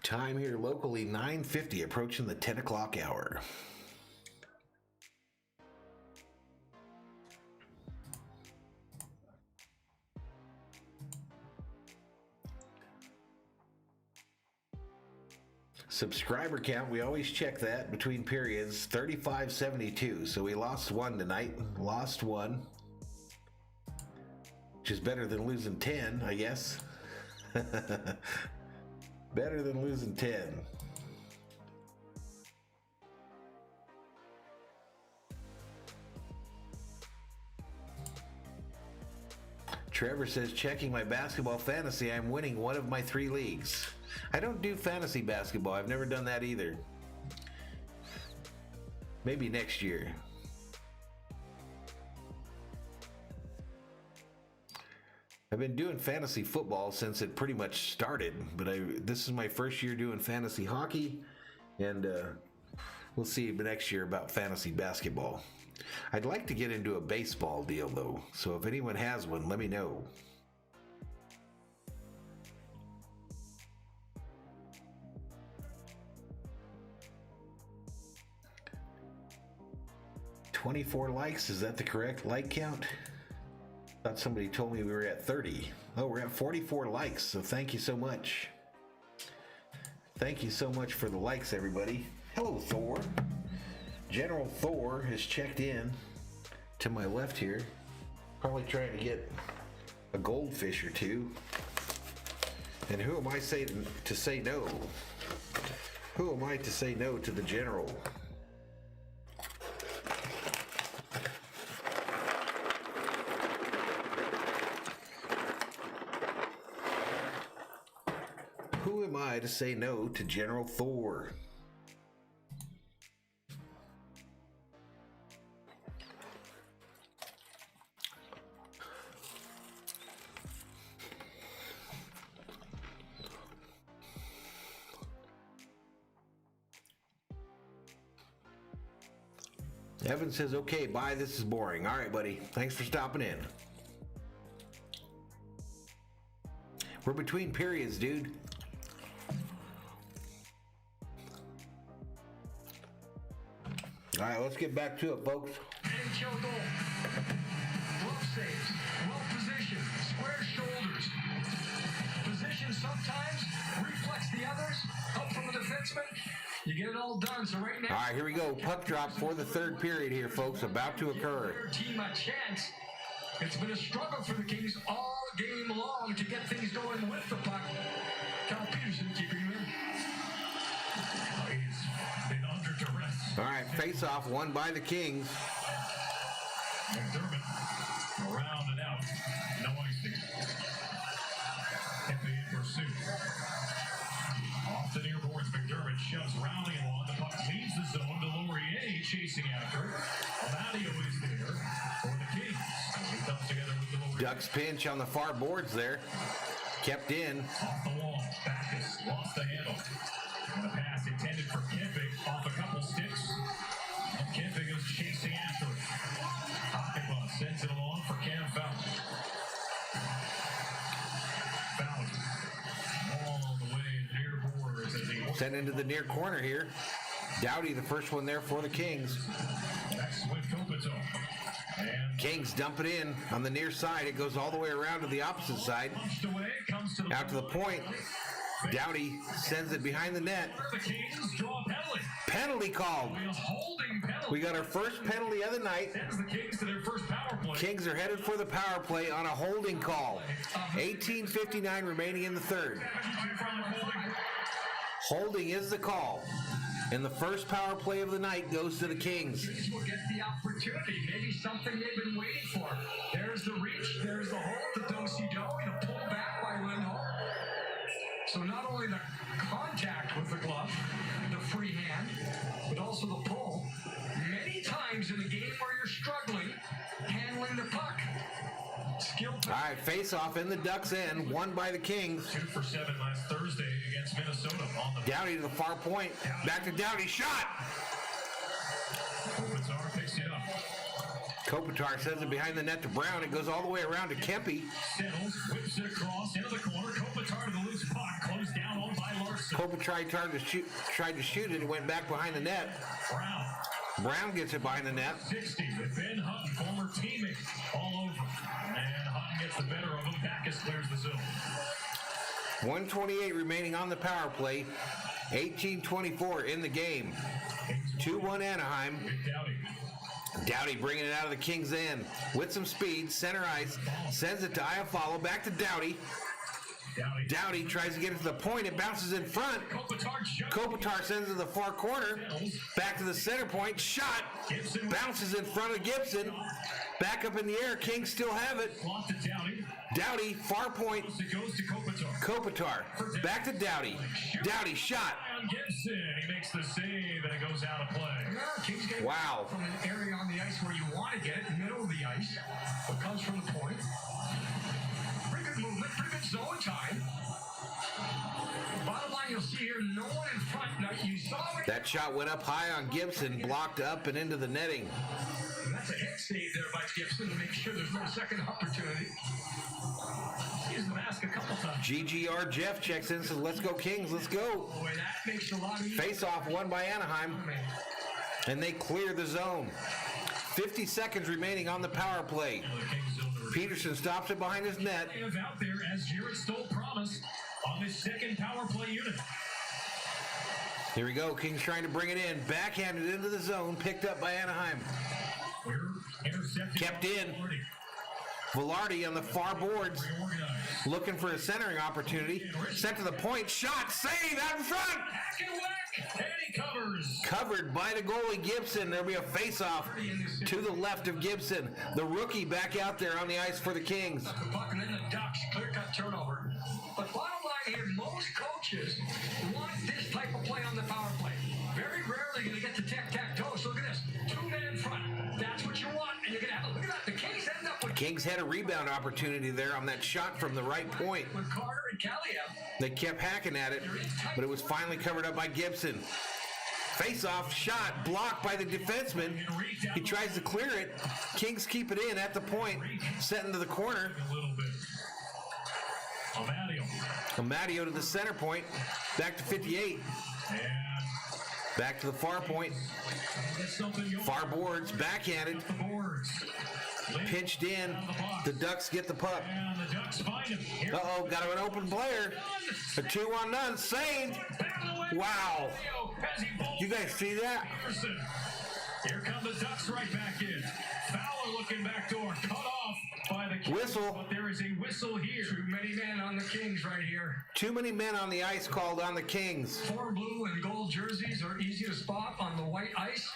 Time here locally, 9:50, approaching the 10 o'clock hour. Subscriber count, we always check that between periods, 3572. So we lost one tonight, lost one, which is better than losing 10, I guess. Better than losing 10. Trevor says, checking my basketball fantasy, I'm winning one of my 3 leagues. I don't do fantasy basketball. I've never done that either. Maybe next year. I've been doing fantasy football since it pretty much started, but this is my first year doing fantasy hockey, and we'll see next year about fantasy basketball. I'd like to get into a baseball deal, though, so if anyone has one, let me know. $24 likes, is that the correct like count? Thought somebody told me we were at 30. Oh, we're at 44 likes, so thank you so much. Thank you so much for the likes, everybody. Hello, Thor. General Thor has checked in to my left here. Probably trying to get a goldfish or two. And who am I to say no? Who am I to say no to the General? Who am I to say no to General Thor? Evan says, okay, bye, this is boring. All right, buddy. Thanks for stopping in. We're between periods, dude. All right, let's get back to it, folks. NHL goal. Glove saves. Well positioned. Square shoulders. Position sometimes. Reflex the others. Help from the defenseman. You get it all done. So right now. All right, here we go. Puck drop for the third period here, folks. About to occur. Their team a chance. It's been a struggle for the Kings all game long to get things going with the puck. Cal Peterson keeping him in. He's been under duress. All right, face-off won by the Kings. McDermott around and out. No icing. Kempe in pursuit. Off the near boards, McDermott shoves Rowley along. The puck leaves the zone to Laurier chasing after. Amadio is there for the Kings. He comes together with the Laurier. Ducks pinch on the far boards there. Kept in. Off the wall. Backus lost the handle. And a pass intended for Kempe off a couple sticks. And Kempe goes chasing after it. Hockeybuss sends it along for Cam Fountain. Fountain all the way near boards as he Sent into the near corner here. Dowdy, the first one there for the Kings. next with Kopitar. And Kings dump it in on the near side. It goes all the way around to the opposite side. punched away, comes to the Out to the point. Dowdy sends it behind the net. The Kings draw a penalty. Penalty called. A holding penalty. We got our first penalty of the night. Sends the Kings to their first power play. Kings are headed for the power play on a holding call. 18:59 remaining in the third. Holding is the call. And the first power play of the night goes to the Kings. Kings will get the opportunity. Maybe something they've been waiting for. There's the reach. There's the hold. The do-si-do. And a pull back by Lindholm. So not only the contact with the glove, the free hand, but also the pull. Many times in a game where you're struggling, handling the puck. Skill. All right, face-off in the Ducks' end, won by the Kings. 2 for 7 last Thursday against Minnesota on the Dowdy to the far point. Back to Dowdy. Shot! Kopitar picks it up. Kopitar sends it behind the net to Brown. It goes all the way around to Kempe. Settles, whips it across into the corner. Kopitar to the loose puck, closed down on by Larson. Kopitar tried to shoot it. It went back behind the net. Brown, Brown gets it behind the net. 60 with Ben Hutton, former teammate, all over. And Hutton gets the better of him. Backus clears the zone. 1:28 remaining on the power play. 18:24 in the game. 2-1 Anaheim. Big Dowdy. Dowdy bringing it out of the Kings' end with some speed. Center ice. Sends it to Iafallo. Back to Dowdy. Dowdy tries to get it to the point. It bounces in front. Kopitar sends it to the far corner. Back to the center point. Shot. Bounces in front of Gibson. Back up in the air. Kings still have it. Lost to Dowdy. Dowdy, far point. It goes to Kopitar. Kopitar. Back to Dowdy. Dowdy, shot. Down Gibson. He makes the save and it goes out of play. Yeah, Kings get it Wow. from an area on the ice where you want to get it, middle of the ice. It comes from the point. Pretty good movement, pretty good zone time. Bottom line, you'll see here, no one in front. Now, you saw it. That shot went up high on Gibson, blocked up and into the netting. That's a hit save there by Gibson to make sure there's no second opportunity. He's the mask a couple times. GGR Jeff checks in and says, let's go Kings, let's go. Boy, that makes it a lot easier. Face-off won by Anaheim, and they clear the zone. 50 seconds remaining on the power play. Peterson stops it behind his net. Out there as Jarrett Stoll promised on his second power play unit. Here we go. Kings trying to bring it in. Backhanded into the zone. Picked up by Anaheim. Kept in. Velarde on the far boards. Looking for a centering opportunity. Sent to the point. Shot. Save out in front. And he covers. Covered by the goalie Gibson. There'll be a face-off to the left of Gibson. The rookie back out there on the ice for the Kings. The puck and then the Ducks. Clear-cut turnover. But bottom line here, most coaches want this type of play on the power play. Very rarely going to get to tic-tac-toe. So look at this. 2 men in front. That's what you want. And you're going to have, look at that. The Kings end up with Kings had a rebound opportunity there on that shot from the right point. with Carter and Kaliev. They kept hacking at it, but it was finally covered up by Gibson. Face-off shot blocked by the defenseman. He tries to clear it. Kings keep it in at the point. Set into the corner. A little bit. Amadio Amadio to the center point. Back to 58. And Back to the far point. Far boards, backhanded. the boards. Pinched in. The Ducks get the puck. And the Ducks find him. Here Uh-oh, got an open player. A 2-on-none, saved. Wow. You guys see that? Peterson. Here come the Ducks right back in. Fowler looking back door. Cut off by the Kings. Whistle. But there is a whistle here. Too many men on the Kings right here. Too many men on the ice called on the Kings. 4 blue and gold jerseys are easy to spot on the white ice.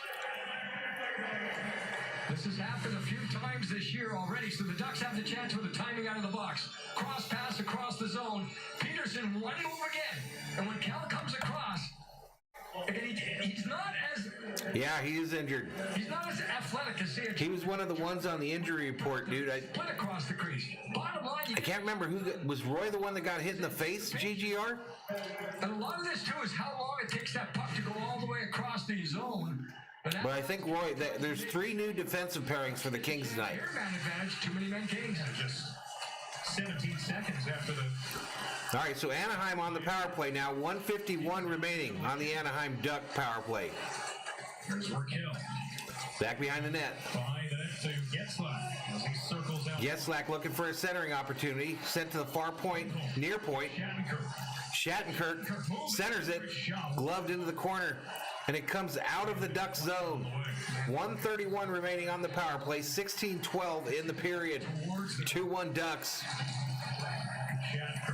This has happened a few times this year already, so the Ducks have the chance with the timing out of the box. Cross pass across the zone. Peterson one move again. And when Cal comes across, again, he's not as... Yeah, he is injured. He's not as athletic as Sanchez. He was one of the ones on the injury report, dude. Split across the crease. Bottom line, I can't remember was Roy the one that got hit in the face, GGR? and a lot of this too is how long it takes that puck to go all the way across the zone. But I think Roy, there's 3 new defensive pairings for the Kings tonight. Air man advantage, too many men Kings. Just 17 seconds after the... All right, so Anaheim on the power play now. 1:51 remaining on the Anaheim Duck power play. Here's Raquel. Back behind the net. Behind the net to Getzlaff as he circles out. Getzlack looking for a centering opportunity. Sent to the far point, near point. Shattenkirk centers it, gloved into the corner, and it comes out of the Duck zone. 1:31 remaining on the power play, 16-12 in the period. 2-1 Ducks.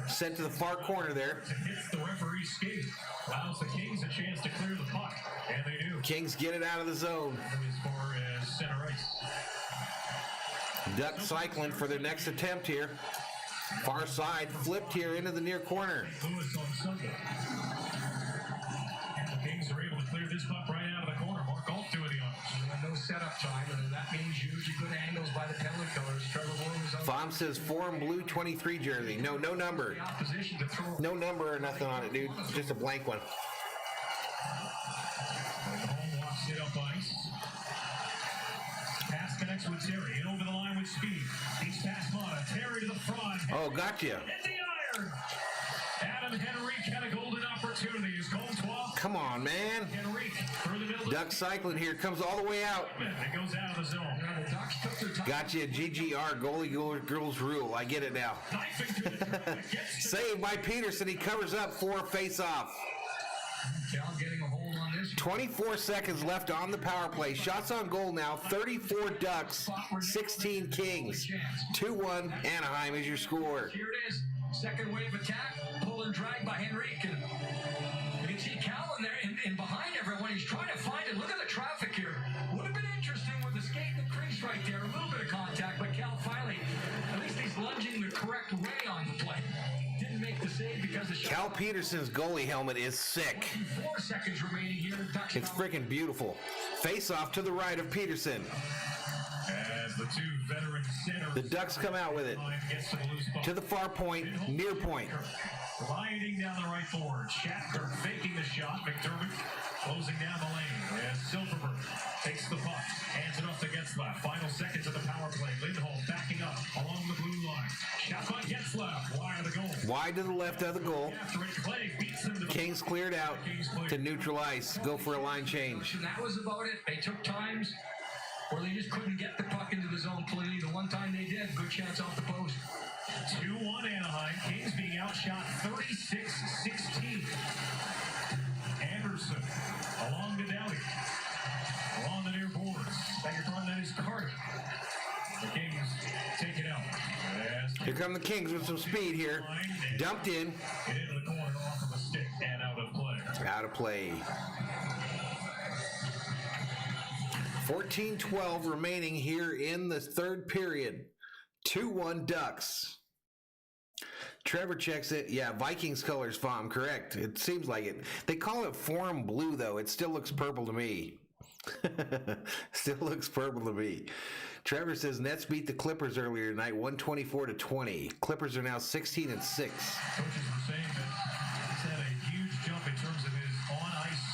Sent to the far corner there. Hits the referee's skate. Allows the Kings a chance to clear the puck. And they do. Kings get it out of the zone. As far as center ice. Duck cycling for their next attempt here. Far side, flipped here into the near corner. Lewis on Sunday. And the Kings are able to clear this puck right out of the corner. Mark Alt doing the honors. No setup time, and that means usually good angles by the penalty killers. Trevor Williams on Fom says forum blue 23 jersey. No number. the opposition to throw. No number or nothing on it, dude. Just a blank one. Home walks it up ice. Pass connects with Terry. In over the line with speed. He's past Mata. Terry to the front. Oh, gotcha. Hit the iron. Adam Henrique had a golden opportunity. His goal 12. Come on, man. Henrique through the middle. Duck cycling here. Comes all the way out. It goes out of the zone. The Ducks took their time. Gotcha. GGR. Goalie girls rule. I get it now. Knifing through the traffic. Gets to Saved by Peterson. He covers up for a face-off. Cal getting a hold on this. 24 seconds left on the power play. Shots on goal now. 34 Ducks, 16 Kings. 2-1 Anaheim is your score. Here it is. Second wave attack. Pull and drag by Henrique. And you can see Cal in there and behind everyone. He's trying to find it. Look at the traffic here. Would have been interesting with the skate in the crease right there. A little bit of contact, but Cal finally, at least he's lunging the correct way on the play. Didn't make the save because the shot. Cal Peterson's goalie helmet is sick. 4 seconds remaining here. Ducks It's freaking beautiful. Face off to the right of Peterson. as the 2 veteran centers. The Ducks come out with it. Gets to the loose puck. To the far point, near point. Gliding down the right forward. Shatner faking the shot. McDermott closing down the lane. As Silverberg takes the puck. Hands it off to Getzlaff. Final seconds of the power play. Lindholm backing up along the blue line. Shot by Getzlaff. Wide of the goal. Wide to the left of the goal. After it, Clay beats him to the Kings cleared out to neutral ice. Go for a line change. And that was about it. They took times where they just couldn't get the puck into the zone clearly. The one time they did, good chance off the post. 2-1 Anaheim. Kings being outshot 36-16. Anderson along to Dowdy. Along the near boards. Second run, that is Carter. The Kings take it out. Here come the Kings with some speed here. Dumped in. Get into the corner off of a stick and out of play. Out of play. 14-12 remaining here in the third period. 2-1 Ducks. Trevor checks it. Yeah, Vikings colors, Fom. Correct. It seems like it. They call it forum blue, though. It still looks purple to me. Still looks purple to me. Trevor says Nets beat the Clippers earlier tonight, 124-20. Clippers are now 16-6. Coaches were saying that he's had a huge jump in terms of his on-ice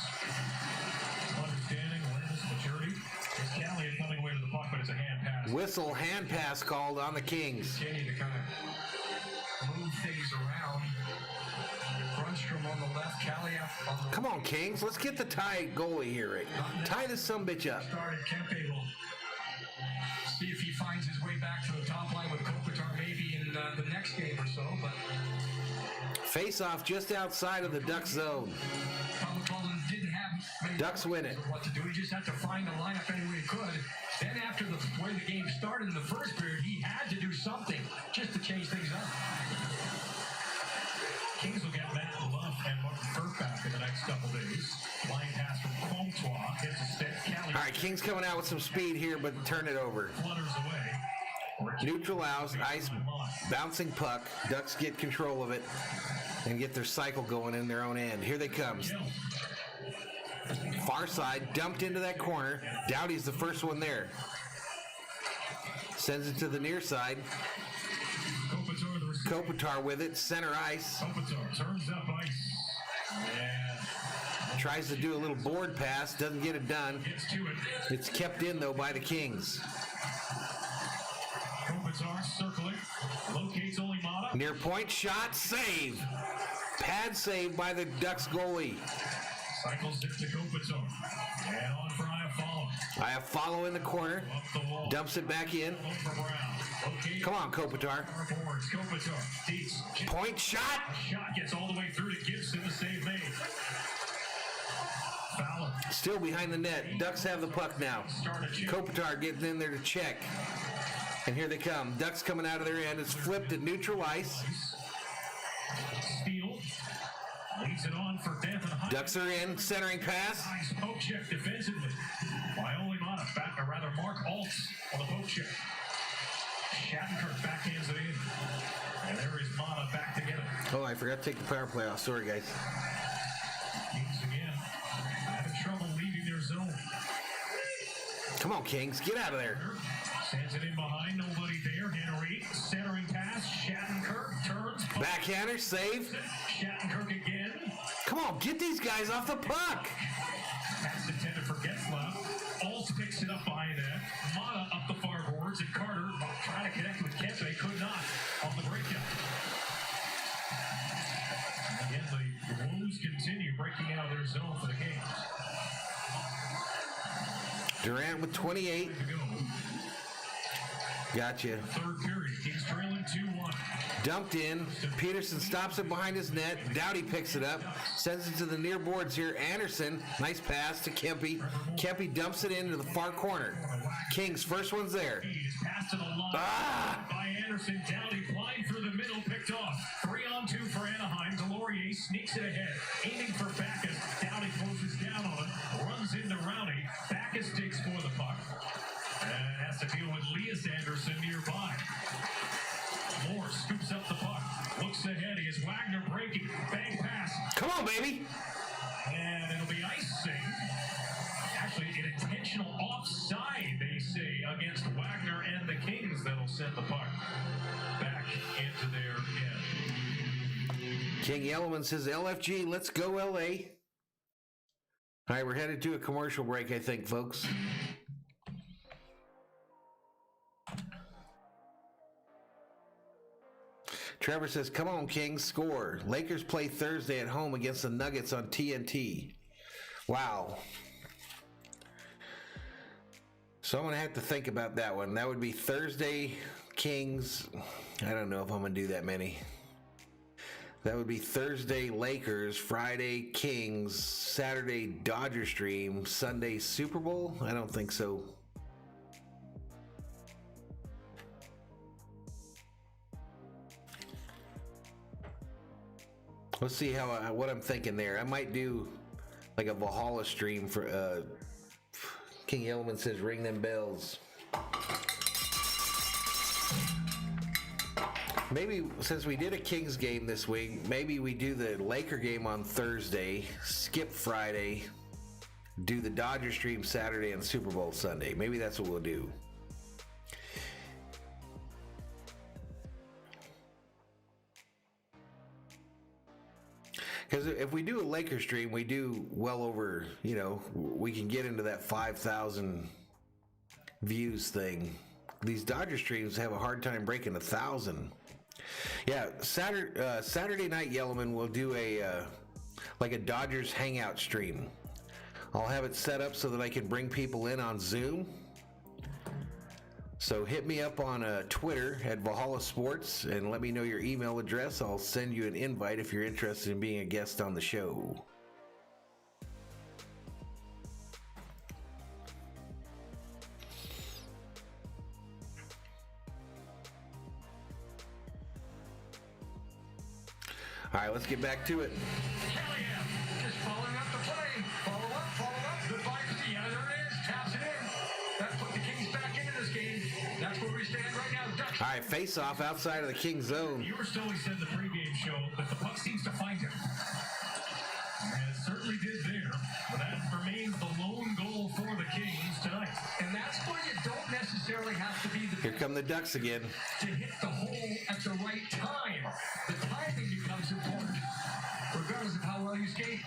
understanding, awareness, maturity. It's Calliot coming away with the puck, but it's a hand pass. Whistle, hand pass called on the Kings. Continue to kind of move things around. Ingram on the left, Kaliev on the Come on, Kings. Let's get the tie goalie here, Rick. Tie this sumbitch up. started. Kempe will see if he finds his way back to the top line with Kopitar maybe in the next game or so. But Face off just outside of the Ducks zone. Mullen didn't have many Ducks win it. what to do. He just had to find a lineup any way he could. Then after the way the game started in the first period, he had to do something just to change things up. Kings will get Matt Luff and Martin Furt back in the next couple days. Line pass from Comtois hits a stick. Callie All right, Kings coming out with some speed here, but turn it over. flutters away. Neutral out, ice bouncing puck. Ducks get control of it and get their cycle going in their own end. Here they come. Far side, dumped into that corner. Dowdy's the first one there. Sends it to the near side. Kopitar, the receiver. Kopitar with it, center ice. Kopitar turns up ice. Yeah. Tries to do a little board pass, doesn't get it done. Gets to it. It's kept in, though, by the Kings. Kopitar circling. Locates only Mata. Near point shot, save. Pad save by the Ducks goalie. Cycles it to Kopitar. And on for Iafallo. Iafallo in the corner. Up the wall. Dumps it back in. Over Brown. Located. Come on, Kopitar. Boards. Kopitar. Deets. Point shot. Shot gets all the way through to Gibson. The save made. Fowler. Still behind the net. Ducks have the puck now. Kopitar getting in there to check. And here they come. Ducks coming out of their end. It's flipped at neutral ice. Steele. Leads it on for Aneheim. Ducks are in. Centering pass. Nice poke check defensively. By only Mata. Back, or rather Mark Altz on the poke check. Shattenkirk backhands it in. And there is Mata back to get it. Oh, I forgot to take the power play off. Sorry, guys. Kings again. Having trouble leaving their zone. Come on, Kings. Get out of there. Sends it in behind. Nobody there. Henry. Centering pass. Shattenkirk turns. Backhander, save. Shattenkirk again. Come on, get these guys off the puck. Pass intended for Getzlaff. Alt picks it up behind that. Mata up the far boards, and Carter trying to connect with Kempe, could not on the breakout. And again, the Wolves continue breaking out of their zone for the Kings. Durant with 28. To go. Gotcha. Third period, Kings trailing 2-1. Dumped in. Peterson stops it behind his net. Dowdy picks it up. Sends it to the near boards here. Anderson. Nice pass to Kempe. Kempe dumps it into the far corner. Kings, first one's there. He's passed to the line by Anderson. Dowdy flying through the middle, picked off. 3-on-2 for Anaheim. Delorier sneaks it ahead. Aiming for Backus. Dowdy closes down on it. Runs into Rowney. Backus digs for the puck. And has to deal with Elias Anderson nearby. Moore scoops up the puck. Looks ahead. He is Wagner breaking. Bang pass. Come on, baby. And it'll be icing. Actually, an intentional offside, they say, against Wagner and the Kings. That'll send the puck back into their end. King Yellowman says, LFG, let's go, LA. All right, we're headed to a commercial break, I think, folks. Trevor says, come on, Kings, score. Lakers play Thursday at home against the Nuggets on TNT. Wow. So I'm going to have to think about that one. That would be Thursday, Kings. I don't know if I'm going to do that many. That would be Thursday, Lakers, Friday, Kings, Saturday, Dodger Stream, Sunday, Super Bowl? I don't think so. Let's see what I'm thinking there. I might do like a Valhalla stream for King Yellowman says ring them bells. Maybe since we did a Kings game this week, maybe we do the Laker game on Thursday, skip Friday, do the Dodger stream Saturday and Super Bowl Sunday. Maybe that's what we'll do. Because if we do a Lakers stream, we do well over, we can get into that 5,000 views thing. These Dodger streams have a hard time breaking 1,000. Yeah, Saturday night, Yellowman will do like a Dodgers hangout stream. I'll have it set up so that I can bring people in on Zoom. So hit me up on Twitter at Valhalla Sports and let me know your email address. I'll send you an invite if you're interested in being a guest on the show. All right, let's get back to it. Hell yeah. Just following up the play. Follow up. Goodbye. Yeah, there it is. Taps it in. That put the Kings back into this game. That's where we stand right now. Ducks. All right, face off outside of the King zone. You were still, he said in the pregame show, that the puck seems to find him. And it certainly did there. But that remains the lone goal for the Kings tonight. And that's where you don't necessarily have to be the Here come the Ducks again. to hit the hole at the right time. The timing becomes important, regardless of how well you skate.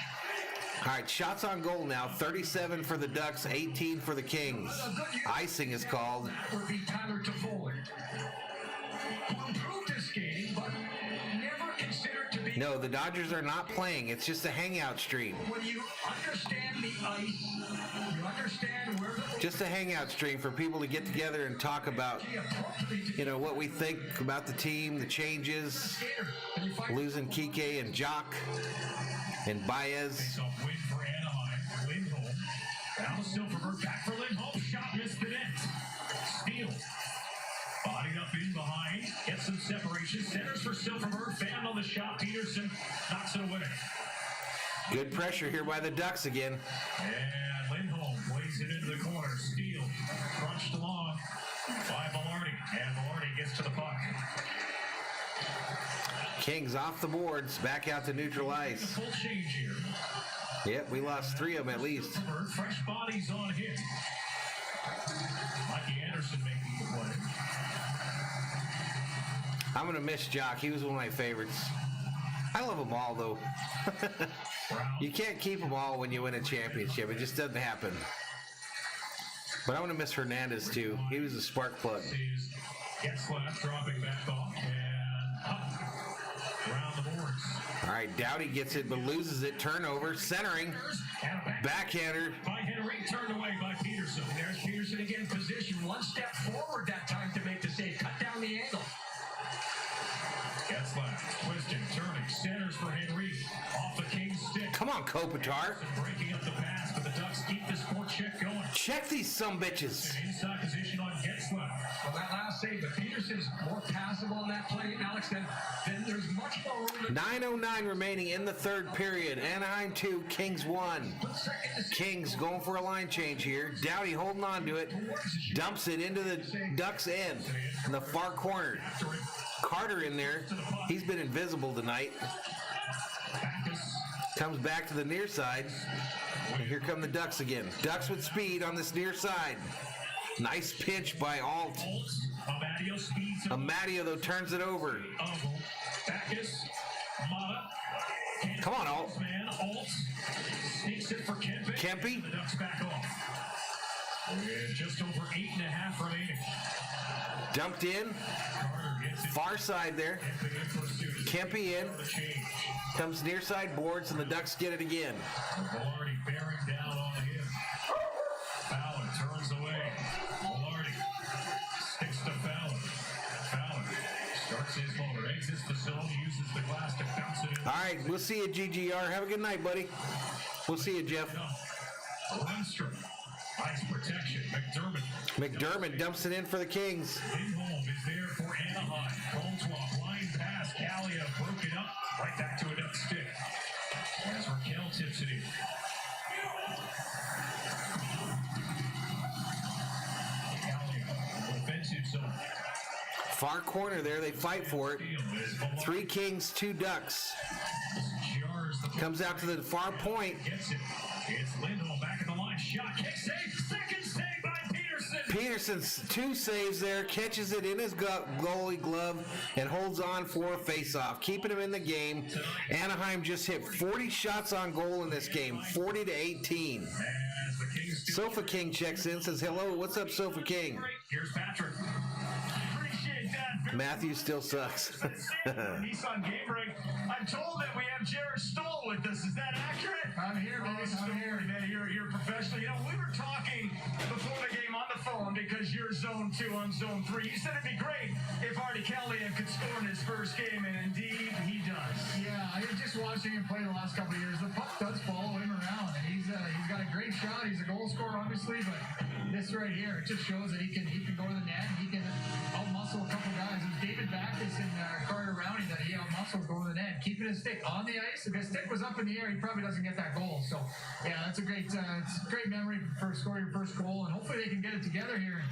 All right, shots on goal now. 37 for the Ducks, 18 for the Kings. Icing is called. That would be Tyler Toffoli, who improved his skating, but never considered to be. No, the Dodgers are not playing. It's just a hangout stream. When you understand the ice, you understand where the Just a hangout stream for people to get together and talk about, you know, what we think about the team, the changes, skater, and you find losing Kike and Jock and Baez. Face-off win for Anaheim. Lindholm. Now Silverberg back for Lindholm. Shot missed the net. Steele. Bodied up in behind. Gets some separation. Centers for Silverberg. Fan on the shot. Peterson knocks it away. Good pressure here by the Ducks again. And Lindholm plays it into the corner. Steele crunched along by Velarde. And Velarde gets to the puck. Kings off the boards, back out to neutral A ice. full change here. Yep, we lost 3 of them at least. Fresh bodies on hit. Mikey Anderson making the play. I'm going to miss Jock. He was one of my favorites. I love them all, though. You can't keep them all when you win a championship. It just doesn't happen. But I'm going to miss Hernandez, too. He was a spark plug. Getzlaff dropping back off and up around the boards. All right, Doughty gets it but loses it. Turnover, centering, And a backhander. by Henry, turned away by Peterson. there's Peterson again, position one step forward that time to make the save, cut down the angle. Getzlaff twisting, turning, centers for Henry. Off the King's stick. Come on, Kopitar. Breaking up the pass, but the Ducks keep this forecheck going. Check these sumbitches. An inside position on Getzlaff. Well, that last save, but Peterson's more passable on that play, Alex, then there's much more room. 9:09 remaining in the third period. Anaheim 2, Kings 1. Kings going for a line change here. Doughty holding on to it. Dumps it into the Ducks' end in the far corner. Carter in there. He's been invisible tonight. Comes back to the near side. And here come the Ducks again. Ducks with speed on this near side. Nice pinch by Alt. Amadio speeds Amadio, though, turns it over. Backus, Mata. Come on, Alt. Man, Alt sneaks it for Kempe. Kempe. The Ducks back off. With just over 8.5 remaining. Dumped in. Carter gets it. Far side there. Kempe in pursuit. Kempe in. The change. Comes near side boards, and the Ducks get it again. Velarde bearing down on him. Fowler turns away. Velarde sticks to Fowler. Fowler starts his motor, exits the zone, uses the glass to bounce it in. All right, we'll see you, GGR. Have a good night, buddy. We'll see you, Jeff. Lindstrom, ice protection. McDermott dumps it in for the Kings. Lindholm is there for Anaheim. Goldwall, line pass. Kalia broke it up. Right back to a Duck stick. As Raquel tips it in. Kalia, offensive zone. Far corner there. They fight for it. 3 Kings, 2 Ducks. Jars the Comes out to the far point. Gets it. It's Lindholm back at the line. Shot, kick, save. Second save by Peterson. Peterson's 2 saves there. Catches it in his goalie glove and holds on for a face-off, keeping him in the game. Anaheim just hit 40 shots on goal in this game, 40-18. As the Kings do. Sofa King checks in, says, hello, what's up, Sofa King? Here's Patrick. Appreciate that. Matthew still sucks. Nissan Game Break. I'm told that we have Jared Stoll with us. Is that accurate? I'm here, man. I'm here. Man, you're a professional. You know, we were talking before the game on the phone because you're zone 2 on zone 3. You said it'd be great if Artie Callahan could score in his first game, and indeed he does. Yeah, I was just watching him play the last couple of years. The puck does follow him around, and he's got a great shot. He's a goal scorer, obviously, but this right here, it just shows that he can go to the net, and he can out-muscle a couple guys. It was David Backus and Carter Rowney that he out-muscled going to the net, keeping his stick on the ice. If his stick was up in the air, he probably doesn't get that goal. So, yeah, that's a great memory for scoring your first goal, and hopefully they can get it together here.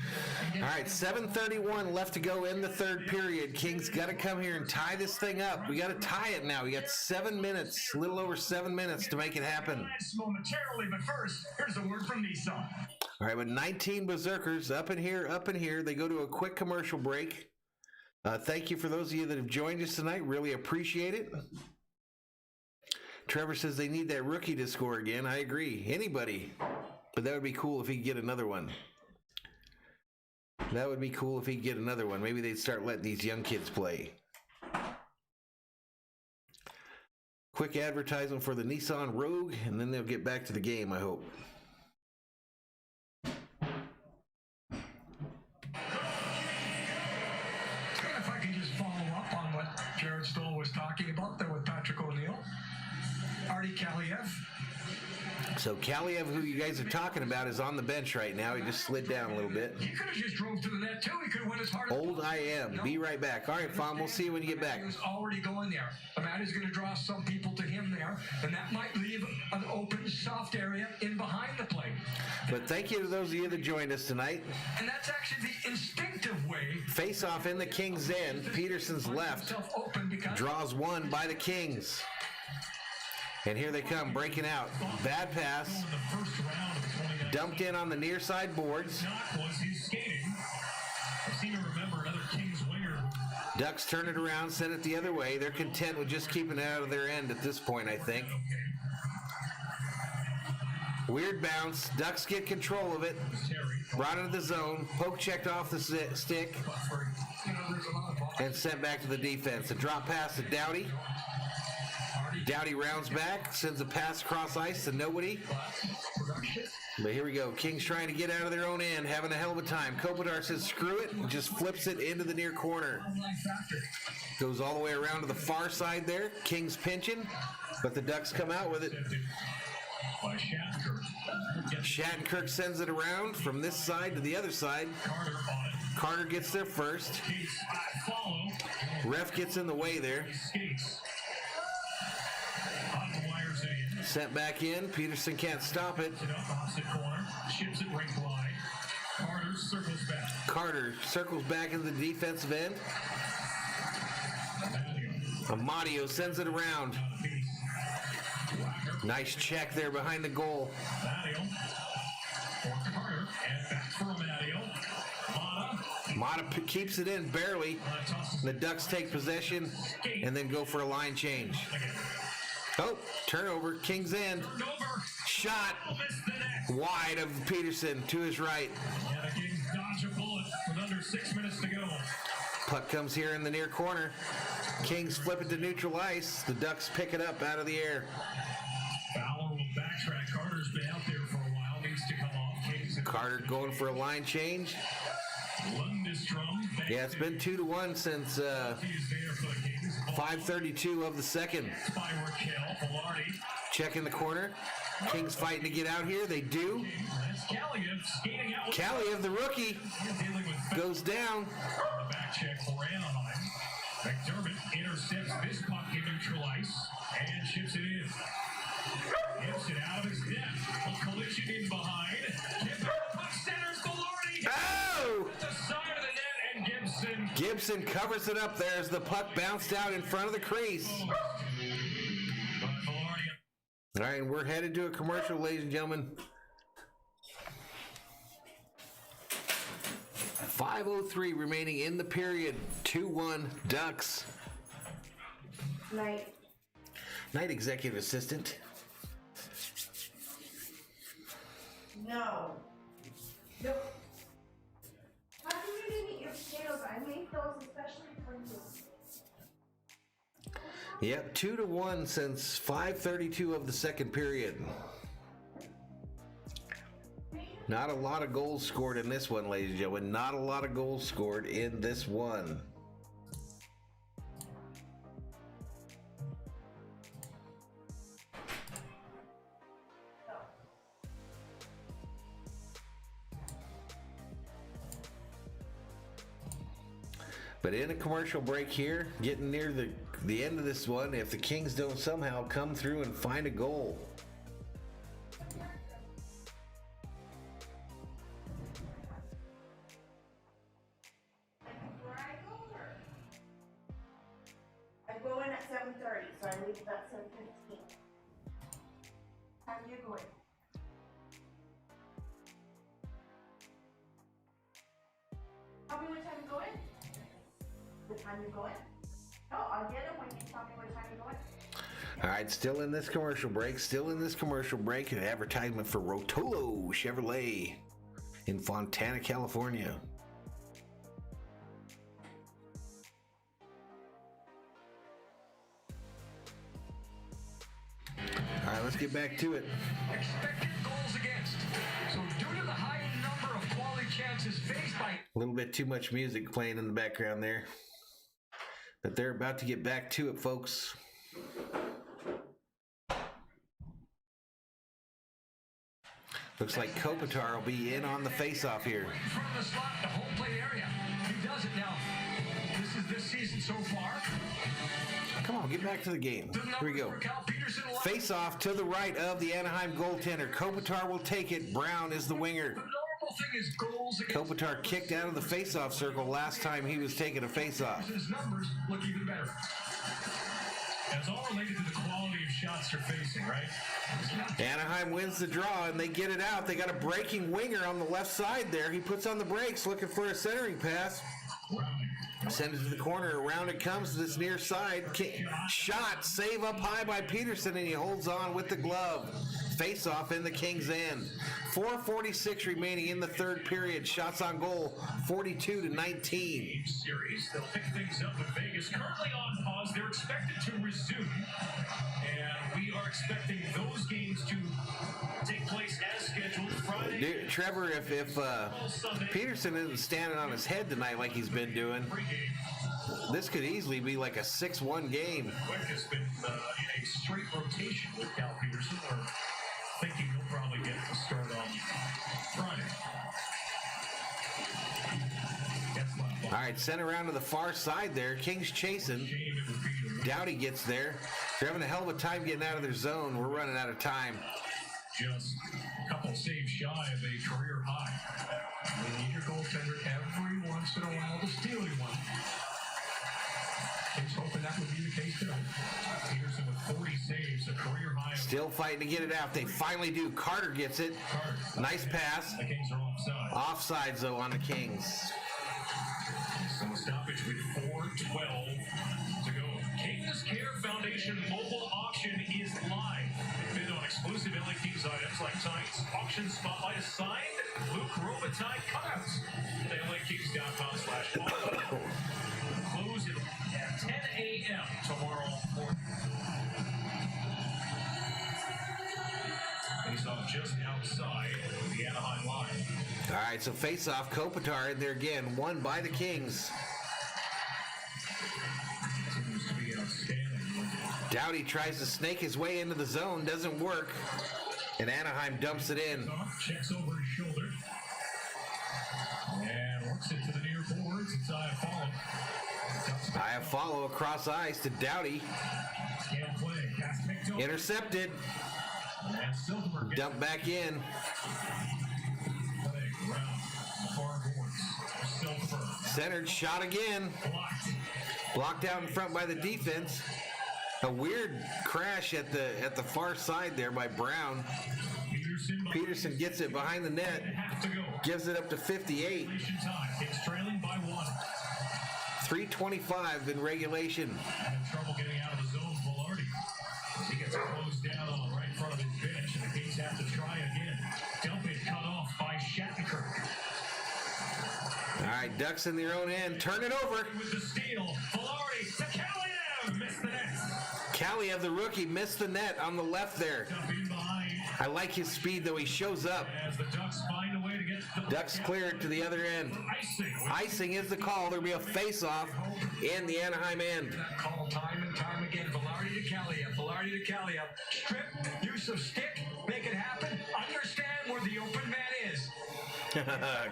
All right, 7:31 left to go in the third period. Kings got to come here and tie this thing up. We got to tie it now. We got 7 minutes, a little over 7 minutes to make it happen. Momentarily, but first, here's a word from Nissan. All right, with 19 Berserkers up in here. They go to a quick commercial break. Thank you for those of you that have joined us tonight. Really appreciate it. Trevor says they need that rookie to score again. I agree. Anybody. But that would be cool if he could get another one. That would be cool if he could get another one. Maybe they'd start letting these young kids play. Quick advertisement for the Nissan Rogue, and then they'll get back to the game, I hope. If I can just follow up on what Jared Stoll was talking about there with Patrick O'Neill. Artie Kaliev. So Kaliev, who you guys are talking about, is on the bench right now. He just slid down a little bit. He could have just drove to the net too. He could have went as hard as Old I am. Be right back. All right, Fawn, we'll see you when you get back. He was already going there. Matt is going to draw some people to him there, and that might leave an open, soft area in behind the plate. But thank you to those of you that joined us tonight. And that's actually the instinctive way. Face off in the Kings' end. Peterson's left. Draws one by the Kings. And here they come, breaking out. Bad pass. Dumped in on the near side boards. Ducks turn it around, send it the other way. They're content with just keeping it out of their end at this point, I think. Weird bounce. Ducks get control of it. Brought into the zone. Poke checked off the stick. And sent back to the defense. A drop pass to Doughty. Doughty rounds back, sends a pass across ice to nobody. But here we go. Kings trying to get out of their own end, having a hell of a time. Kopitar says screw it and just flips it into the near corner. Goes all the way around to the far side there. Kings pinching, but the Ducks come out with it. Shattenkirk sends it around from this side to the other side. Carter gets there first. Ref gets in the way there. Sent back in. Peterson can't stop it. Carter circles back into the defensive end. Amadio sends it around. Nice check there behind the goal. Mata keeps it in barely. The Ducks take possession and then go for a line change. Oh, turnover, King's end. Shot wide of Peterson to his right. Yeah, the Kings dodge a bullet with under 6 minutes to go. Puck comes here in the near corner. Kings flip it to neutral ice. The Ducks pick it up out of the air. Fowler will backtrack. Carter's been out there for a while. Needs to come off. Kings Carter going for a line change. Yeah, it's been 2-1 since 5:32 of the second. Check in the corner. Kings fighting to get out here. They do. Kaliev, the rookie, goes down. Back check for Anaheim. McDermott intercepts this puck in neutral ice and chips it in. Gets it out of his net. A collision in behind. Puck centers Velarde. Oh! The side of the net and Gibson. Gibson covers it up there as the puck bounced out in front of the crease. All right, we're headed to a commercial, ladies and gentlemen. 5:03 remaining in the period. 2-1 Ducks. Night. Night, executive assistant. No. Nope. How do you even eat your potatoes? I made those especially Yep, 2-1 since 5:32 of the second period. Not a lot of goals scored in this one, ladies and gentlemen. Not a lot of goals scored in this one. But in a commercial break here, getting near the end of this one, if the Kings don't somehow come through and find a goal. I go in at 7:30, so I leave about 7:15. How are you going? Tell me what time you're going? The time you're going? No, I'll get it when you tell me what time you're going. All right, still in this commercial break. An advertisement for Rotolo Chevrolet in Fontana, California. All right, let's get back to it. Expected goals against. So due to the high number of quality chances faced by... A little bit too much music playing in the background there. But they're about to get back to it, folks. Looks like Kopitar will be in on the face-off here. Right in front of the slot, the home plate area. He does it now. This is this season so far. Come on, get back to the game. Here we go. Face-off to the right of the Anaheim goaltender. Kopitar will take it. Brown is the winger. The normal thing is goals against. Kopitar kicked out of the face-off circle last time he was taking a face-off. His numbers look even better. It's all related to the quality of shots they're facing, right? Anaheim wins the draw, and they get it out. They got a breaking winger on the left side there. He puts on the brakes, looking for a centering pass. Sends it to the corner. Around it comes to this near side. Shot, save up high by Peterson, and he holds on with the glove. Face off in the Kings' end. 4:46 remaining in the third period. Shots on goal, 42-19. Series. They'll pick things up in Vegas. Currently on pause. They're expected to resume. And we are expecting those games to take place as scheduled Friday. Dude, Trevor, if Peterson isn't standing on his head tonight like he's been doing, this could easily be like a 6-1 game. Quick has been in a straight rotation with Cal Peterson. We're thinking he'll probably get the start on Friday. All right, sent around to the far side there. Kings chasing. Doughty gets there. They're having a hell of a time getting out of their zone. We're running out of time. Just a couple saves shy of a career high. You need your goaltender every once in a while to steal you one. He's hoping that would be the case tonight. Peterson with 40 saves, a career high. Still fighting to get it out. They finally do. Carter gets it. Nice pass. The Kings are offside. Offsides, though, on the Kings. So stoppage with 4:12 to go. Kings Care Foundation mobile auction is live. Bid on exclusive LA Kings items like tights, auction spotlight assigned, Luke Robitaille cutouts. LAKings.com/auction. Close at 10 a.m. tomorrow morning. Face off just outside the Anaheim line. All right, so face-off, Kopitar in there again, won by the Kings. Seems to be outstanding. Doughty tries to snake his way into the zone, doesn't work, and Anaheim dumps it in. Checks over his shoulder. And works it to the near boards. It's Follow across ice to Doughty. Can't play. Pass picked up. Intercepted. And Silverberg gets Dumped back in. play around the far boards. Silverberg Centered shot again. blocked. Blocked out in front by the defense. A weird crash at the far side there by Brown. Peterson gets it behind the net. Have to go. Gives it up to 58. Regulation time. Kings trailing by 1. 3:25 in regulation. Having trouble getting out of the zone, Velarde. He gets closed down right in front of his bench, and the Kings have to try again. Dump it cut off by Shattenkirk. All right, Ducks in their own end. Turn it over. With the steal, Velarde to Callahan. Missed the net. Kaliev, the rookie, missed the net on the left there. I like his speed, though. He shows up. As the Ducks find a way to get the Ducks clear it to the other end. Icing is the call. There'll be a face-off in the Anaheim end. That call time and time again. Velarde to Kaliev. Velarde to Kaliev. Strip, use of stick, make it happen. Understand where the open man is.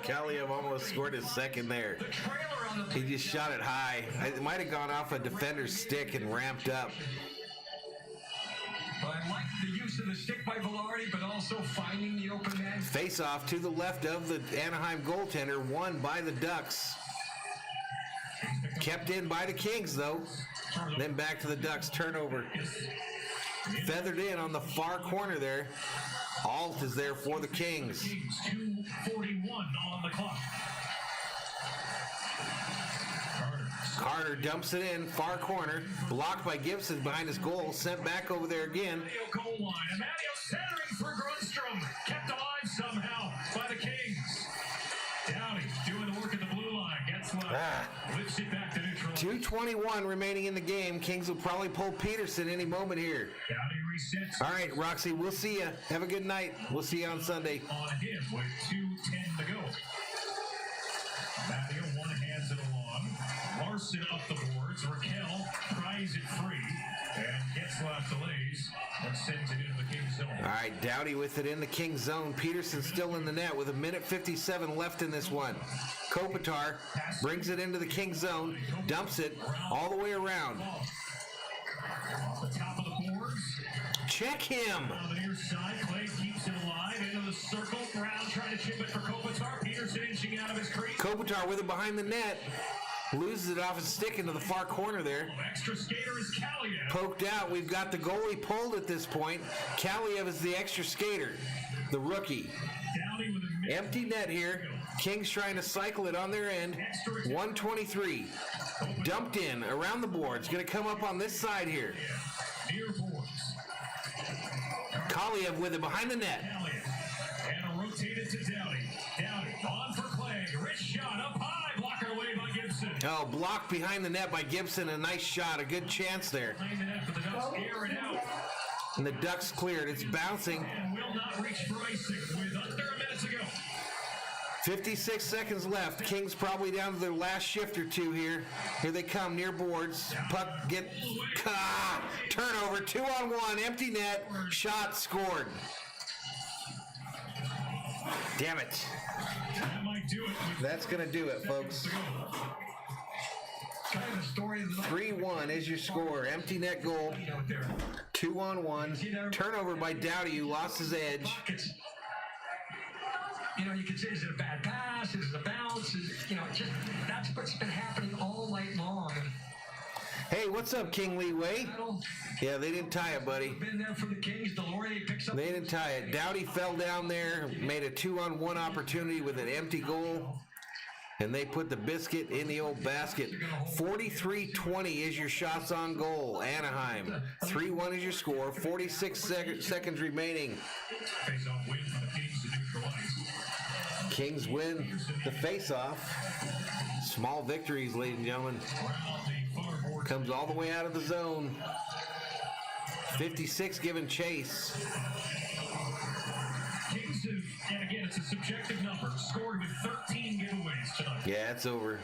Kaliev almost scored his second there. The trailer on the He just shot it high. It might have gone off a defender's stick and ramped up. But I like the use of the stick by Velarde, but also finding the open man. Face off to the left of the Anaheim goaltender, won by the Ducks. Kept in by the Kings, though. Then back to the Ducks, turnover. Feathered in on the far corner there. Alt is there for the Kings. 2:41 on the clock. Carter dumps it in, far corner. Blocked by Gibson behind his goal. Sent back over there again. Goal line. Amadio centering for Grunstrom. Kept alive somehow by the Kings. Downey doing the work at the blue line. Gets left. Lifts it back to neutral. 2:21 remaining in the game. Kings will probably pull Peterson any moment here. Downey resets. All right, Roxy, we'll see you. Have a good night. We'll see you on Sunday. On him with 2:10 to go. Amadio one hands it along. Larson up the boards. Raquel pries it free and gets left delays and sends it into the Kings zone. All right, Dowdy with it in the Kings zone. Peterson still in the net with 1:57 left in this one. Kopitar brings it into the Kings zone, dumps it all the way around. Off the top of the boards. Check him. On the near side, Clay keeps it alive into the circle. Brown trying to chip it for Kopitar. Peterson inching out of his crease. Kopitar with it behind the net. Loses it off his stick into the far corner there. Extra skater is Kaliev. Poked out. We've got the goalie pulled at this point. Kaliev is the extra skater, the rookie. Downey with a Empty net here. Kings trying to cycle it on their end. 123. Dumped in around the boards. Going to come up on this side here. near boards. Kaliev with it behind the net. And rotated to Downey. Downey on for Clay. Rich shot up high. Blocker away by Gibson. Oh, blocked behind the net by Gibson. A nice shot. A good chance there. Playing the net for the Ducks. Air it out. And the Ducks cleared. It's bouncing. And will not reach for icing with under a minute to go. 56 seconds left. Kings probably down to their last shift or two here. Here they come near boards. Puck get turnover. 2-on-1. Empty net. Shot scored. Damn it. That might do it. That's going to do it, folks. Kind of the story of the 3-1 is your score. Empty net goal. 2-on-1. Turnover by Dowdy, who lost his edge. pockets. You know, you could say, is it a bad pass? Is it a bounce? Just that's what's been happening all night long. Hey, what's up, King Lee Way? Yeah, they didn't tie it, buddy. Been there for the Kings. Delorier picks up. They didn't tie it. Dowdy fell down there, made a 2-on-1 opportunity with an empty goal, and they put the biscuit in the old basket. 43-20 is your shots on goal. Anaheim. 3-1 is your score. 46 seconds remaining. Face-off win for the Kings to neutralize. Kings win the face-off. Small victories, ladies and gentlemen. Comes all the way out of the zone. 56 giving chase. Kings have, and again, it's a subjective number, scored with 13 giveaways tonight. Yeah, it's over.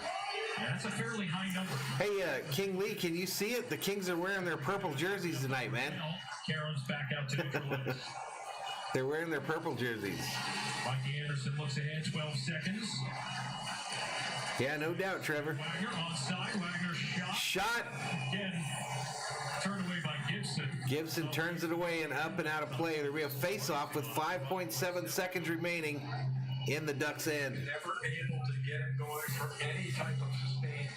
Yeah, that's a fairly high number. Hey, King Lee, can you see it? The Kings are wearing their purple jerseys tonight, man. Karen's back out to neutralize. They're wearing their purple jerseys. Mikey Anderson looks ahead, 12 seconds. Yeah, no doubt, Trevor. Wagner onside. Wagner Shot. Again, turned away by Gibson. Gibson turns it away and up and out of play. There'll be a face-off with 5.7 seconds remaining in the Ducks' end. Never able to get it going for any type of sustained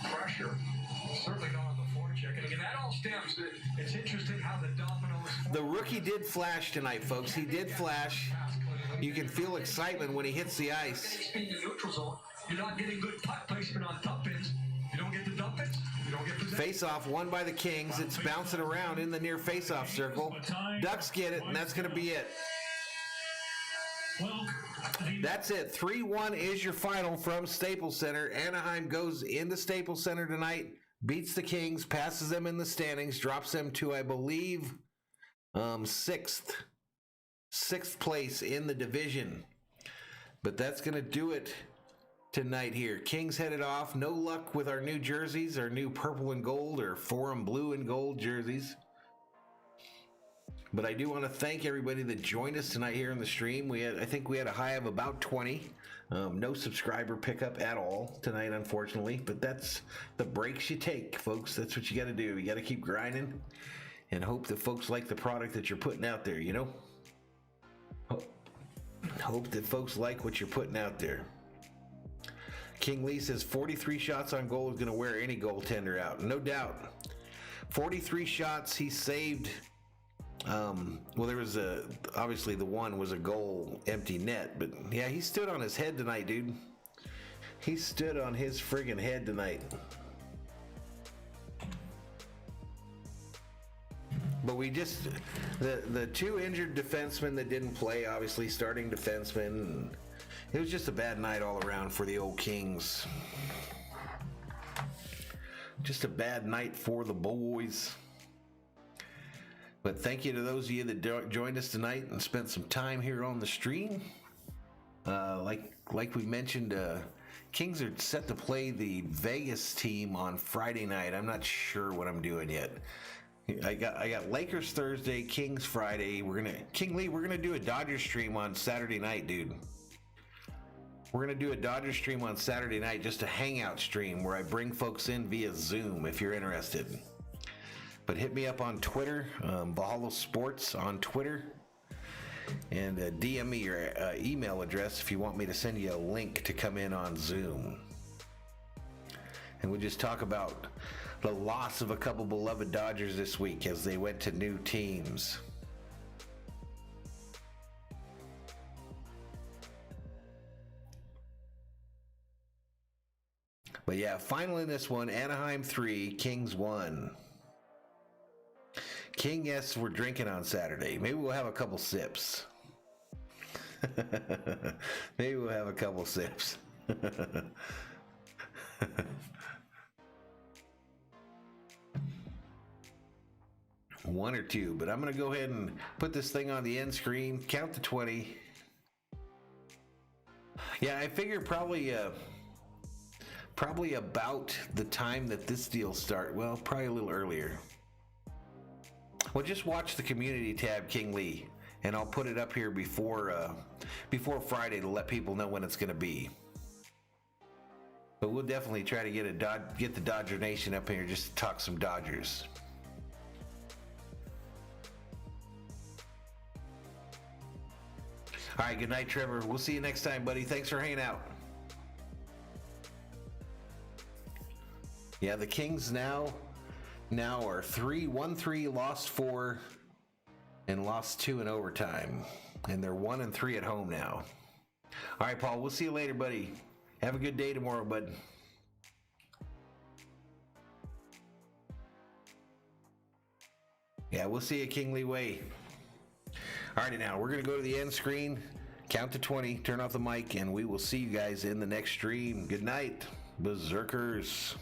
pressure. Certainly not on the forecheck. And again, that all stems. It's interesting how the dominoes. The rookie did flash tonight, folks. He did flash. You can feel excitement when he hits the ice. Speed in neutral zone. You're not getting good puck placement on dump ins. You don't get the dump ins. You don't get possession. Face-off won by the Kings. It's bouncing around in the near face-off circle. Ducks get it, and that's going to be it. Well, That's it. 3-1 is your final from Staples Center. Anaheim goes into Staples Center tonight. beats the Kings, passes them in the standings, drops them to, I believe, sixth place in the division. But that's going to do it tonight here. Kings headed off. No luck with our new jerseys, our new purple and gold or Forum blue and gold jerseys. But I do want to thank everybody that joined us tonight here in the stream. I think we had a high of about 20. No subscriber pickup at all tonight, unfortunately. But that's the breaks you take, folks. That's what you got to do. You got to keep grinding and hope that folks like the product that you're putting out there, you know? Hope that folks like what you're putting out there. King Lee says 43 shots on goal is going to wear any goaltender out. No doubt. 43 shots he saved. Well, there was obviously the one was a goal empty net, but yeah, he stood on his head tonight, dude. He stood on his friggin' head tonight. But we just, the two injured defensemen that didn't play, obviously starting defensemen, it was just a bad night all around for the old Kings. Just a bad night for the boys. But thank you to those of you that joined us tonight and spent some time here on the stream. Like we mentioned, Kings are set to play the Vegas team on Friday night. I'm not sure what I'm doing yet. I got Lakers Thursday, Kings Friday. King Lee, we're gonna do a Dodgers stream on Saturday night, dude. We're gonna do a Dodgers stream on Saturday night, just a hangout stream where I bring folks in via Zoom if you're interested. But hit me up on Twitter, Valhalla Sports on Twitter, and DM me your email address if you want me to send you a link to come in on Zoom. And we'll just talk about the loss of a couple beloved Dodgers this week as they went to new teams. But yeah, final in this one, Anaheim 3, Kings 1. King, yes, we're drinking on Saturday. Maybe we'll have a couple sips. Maybe we'll have a couple sips. One or two, but I'm going to go ahead and put this thing on the end screen, count to 20. Yeah, I figure probably about the time that this deal start. Well, probably a little earlier. Well, just watch the community tab, King Lee, and I'll put it up here before Friday to let people know when it's going to be. But we'll definitely try to get the Dodger Nation up here just to talk some Dodgers. All right, good night, Trevor. We'll see you next time, buddy. Thanks for hanging out. Yeah, the Kings now are 3-1-3, lost 4, and lost 2 in overtime. And they're 1-3 at home now. All right, Paul, we'll see you later, buddy. Have a good day tomorrow, bud. Yeah, we'll see you, King Lee Way. All right, now we're going to go to the end screen, count to 20, turn off the mic, and we will see you guys in the next stream. Good night, Berserkers.